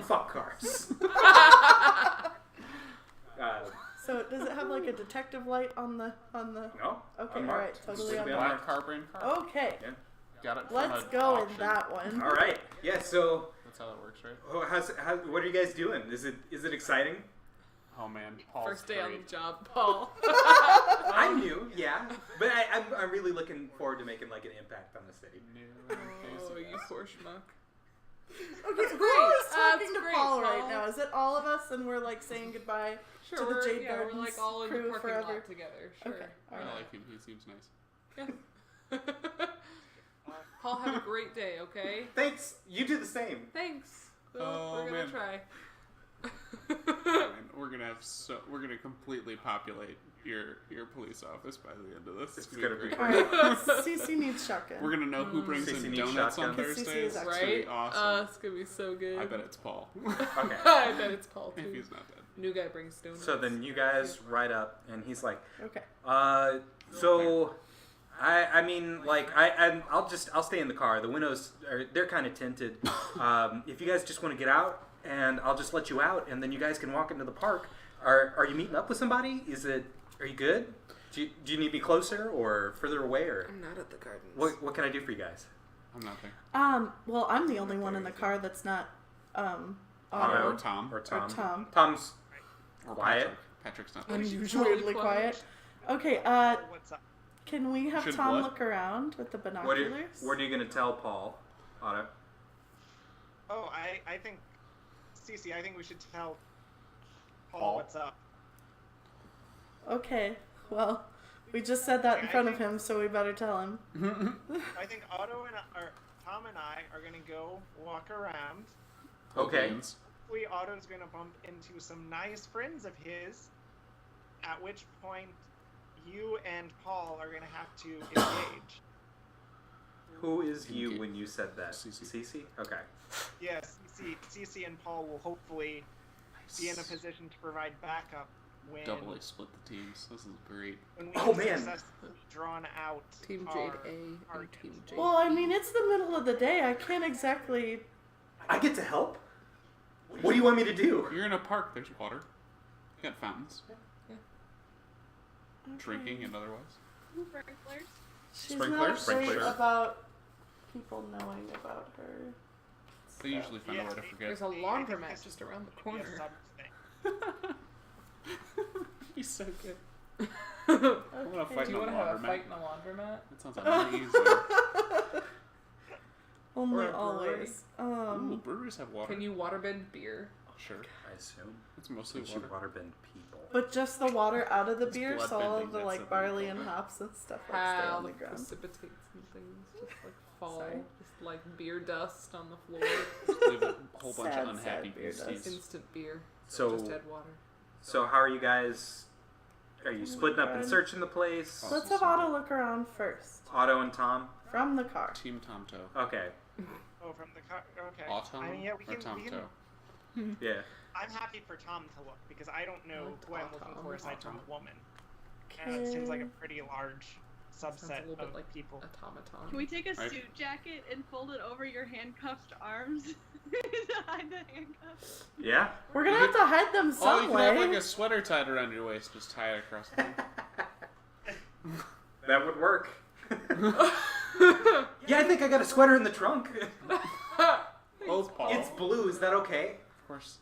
fuck cars. So does it have like a detective light on the? No. Okay, unmarked. alright, totally It's just unmarked. Black car brand car. Okay, Yeah. Got it from let's an go auction. in that one. All right. Yeah. So, That's how that works, right? what are you guys doing? Is it exciting? Oh man, Paul's First day on great. the job, Paul. I'm new, yeah, but I'm really looking forward to making like an impact on the city. New and Oh, you enthusiastic. poor schmuck. Okay, who great. is talking That's to great, Paul right Paul. now? Is it all of us and we're like saying goodbye Sure, to the we're, Jade yeah, we're Gardens like all in the crew parking forever? lot together. Sure. Okay, I alright. like him. He seems nice. Paul, have a great day, okay? Thanks. You do the same. Thanks. Oh, We're gonna man. try. And we're gonna completely populate your police office by the end of this. It's gonna gonna be great. Alright, CC needs shotgun. We're gonna know who brings CC in needs donuts on shotgun. CC is Thursdays. It's excellent. gonna be Right? awesome. It's gonna be so good. I bet it's Paul. Okay. I bet it's Paul if too. he's not dead. New guy brings donuts. So then you guys ride up, and he's like, Okay. so I mean, like I'll stay in the car. The windows they're kind of tinted. If you guys just want to get out, and I'll just let you out, and then you guys can walk into the park. Are you meeting up with somebody? Are you good? Do you need me closer or further away, or I'm not at the gardens. what can I do for you guys? I'm not there. Well, I'm the only one in the car that's not, Or Otto. Tom. Or Tom? Or Tom. Tom's Or quiet. Patrick. Patrick's not there. Unusually Weirdly quiet. Okay, What's up? can we have Should Tom what? look around with the what binoculars? are you gonna tell Paul, Otto? Oh, I think, Cece, I think we should tell Paul Paul? what's up. Okay, well, we just said that in I front of think- him, so we better tell him. I think Tom and I are gonna go walk around. Okay. Beans. Hopefully, Otto's gonna bump into some nice friends of his. At which point, you and Paul are gonna have to engage. Who is you Okay. when you said that? Cece. Cece? Okay. Yes, Cece and Paul will hopefully be in a position to provide backup when Doubly split the teams. This is great. we Oh, have man. successfully drawn out Team our Jade A target. and Team Jade Well, I B. mean, it's the middle of the day. I can't exactly. I get to help? What do you want me to do? You're in a park. There's water. You got fountains. Okay. Drinking and otherwise. Sprinklers. She's Sprinklers? not great Sprinklers. about people knowing about her. They usually find a way to forget. There's a I think laundromat this just around the Be a corner. sub-thing. He's so good. Okay. I want to fight Do in you a want to have a laundromat. fight in a laundromat? That sounds amazing. Only Or a brewery. always. Ooh, breweries have water. Can you waterbend beer? Sure. I assume. It's mostly But you water. waterbend people. But just the water out of the It's beer, so all bloodbending, of the that's like something barley you and call it. hops and stuff like stay How on the the ground. precipitates and things just like fall. Sorry. Just like beer dust on the floor. Just leave a whole bunch Sad, of unhappy sad beer beasties. dust. Instant beer. So, Just add water. so how are you guys? Are you splitting up and searching the place? Oh. Let's have Otto look around first Otto and Tom? from the car. Team Tomto. Okay. Oh, from the car. Okay. Autumn I mean, yeah, we or can. Tomto? Yeah. I'm happy for Tom to look because I don't know liked who I'm looking Autumn. for aside from Autumn. a woman. And it seems like a Okay. pretty large Sounds a subset little bit of like people. automaton. Can we take a Right. suit jacket and fold it over your handcuffed arms to hide the handcuffs? Yeah? We're gonna have to hide them Oh, you some can have way. like a sweater tied around your waist. Just tie it across the That would work. Yeah, I think I got a sweater in the trunk. Both Paul. It's blue. Is that okay? Of course.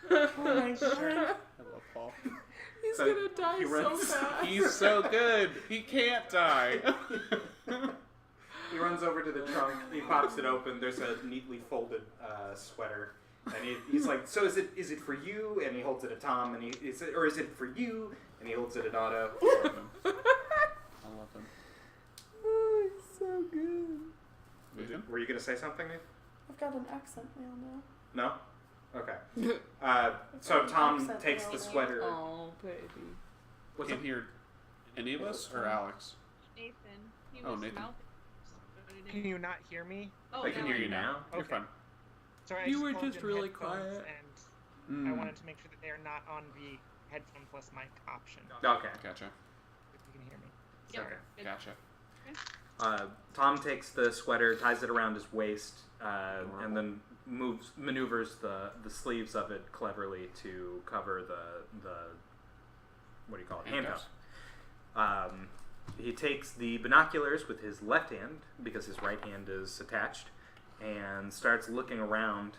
Oh my god. I love Paul. He's So gonna die he so runs- fast. He's so good. He can't die. He runs over to the trunk. He pops it open. There's a neatly folded sweater And he's like, so is it for you? And he holds it at Tom, and is it for you? And he holds it at Otto. I love him. I love him. Oh, he's so good. Were you gonna say something, Nate? I've got an accent, we all know. No? Okay. So Tom takes the sweater. Oh, baby. What's Can't up? hear any of us or Alex? Nathan. He Oh, was Nathan. mouthing. Can you not hear me? Oh, I can now hear I you now. You're Okay. fine. Sorry, I You were plugged just in really headphones quiet. And I wanted to make sure that they're not on the headphone plus mic option. Okay. Gotcha. If you can hear me. Yep. Okay. Good. Gotcha. Tom takes the sweater, ties it around his waist, and then maneuvers the sleeves of it cleverly to cover the what do you call it? Handcuffs. Handcuffs. He takes the binoculars with his left hand because his right hand is attached, and starts looking around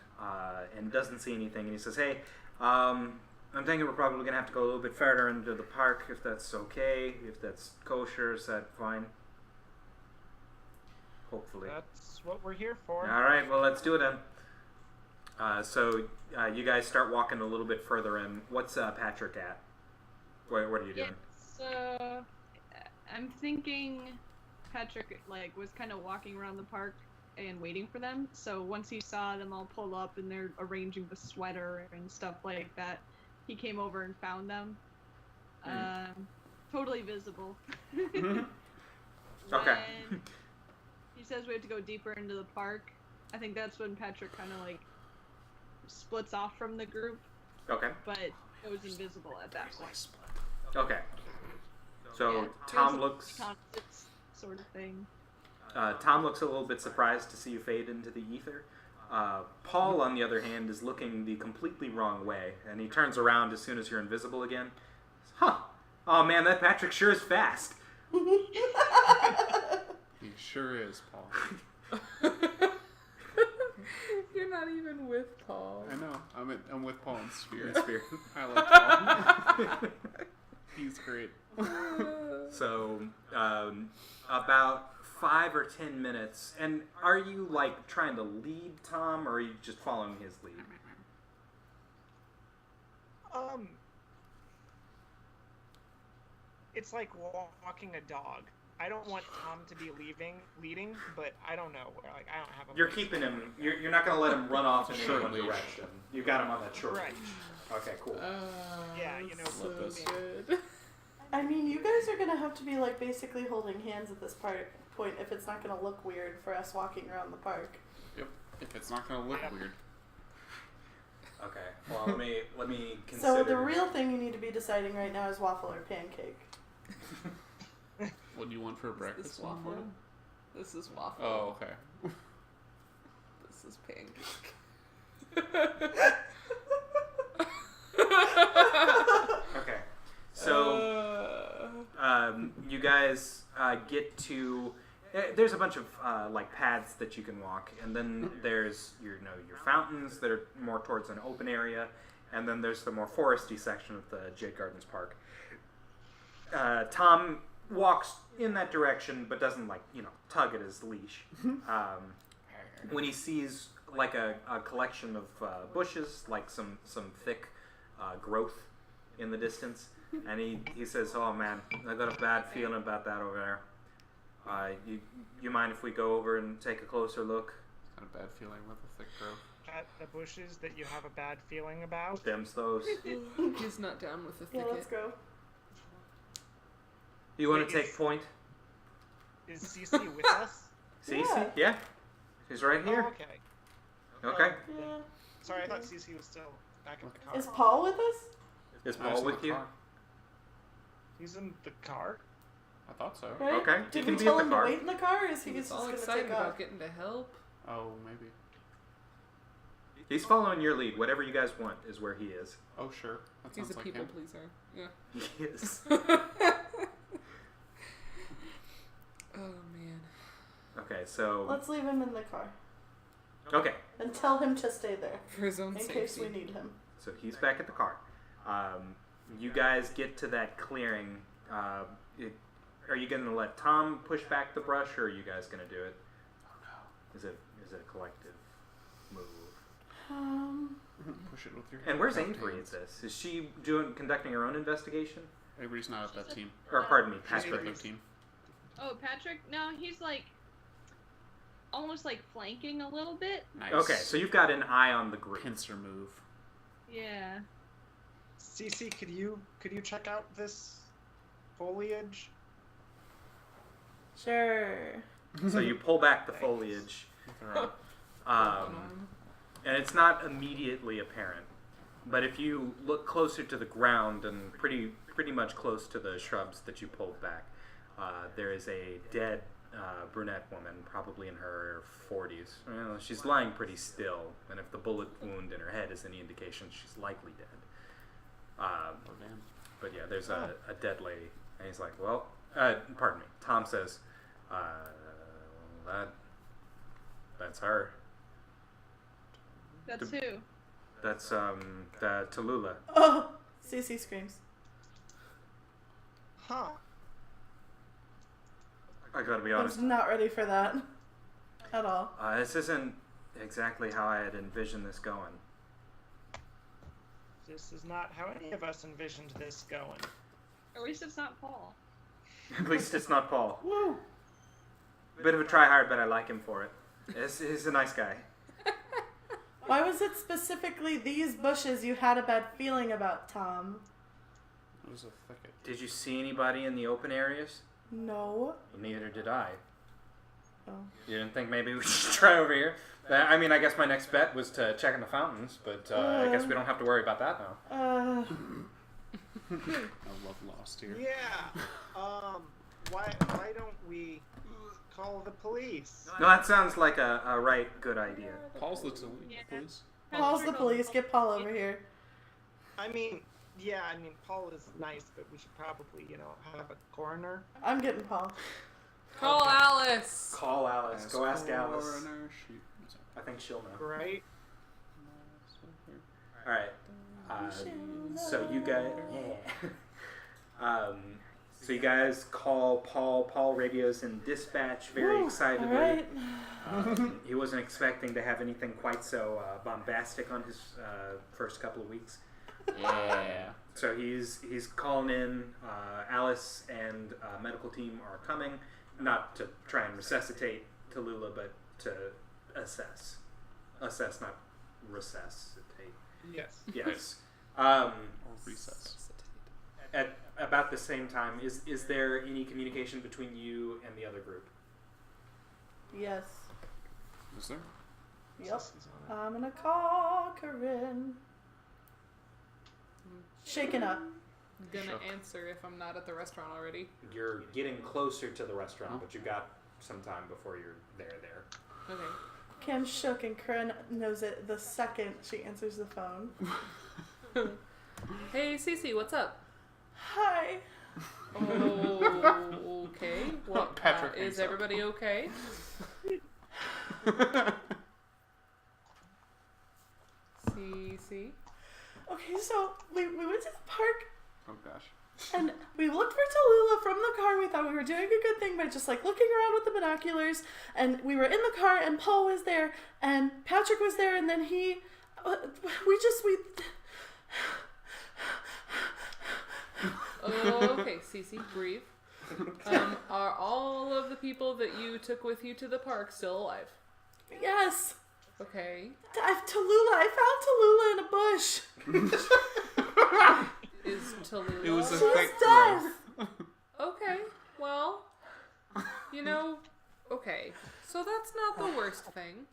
and doesn't see anything. And he says, "Hey, I'm thinking we're probably gonna have to go a little bit further into the park if that's okay. If that's kosher, is that fine?" Hopefully. That's what we're here for. All right, well, let's do it then. So you guys start walking a little bit further in. What's Patrick at? What are you doing? So I'm thinking Patrick was kind of walking around the park and waiting for them. So once he saw them all pull up and they're arranging the sweater and stuff like that, he came over and found them. Totally visible. Okay. When he says we have to go deeper into the park, I think that's when Patrick kind of splits off from the group, Okay. but it was invisible at that point. Okay. So Yeah, Tom there's a looks. reconnaissance sort of thing. Tom looks a little bit surprised to see you fade into the ether. Paul, on the other hand, is looking the completely wrong way, and he turns around as soon as you're invisible again. Huh. Oh man, that Patrick sure is fast. He sure is, Paul. You're not even with Paul. I know. I'm with Paul in spirit. Spirit. I love Paul. He's great. So, about 5 or 10 minutes, and are you trying to lead Tom, or are you just following his lead? It's like walking a dog. I don't want Tom to be leading, but I don't know. I don't have a. You're keeping him. You're not going to let him run off in any Short one leash. direction. You've got him on that short Right. leash. Okay, cool. Yeah, you know, so love this. good. I mean, you guys are gonna have to be basically holding hands at this point if it's not gonna look weird for us walking around the park. Yep. If it's not gonna look weird. Okay. Well, let me consider. So the real thing you need to be deciding right now is waffle or pancake. What do you want for This breakfast? is waffle. This is waffle. Oh, okay. This is pancake. Okay. So, you guys get to. There's a bunch of paths that you can walk, and then there's your fountains that are more towards an open area, and then there's the more foresty section of the Jade Gardens Park. Tom walks in that direction, but doesn't tug at his leash. When he sees a collection of bushes, some thick growth in the distance, and he says, "Oh man, I got a bad feeling about that over there. You mind if we go over and take a closer look?" Got a bad feeling with the thick growth. At the bushes that you have a bad feeling about. Them's those. He's not down with the Yeah, thicket. let's go. You want Wait, to take is- point? Is Cece with us? Cece? Yeah. She's right here. Oh, okay. Okay. Yeah. Sorry, I thought Cece was still back in the car. Is Paul with us? Is I was Paul in with the you? car. He's in the car. I thought so. Right? Okay, Did you we can be tell at the him car. to wait in the car, or is he He was just all gonna excited take about off? getting to help. Oh, maybe. He's following your lead. Whatever you guys want is where he is. Oh, sure. That He's sounds a like people him. pleaser. Yeah. He is. Oh man. Okay, so Let's leave him in the car okay, and tell him to stay there For his own in safety. case we need him. so he's back at the car. You guys get to that clearing. Are you going to let Tom push back the brush, or are you guys going to do it? Oh no. Is it a collective move? push it with your. And where's left Avery at hands. this? Is she conducting her own investigation? Avery's not at that team. Or pardon me, She's at Patrick. the team. Oh, Patrick? No, he's like almost like flanking a little bit. Nice. Okay, so you've got an eye on the group. Pincer move. Yeah. Cece, could you check out this foliage? Sure. So you pull back the foliage, With her and it's not immediately apparent. But if you look closer to the ground and pretty much close to the shrubs that you pulled back, there is a dead brunette woman, probably in her 40s. Well, she's lying pretty still, and if the bullet wound in her head is any indication, she's likely dead. Oh, damn. But yeah, there's a dead lady, and he's like, well, pardon me. Tom says, that's her. That's who? That's Tallulah. Oh, Cece screams. Huh. I gotta be I honest. was not ready for that at all. This isn't exactly how I had envisioned this going. This is not how any of us envisioned this going. At least it's not Paul. At least it's not Paul. Woo! Bit of a tryhard, but I like him for it. He's a nice guy. Why was it specifically these bushes you had a bad feeling about, Tom? It was a thicket. Did you see anybody in the open areas? No. Neither did I. Oh. You didn't think maybe we should try over here? I mean, I guess my next bet was to check in the fountains, but I guess we don't have to worry about that now. I love Lost here. Yeah. Why don't we call the police? No, that sounds like a right good idea. Paul's the Yeah. police. Paul's the police. Get Paul over here. I mean, yeah, Paul is nice, but we should probably, have a coroner. I'm getting Paul. Call Alice. Call Alice. Go ask Alice. Coroner, I think she'll know. Right? All right. So you guys, so you guys call Paul. Paul radios in dispatch very excitedly. All right. He wasn't expecting to have anything quite so bombastic on his first couple of weeks. Yeah. So he's calling in. Alice and medical team are coming, not to try and resuscitate Tallulah, but to assess, not resuscitate. Yes. Yes. Or recess. At about the same time, is there any communication between you and the other group? Yes. Is there? Yep. I'm gonna call Corinne. Shaken up. Gonna Shook. answer if I'm not at the restaurant already. You're getting closer to the restaurant, but you got some time before you're there. Okay. Kim shook and Corinne knows it the second she answers the phone. Hey, Cece, what's up? Hi. Oh, okay. What? Patrick Is hangs up. everybody okay? Cece. Okay, so we went to the park Oh gosh. and we looked for Tallulah from the car. We thought we were doing a good thing by just like looking around with the binoculars. And we were in the car and Paul was there and Patrick was there and then we Oh, okay, Cece, breathe. Are all of the people that you took with you to the park still alive? yes. Okay. I found Tallulah in a bush. Is Tallulah... It was a She's thick dead. growth. Okay, well, okay. So that's not the worst thing.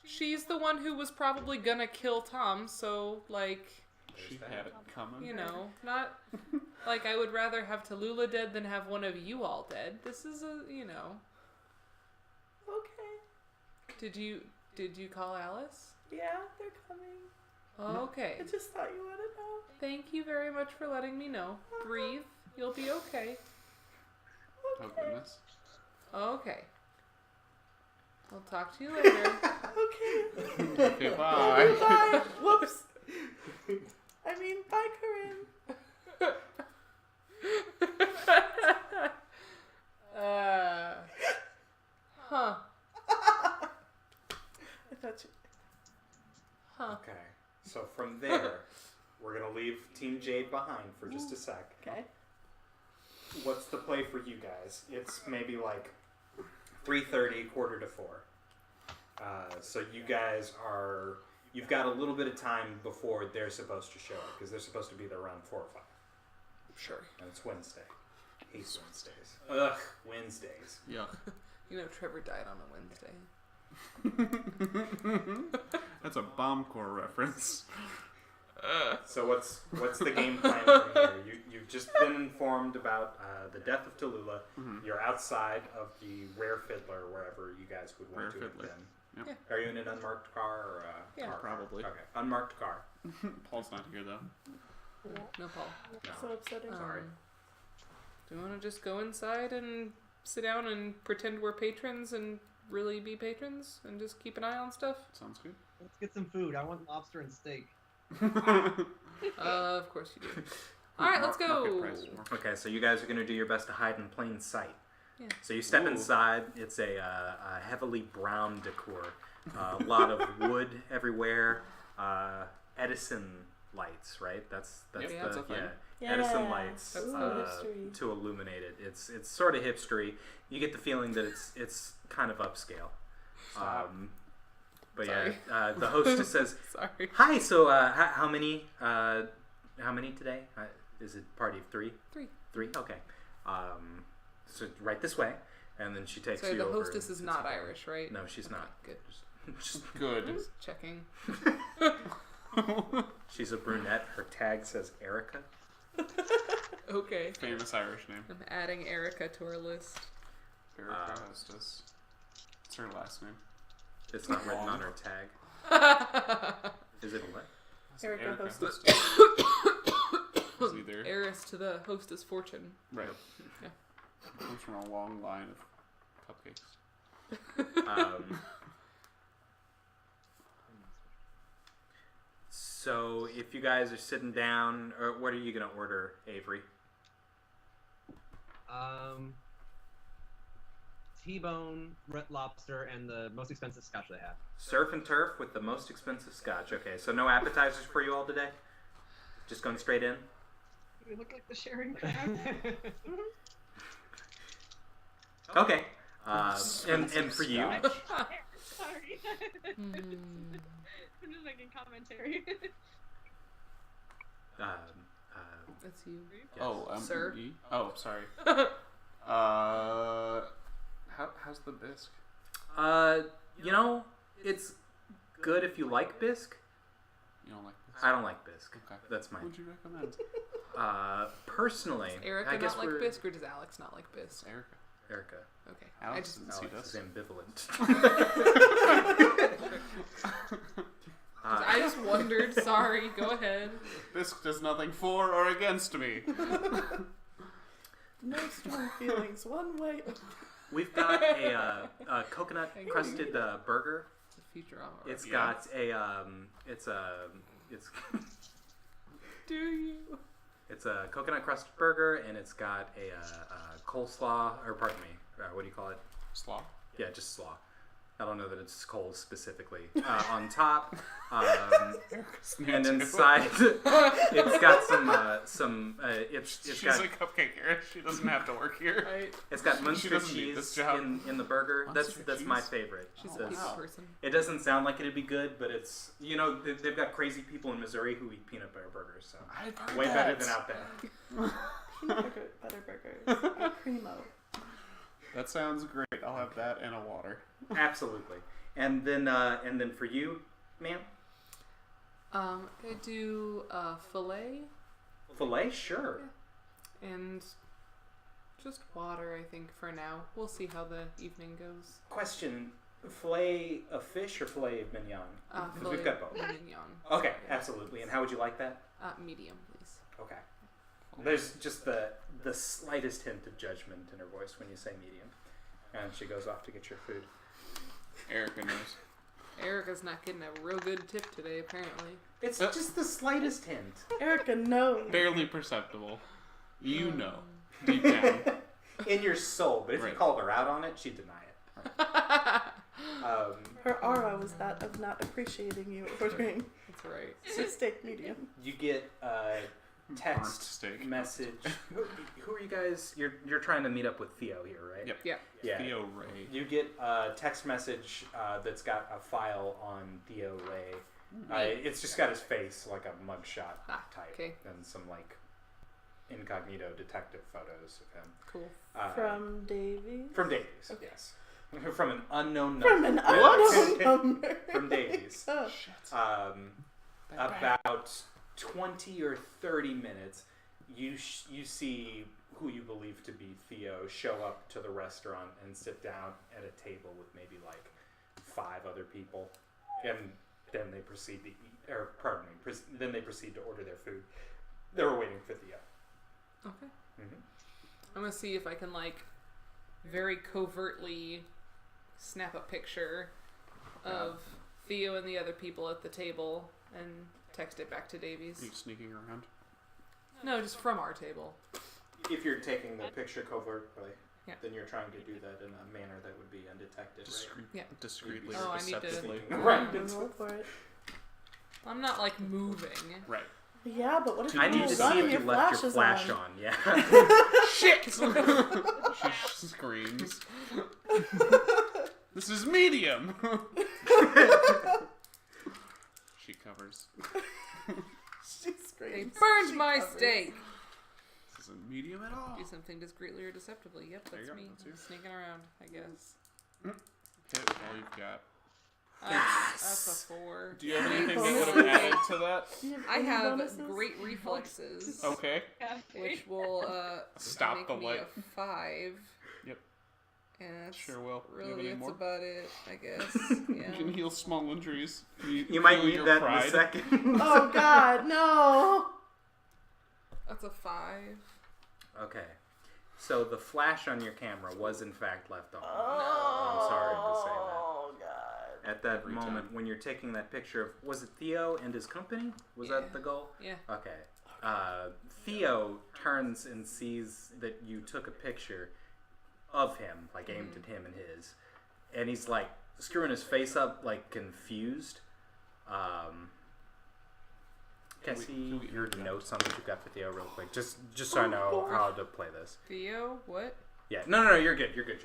She's the one who was probably gonna kill Tom, so, She had it coming. not... I would rather have Tallulah dead than have one of you all dead. This is Okay. Did you call Alice? Yeah, they're coming. Okay. I just thought you wanted to know. Thank you very much for letting me know. Breathe. You'll be okay. Oh goodness. Okay. I'll talk to you later. Okay. Okay, bye. Bye. Whoops. I mean, bye, Corinne. Huh. I thought you. Huh. Okay. So from there, we're gonna leave Team Jade behind for just a sec. Okay. What's the play for you guys? It's maybe like 3:30, 3:45. So you guys you've got a little bit of time before they're supposed to show up, because they're supposed to be there around 4 or 5. Sure. And it's Wednesday. Hates Wednesdays. Ugh, Wednesdays. Yuck. You know, Trevor died on a Wednesday. That's a bomb core reference. So what's the game plan from here? You've just been informed about the death of Tallulah. Mhm. You're outside of the Rare Fiddler, wherever you guys would want Rare to have Fiddler. been. Yep. Yeah. Are you in an unmarked car or a Yeah. car? Probably. Okay, unmarked car. Paul's not here though. No, Paul. No. So upsetting. Sorry. Do you want to just go inside and sit down and pretend we're patrons and really be patrons and just keep an eye on stuff? Sounds good. Let's get some food. I want lobster and steak. Of course you do. All right, let's go. Market price. Okay, so you guys are going to do your best to hide in plain sight. Yeah. So you step Ooh. inside. It's a heavily brown decor. A lot of wood everywhere. Edison lights, right? That's Yep, the that's a thing. Yeah. Edison lights That's hipstery. to illuminate it. It's sort of hipstery. You get the feeling that it's kind of upscale. But Sorry. yeah, the hostess says, Sorry. "Hi. So how many today? Is it party of 3? 3. 3. Okay. So right this way, and then she takes So you the over. hostess and is sits not you down. Irish, right? No, she's Okay, not. Good. Just- Good. Just checking. she's a brunette. Her tag says Erica. Okay. Famous Irish name. I'm adding Erica to our list. Erica Hostess. It's her last name. It's not written on her tag. Is it what? It's Erica Hostess. It's either Heiress to the hostess fortune. right. Yeah. Comes from a long line of cupcakes. So if you guys are sitting down, or what are you gonna order, Avery? T-bone, red lobster, and the most expensive scotch they have. Surf and turf with the most expensive scotch. Okay, so no appetizers for you all today? Just going straight in? We look like the sharing crowd. Okay. And for you? Sorry. I'm just making commentary. That's you. Yes. Oh, Sir? Oh, sorry. How's the bisque? It's good if you like bisque. You don't like bisque? I don't like bisque. Okay. That's mine. What would you recommend? Personally, Does Erica I guess not like we're bisque, or does Alex not like bisque? Erica. Erica. Okay. Alex I just, does. Alex is ambivalent. I just wondered. Sorry. Go ahead. Bisque does nothing for or against me. No strong feelings. One way. We've got a coconut crusted burger. It's a Futurama. It's Yeah. got it's Do you? it's a coconut crusted burger, and it's got a coleslaw, or pardon me, what do you call it? Slaw. Yeah, just slaw. I don't know that it's cold specifically. On top, and inside, it's got it's She's got a cupcake era. She doesn't have to work here. Right. it's got Munster doesn't need this cheese job. in the burger. Munster That's my cheese? favorite. She's Oh, a people wow. person. It doesn't sound like it'd be good, but it's they've got crazy people in Missouri who eat peanut butter burgers, so I've heard way better that. than out there. Peanut butter burgers. Primo. That sounds great. I'll have that and a water. Absolutely. And then for you, ma'am, I do filet filet, sure. and just water. I think for now. We'll see how the evening goes. Question: filet of fish or filet of mignon? Because Filet we've got both. mignon. Okay, absolutely. And how would you like that? Medium, please. Okay. There's just the slightest hint of judgment in her voice when you say medium, and she goes off to get your food. Erica knows. Erica's not getting a real good tip today, apparently. It's just the slightest hint. Erica knows. Barely perceptible. You know. Deep down. In your soul, but if you Right. called her out on it, she'd deny it. Her aura was that of not appreciating you ordering That's right. steak medium. You get a text steak. message. Who are you guys? You're trying to meet up with Theo here, right? Yep. Yeah. Yeah. Theo Ray. You get a text message that's got a file on Theo Ray. It's just got his face, like a mugshot type, okay. and some like incognito detective photos of him. Cool. From Davies? From Davies, Okay. yes. From an unknown number. From an unknown number. From Davies. Oh. Shit. About 20 or 30 minutes, you see who you believe to be Theo show up to the restaurant and sit down at a table with maybe like 5 other people, and then they proceed to eat, or pardon me, then they proceed to order their food. They were waiting for Theo. Okay. Mm-hmm. I'm gonna see if I can like very covertly snap a picture of Theo and the other people at the table and text it back to Davies. Are you sneaking around? No, just from our table. If you're taking the picture covertly, Yeah. then you're trying to do that in a manner that would be undetected, right? Yeah. Discreetly Oh, or I need to- deceptively. Right. Roll for it. I'm not like moving. Right. Yeah, but what if I you need to run see and if you your left your flash flash is on. Yeah. Shit! She screams. This is medium. She covers. She They screams. burned She my covers. steak. This isn't medium at all. Do something discreetly or deceptively. Yep, There you that's go, me. that's you. I'm sneaking around, I guess. Okay, that's all you've got. That's a 4. Do you have Any anything that would have bonuses? added to that? Do you I any have bonuses? great reflexes, Okay. which will Stop make the me light. a 5. Yep. And that's Sure will. Do you have really any that's more? about it, I guess. You can Yeah. heal small injuries. You might feel need your that pride. in a second. Oh God, no! That's a 5. Okay. So the flash on your camera was in fact left on. Oh, I'm sorry to say that. Oh God. At that Every moment, time. when you're taking that picture of, was it Theo and his company? Was Yeah. that the goal? Yeah. Okay. Theo turns and sees that you took a picture of him, like aimed at him and his, and he's like screwing his face up, like confused. Can I see can we your interject? notes on what you got for Theo real quick? Just so I know how to play this. Theo, what? Yeah. No, you're good. You're good.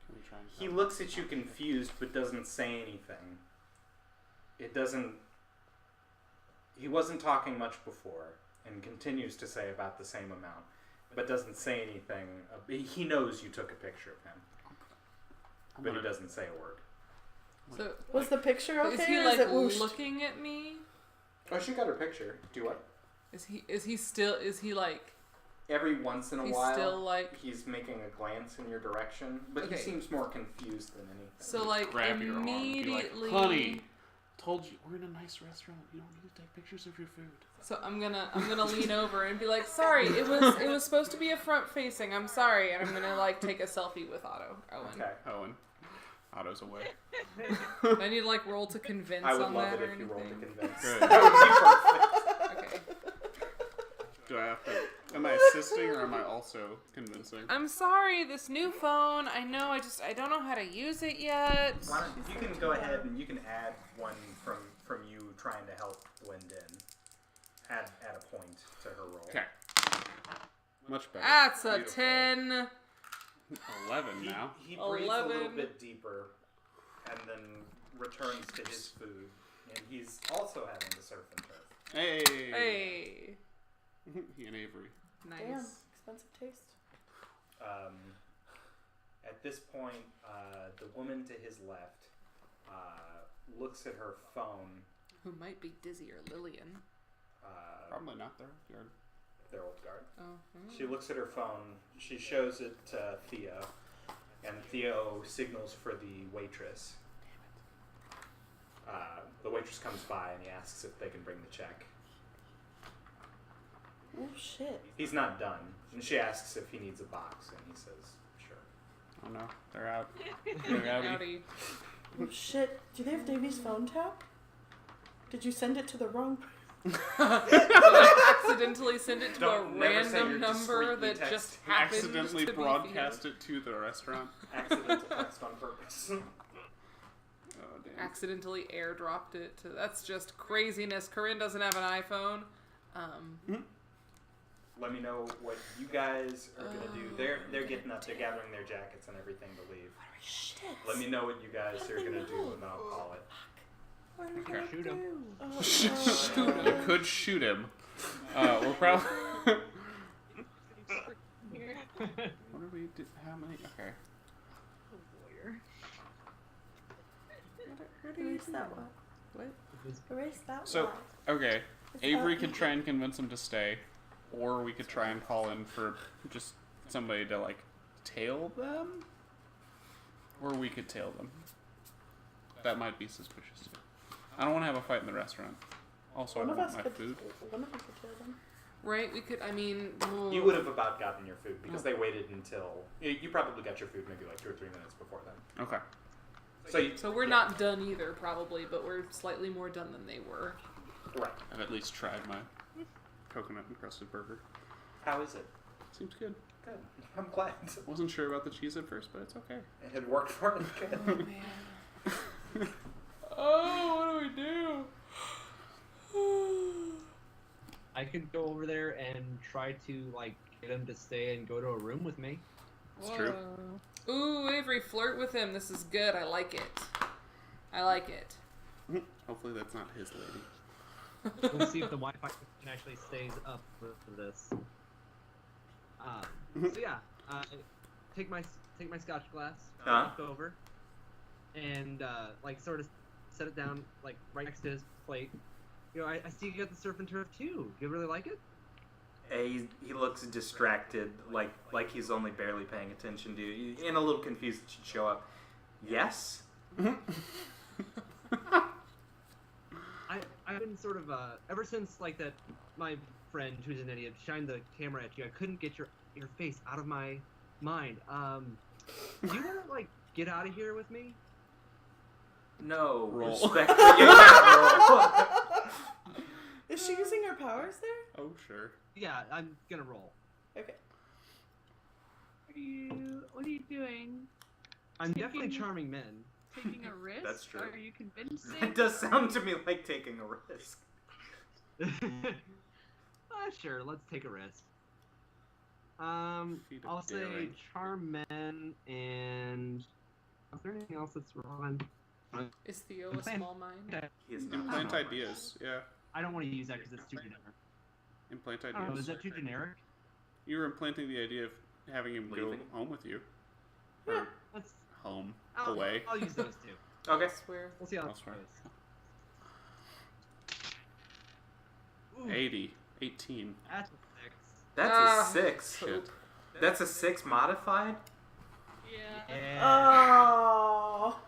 Can we try and He looks at you confused, but doesn't say anything. It doesn't. He wasn't talking much before, and continues to say about the same amount, but doesn't say anything. He knows you took a picture of him, but he doesn't say a word. So Was the picture okay? is he or like is it whooshed? looking at me? Oh, she got her picture. Do what? Is he like Every once in a he's while, still like he's making a glance in your direction, but Okay. he seems more confused than anything. so like grab your arm and be like, immediately "Honey, told you we're in a nice restaurant. You don't need to take pictures of your food." So I'm gonna lean over and be like, sorry, it was supposed to be a front facing. I'm sorry, and I'm gonna like take a selfie with Owen. Okay. Owen. Otto's away. Do I need to like roll to convince I would on love that it or if you rolled to anything? convince. Good. That would be perfect. Okay. Do I have to? Am I assisting or am I also convincing? I'm sorry, this new phone. I know. I don't know how to use it yet. Why don't, you can go ahead and you can add one from you trying to help blend in. Add a point to her roll. Okay. Much better. That's a Beautiful. 10. 11 now. He breathes a little 11. bit deeper and then returns to his food. And he's also having the surf and turf. Hey. Hey. He and Avery. Nice. Damn, expensive taste. At this point, the woman to his left looks at her phone. Who might be Dizzy or Lillian? Probably not there. You're... Their old guard. Oh. She looks at her phone. She shows it to Theo, and Theo signals for the waitress. The waitress comes by and he asks if they can bring the check. Oh shit. He's not done, and she asks if he needs a box, and he says, "Sure." Oh no, they're out. They're out. Howdy. Oh shit. Do they have Davey's phone tap? Did you send it to the wrong? I accidentally send it to Don't a never say random your number discreet that text. just happens Accidentally to be broadcast it to the restaurant. Accidental text on purpose. Oh, damn. accidentally airdropped it to. That's just craziness. Corinne doesn't have an iPhone. Let me know what you guys are gonna do. They're getting up. They're gathering their jackets and everything to leave. Shit. Let me know what you guys are gonna do, and then I'll call it. What are we Okay. gonna Shoot do? him. Oh, You could shoot him. We're probably. What do we do? How many? Okay. Erase that one. What? Erase that So, one. okay. It's Avery up. could try and convince him to stay, or we could try and call in for just somebody to, like, tail them? Or we could tail them. That might be suspicious, too. I don't want to have a fight in the restaurant. Also, One I of want us my could. food. One of us could kill them. Right? We could. I mean, You would have about gotten your food because they waited until you probably got your food maybe like 2 or 3 minutes before then. Okay. So we're not done either, probably, but we're slightly more done than they were. right. I've at least tried my coconut encrusted burger. How is it? Seems good. Good. I'm glad. Wasn't sure about the cheese at first, but it's okay. It had worked for it. Good. Oh man. Oh, what do we do? I could go over there and try to like get him to stay and go to a room with me. It's true. Ooh, Avery, flirt with him. This is good. I like it. I like it. Hopefully that's not his lady. We'll see if the Wi-Fi connection actually stays up for this. So yeah, take my Scotch glass, walk over, and like sort of set it down like right next to his plate. You know, I see you got the surf and turf too. Do you really like it? He looks distracted, like he's only barely paying attention to you, and a little confused that you'd show up. Yes? I've been sort of ever since like that my friend who's an idiot shined the camera at you. I couldn't get your face out of my mind. Do you want to like get out of here with me? No. Roll. Respect. You can't roll. Is she using her powers there? Oh, sure. Yeah, I'm gonna roll. Okay. What are you doing? I'm definitely Taking- charming men. Taking a risk? That's true. Are you convincing? It does sound to me like taking a risk. Sure, let's take a risk. Feat of I'll say daring. charm men and. Is there anything else that's wrong? Is Theo a small mind? He is not. Implant ideas. Yeah. I don't want to use that because it's too generic. Implant Oh, ideas. is that too generic? You were implanting the idea of having him Leaving? go home with you. Yeah. Or Let's. home. I'll, Away. I'll use those two. Okay. I swear. We'll see how it Elsewhere. goes. Ooh, 80. 18. that's a 6. That's a 6. Shit. That's a 6 modified? Yeah. Yeah. Oh.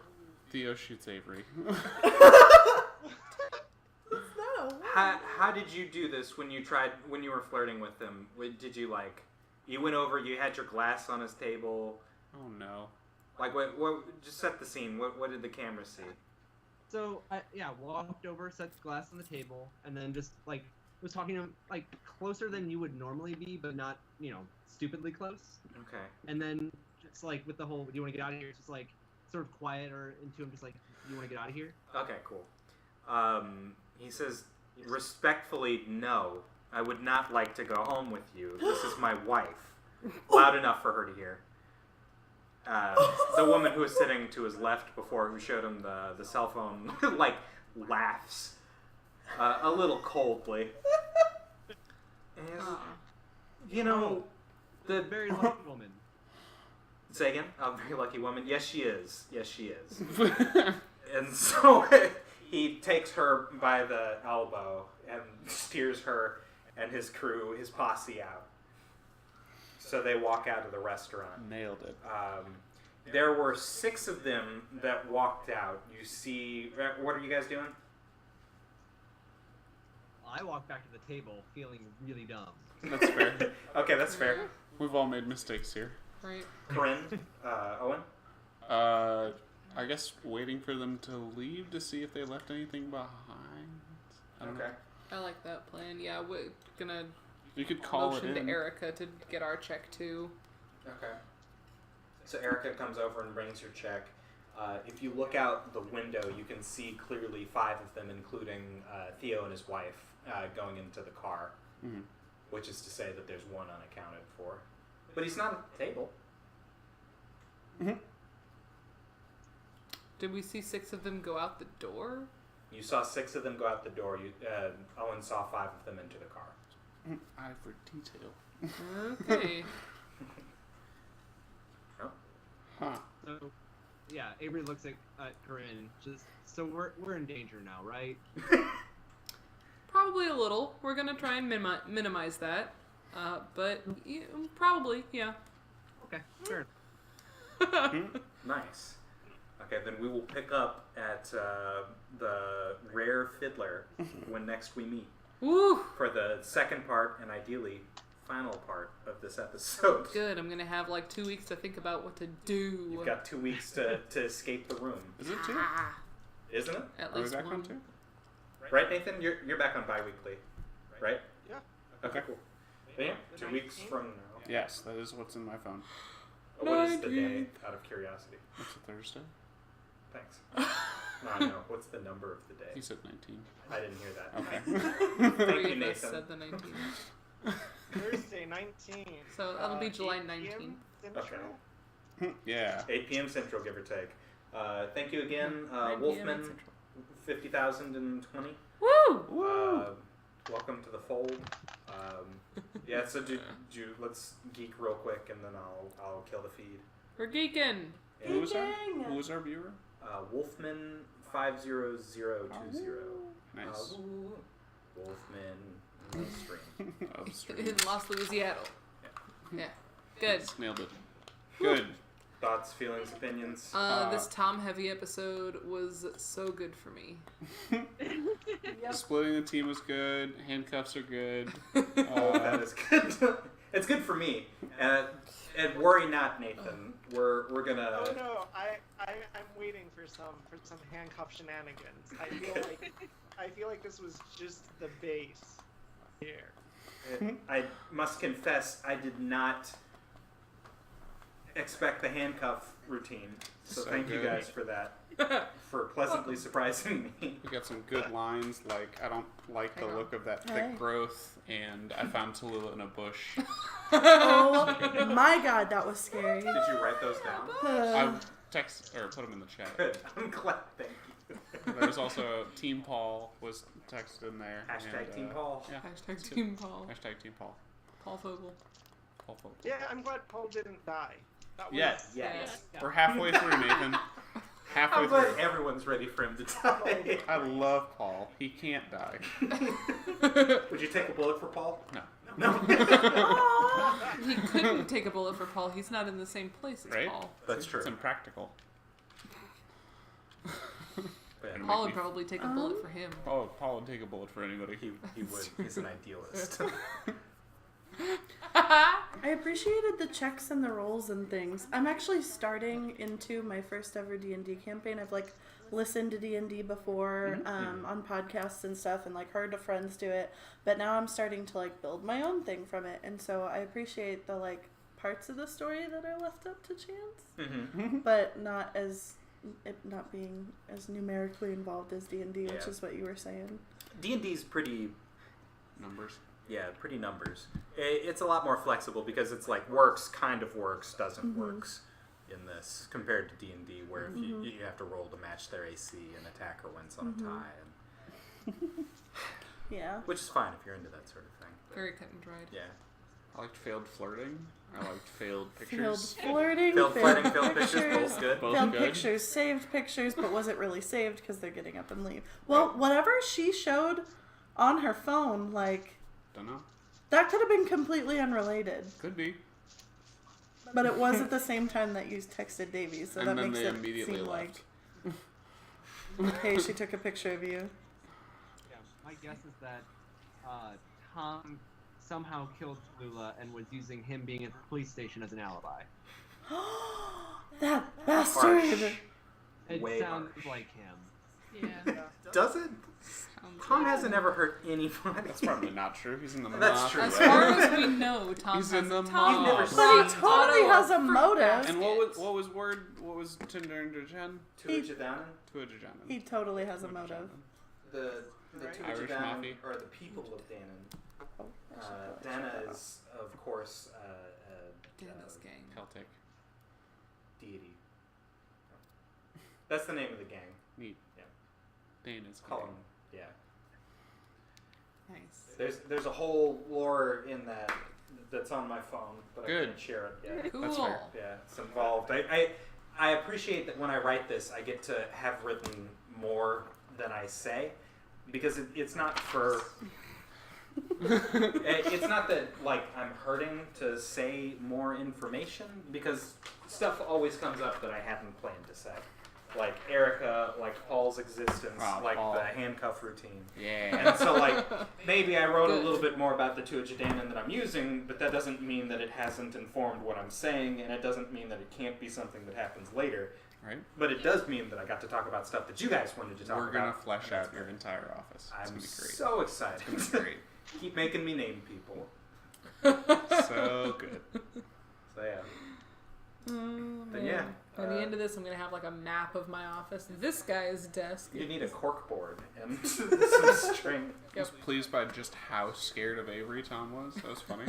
Theo shoots Avery. It's not a win. How did you do this when you were flirting with him? Did you you went over, you had your glass on his table? Oh no. Like what just set the scene. What did the camera see? So I walked over, set the glass on the table, and then just like was talking to him like closer than you would normally be, but not stupidly close. Okay. And then just like with the whole "do you want to get out of here?" It's just like sort of quiet or into him, just like "you want to get out of here?" Okay, cool. He says, respectfully, no. I would not like to go home with you. This is my wife. Loud enough for her to hear. The woman who was sitting to his left before, who showed him the cell phone, laughs a little coldly. And, the Very lucky woman. Say again? A very lucky woman. Yes, she is. Yes, she is. And so he takes her by the elbow and steers her and his crew, his posse out. So they walk out of the restaurant. Nailed it. There were 6 of them that walked out. You see, what are you guys doing? I walked back to the table feeling really dumb. That's fair. Okay, that's fair. We've all made mistakes here. Right. Corinne, Owen? I guess waiting for them to leave to see if they left anything behind. I don't know. I like that plan. Yeah, we're gonna You could call it motion in. to Erica to get our check too. Okay. So Erica comes over and brings your check. If you look out the window, you can see clearly 5 of them, including Theo and his wife, going into the car. Mhm. Which is to say that there's one unaccounted for. But he's not at the table. Did we see 6 of them go out the door? You saw 6 of them go out the door. Owen saw 5 of them enter the car. Eye for detail. Okay. Huh. So, yeah, Avery looks at Corinne. Just so we're in danger now, right? Probably a little. We're gonna try and minimize that. But probably, yeah. Okay, sure. Nice. Okay, then we will pick up at the Rare Fiddler when next we meet Woo! for the second part and ideally final part of this episode. Good. I'm gonna have like 2 weeks to think about what to do. You've got 2 weeks to escape the room, Is it 2? Ah, isn't it? at Are we least back one. on 2? Right, Nathan? You're back on bi-weekly, right? Yeah. Okay, cool. Yeah, 2 weeks from now. Yes, that is what's in my phone. What is the day, out of curiosity? It's a Thursday. Thanks. No, I know. What's the number of the day? He said 19. I didn't hear that. Okay. Thank Three you, of us Nathan. said the 19th. Thursday, 19. So that'll be July 8 p.m. 19th. Central. Yeah. 8 p.m. Central, give or take. Thank you again, 9 p.m. Wolfman, Central. 50,020. Woo! Welcome to the fold. Yeah, so let's geek real quick, and then I'll kill the feed. We're geeking. Who was our Dang. Who was our viewer? Wolfman 50020. Nice. Wolfman no stream. Upstream. In Los Louisiattle. Yeah. Good. Nailed it. Good. Thoughts, feelings, opinions. This Tom Heavy episode was so good for me. Yep. Splitting the team was good. Handcuffs are good. That is good. It's good for me. And worry not, Nathan. We're gonna. Oh no, I'm waiting for some handcuff shenanigans. I feel like this was just the base here. I must confess, I did not expect the handcuff routine. So So thank you good. guys for that. For pleasantly surprising me. We got some good lines like, I don't like the Hang on. look of that Hey. thick growth, and I found Tallulah in a bush. Oh my god, that was scary. Did you write those down? I text or put them in the chat. Good. I'm glad. Thank you. There's also Team Paul was texted in there. Hashtag and, Team Paul. Yeah. Hashtag Team Paul. Hashtag Team Paul. Paul Fogel. Paul Fogel. Yeah, I'm glad Paul didn't die. That was, Yes. Yes. We're halfway through, Nathan. Halfway I'm glad through. everyone's ready for him to die. I love Paul. He can't die. Would you take a bullet for Paul? No. No. He couldn't take a bullet for Paul. He's not in the same place as Right? Paul. That's true. It's impractical. Yeah, Paul would probably take a bullet for him. Paul would take a bullet for anybody. he would. He's an idealist. I appreciated the checks and the rolls and things. I'm actually starting into my first ever D&D campaign. I've listened to D&D before on podcasts and stuff, and heard of friends do it. But now I'm starting to build my own thing from it, and so I appreciate the parts of the story that are left up to chance, but not being as numerically involved as D&D, which Yeah. is what you were saying. D&D's pretty. Numbers. Yeah, pretty numbers. It's a lot more flexible because it's works, kind of works, doesn't works in this compared to D&D, where if you have to roll to match their AC and attacker wins on a tie, Yeah. which is fine if you're into that sort of thing. Very cut and dried. Yeah. I liked failed flirting. I liked failed Failed pictures. flirting, Failed failed flirting, failed pictures, both good. Both failed good. pictures, saved pictures, but was it really saved because they're getting up and leave? Well, whatever she showed on her phone, Don't know. that could have been completely unrelated. Could be. But it was at the same time that you texted Davey, so And that then makes they it immediately seem left. okay, she took a picture of you. Yeah, my guess is that Tom somehow killed Tallulah and was using him being at the police station as an alibi. That bastard! Harsh. It Way sounds harsh. like him. Yeah. Does it? Sounds Tom like- hasn't ever hurt anybody. That's probably not true. He's in the That's mob. true. As far as we know, Tom He's has in the Tom mob. You've never But he seen- totally Otto has a fruit motive. basket. And what was Tinder and Jen? Tuajadan? He totally has a motive. The Irish Tuajadan Mafia. are the people of Dannon. Dana is, of course, Dennis gang. Celtic. deity. That's the name of the gang. Neat. Yeah. Dana's Call gang. them. Yeah. Nice. There's a whole lore in that's on my phone, but I Good. can't share it yet. Cool. That's fair. Yeah, it's involved. I appreciate that when I write this, I get to have written more than I say, because it's not for. It's not that like I'm hurting to say more information, because stuff always comes up that I hadn't planned to say, like Erica, like Paul's existence, Oh, like Paul. the handcuff routine. Yeah. And so, like, maybe I wrote Good. a little bit more about the Tuajadan that I'm using, but that doesn't mean that it hasn't informed what I'm saying, and it doesn't mean that it can't be something that happens later. Right. But it does mean that I got to talk about stuff that you guys wanted to talk We're about. gonna flesh and that's out your great. entire office. It's I'm gonna be great. so excited. It's gonna be great. Keep making me name people. So good. So, yeah. Oh, But man. yeah, By the end of this, I'm gonna have like a map of my office. This guy's desk. You need a cork board and some string. I was pleased by just how scared of Avery Tom was. That was funny.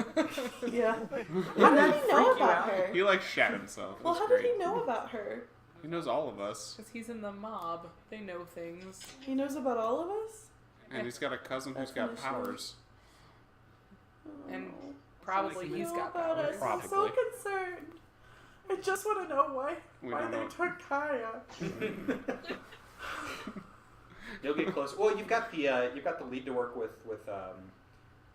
Yeah. How did he know freak you about out? her? He like shat himself. It Well, was how great. did he know about her? He knows all of us. Because he's in the mob. They know things. He knows about all of us? And he's got a cousin who's got Definition. powers. And Oh. probably He he's know got about powers. us. I'm so Probably. concerned. I just want to know why We why don't they know. took Kaya. You'll get close. Well, you've got the lead to work with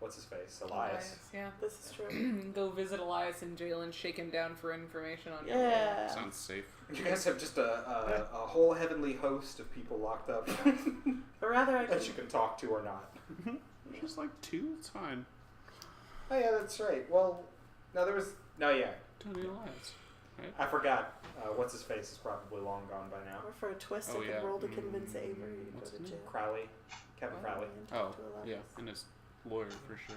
what's his face, Elias. Yeah. This is true. Go visit Elias in jail and shake him down for information on Yeah. Sounds safe. You guys have just a whole heavenly host of people locked up Or rather, I that can. you can talk to or not. Just like two, it's fine. Oh yeah, that's right. Well, no, there was yeah. Tony Elias. I forgot. What's his face is probably long gone by now. Or for a twist, Oh, I yeah. could roll to convince Avery to What's go to his jail. Crowley, Kevin Crowley. And Oh, talk to Elias. yeah, and his lawyer for sure.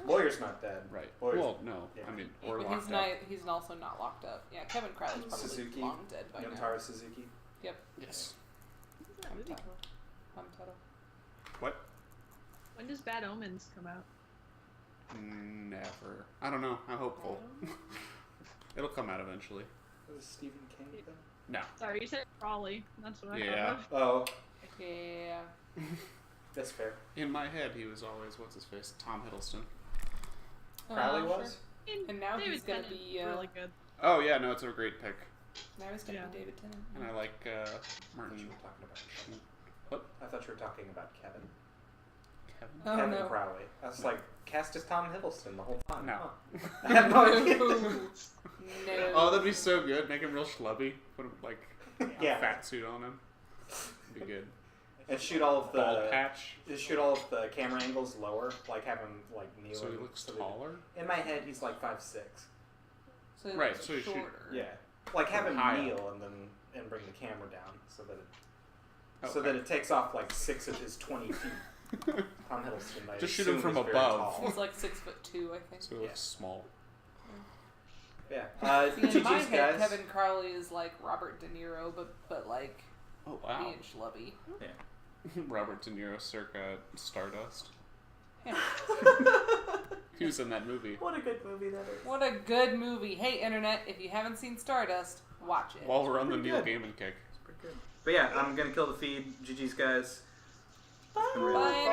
Lawyer's not dead. Right. Lawyer's, Well, no, yeah. I mean, Yeah, or but locked he's up. not. He's also not locked up. Yeah, Kevin Crowley's probably Suzuki, long dead by now. Yuntaro Suzuki. Yep. Yes. Hamtaro. What? When does Bad Omens come out? Never. I don't know. I'm hopeful. It'll come out eventually. Was it Stephen King thing? No. Sorry, you said Crawley. That's what I Yeah. thought of. Oh, Yeah. that's fair. In my head, he was always what's his face, Tom Hiddleston. Crowley Sure. was. And now David he's gonna Tennant's be. really good. Oh yeah, no, it's a great pick, Now he's gonna Yeah. be David Tennant. and I like I thought Martin. you were talking about Kevin. What? I thought you were talking about Kevin. Kevin. Oh Kevin no. Crowley. I was like, cast as Tom Hiddleston the whole time. No. Huh. I have no idea. No. Oh, that'd be so good. Make him real schlubby. Put him like Yeah. a fat suit on him. Be good. And shoot all of Ball the patch, shoot all of the camera angles lower, like have him like kneel. so he looks that- taller. In my head, he's like 5'6". So he Right, looks so he should- shorter. Yeah, like have him High kneel and bring the camera down so that Okay. it takes off like 6 of his 20 feet. Tom Hiddleston. I Just shoot him assume from is very above. tall. He's like 6'2", I think. So he looks small. Yeah. See, in my GG's head, guys. Kevin Crowley is like Robert De Niro, but like Oh wow. being schlubby. Robert De Niro circa Stardust. Yeah. He was in that movie. What a good movie that is. What a good movie. Hey, Internet, if you haven't seen Stardust, watch it. While we're on the Pretty Neil good. Gaiman kick. But yeah, I'm gonna kill the feed. GG's guys. Bye. Been real. Bye.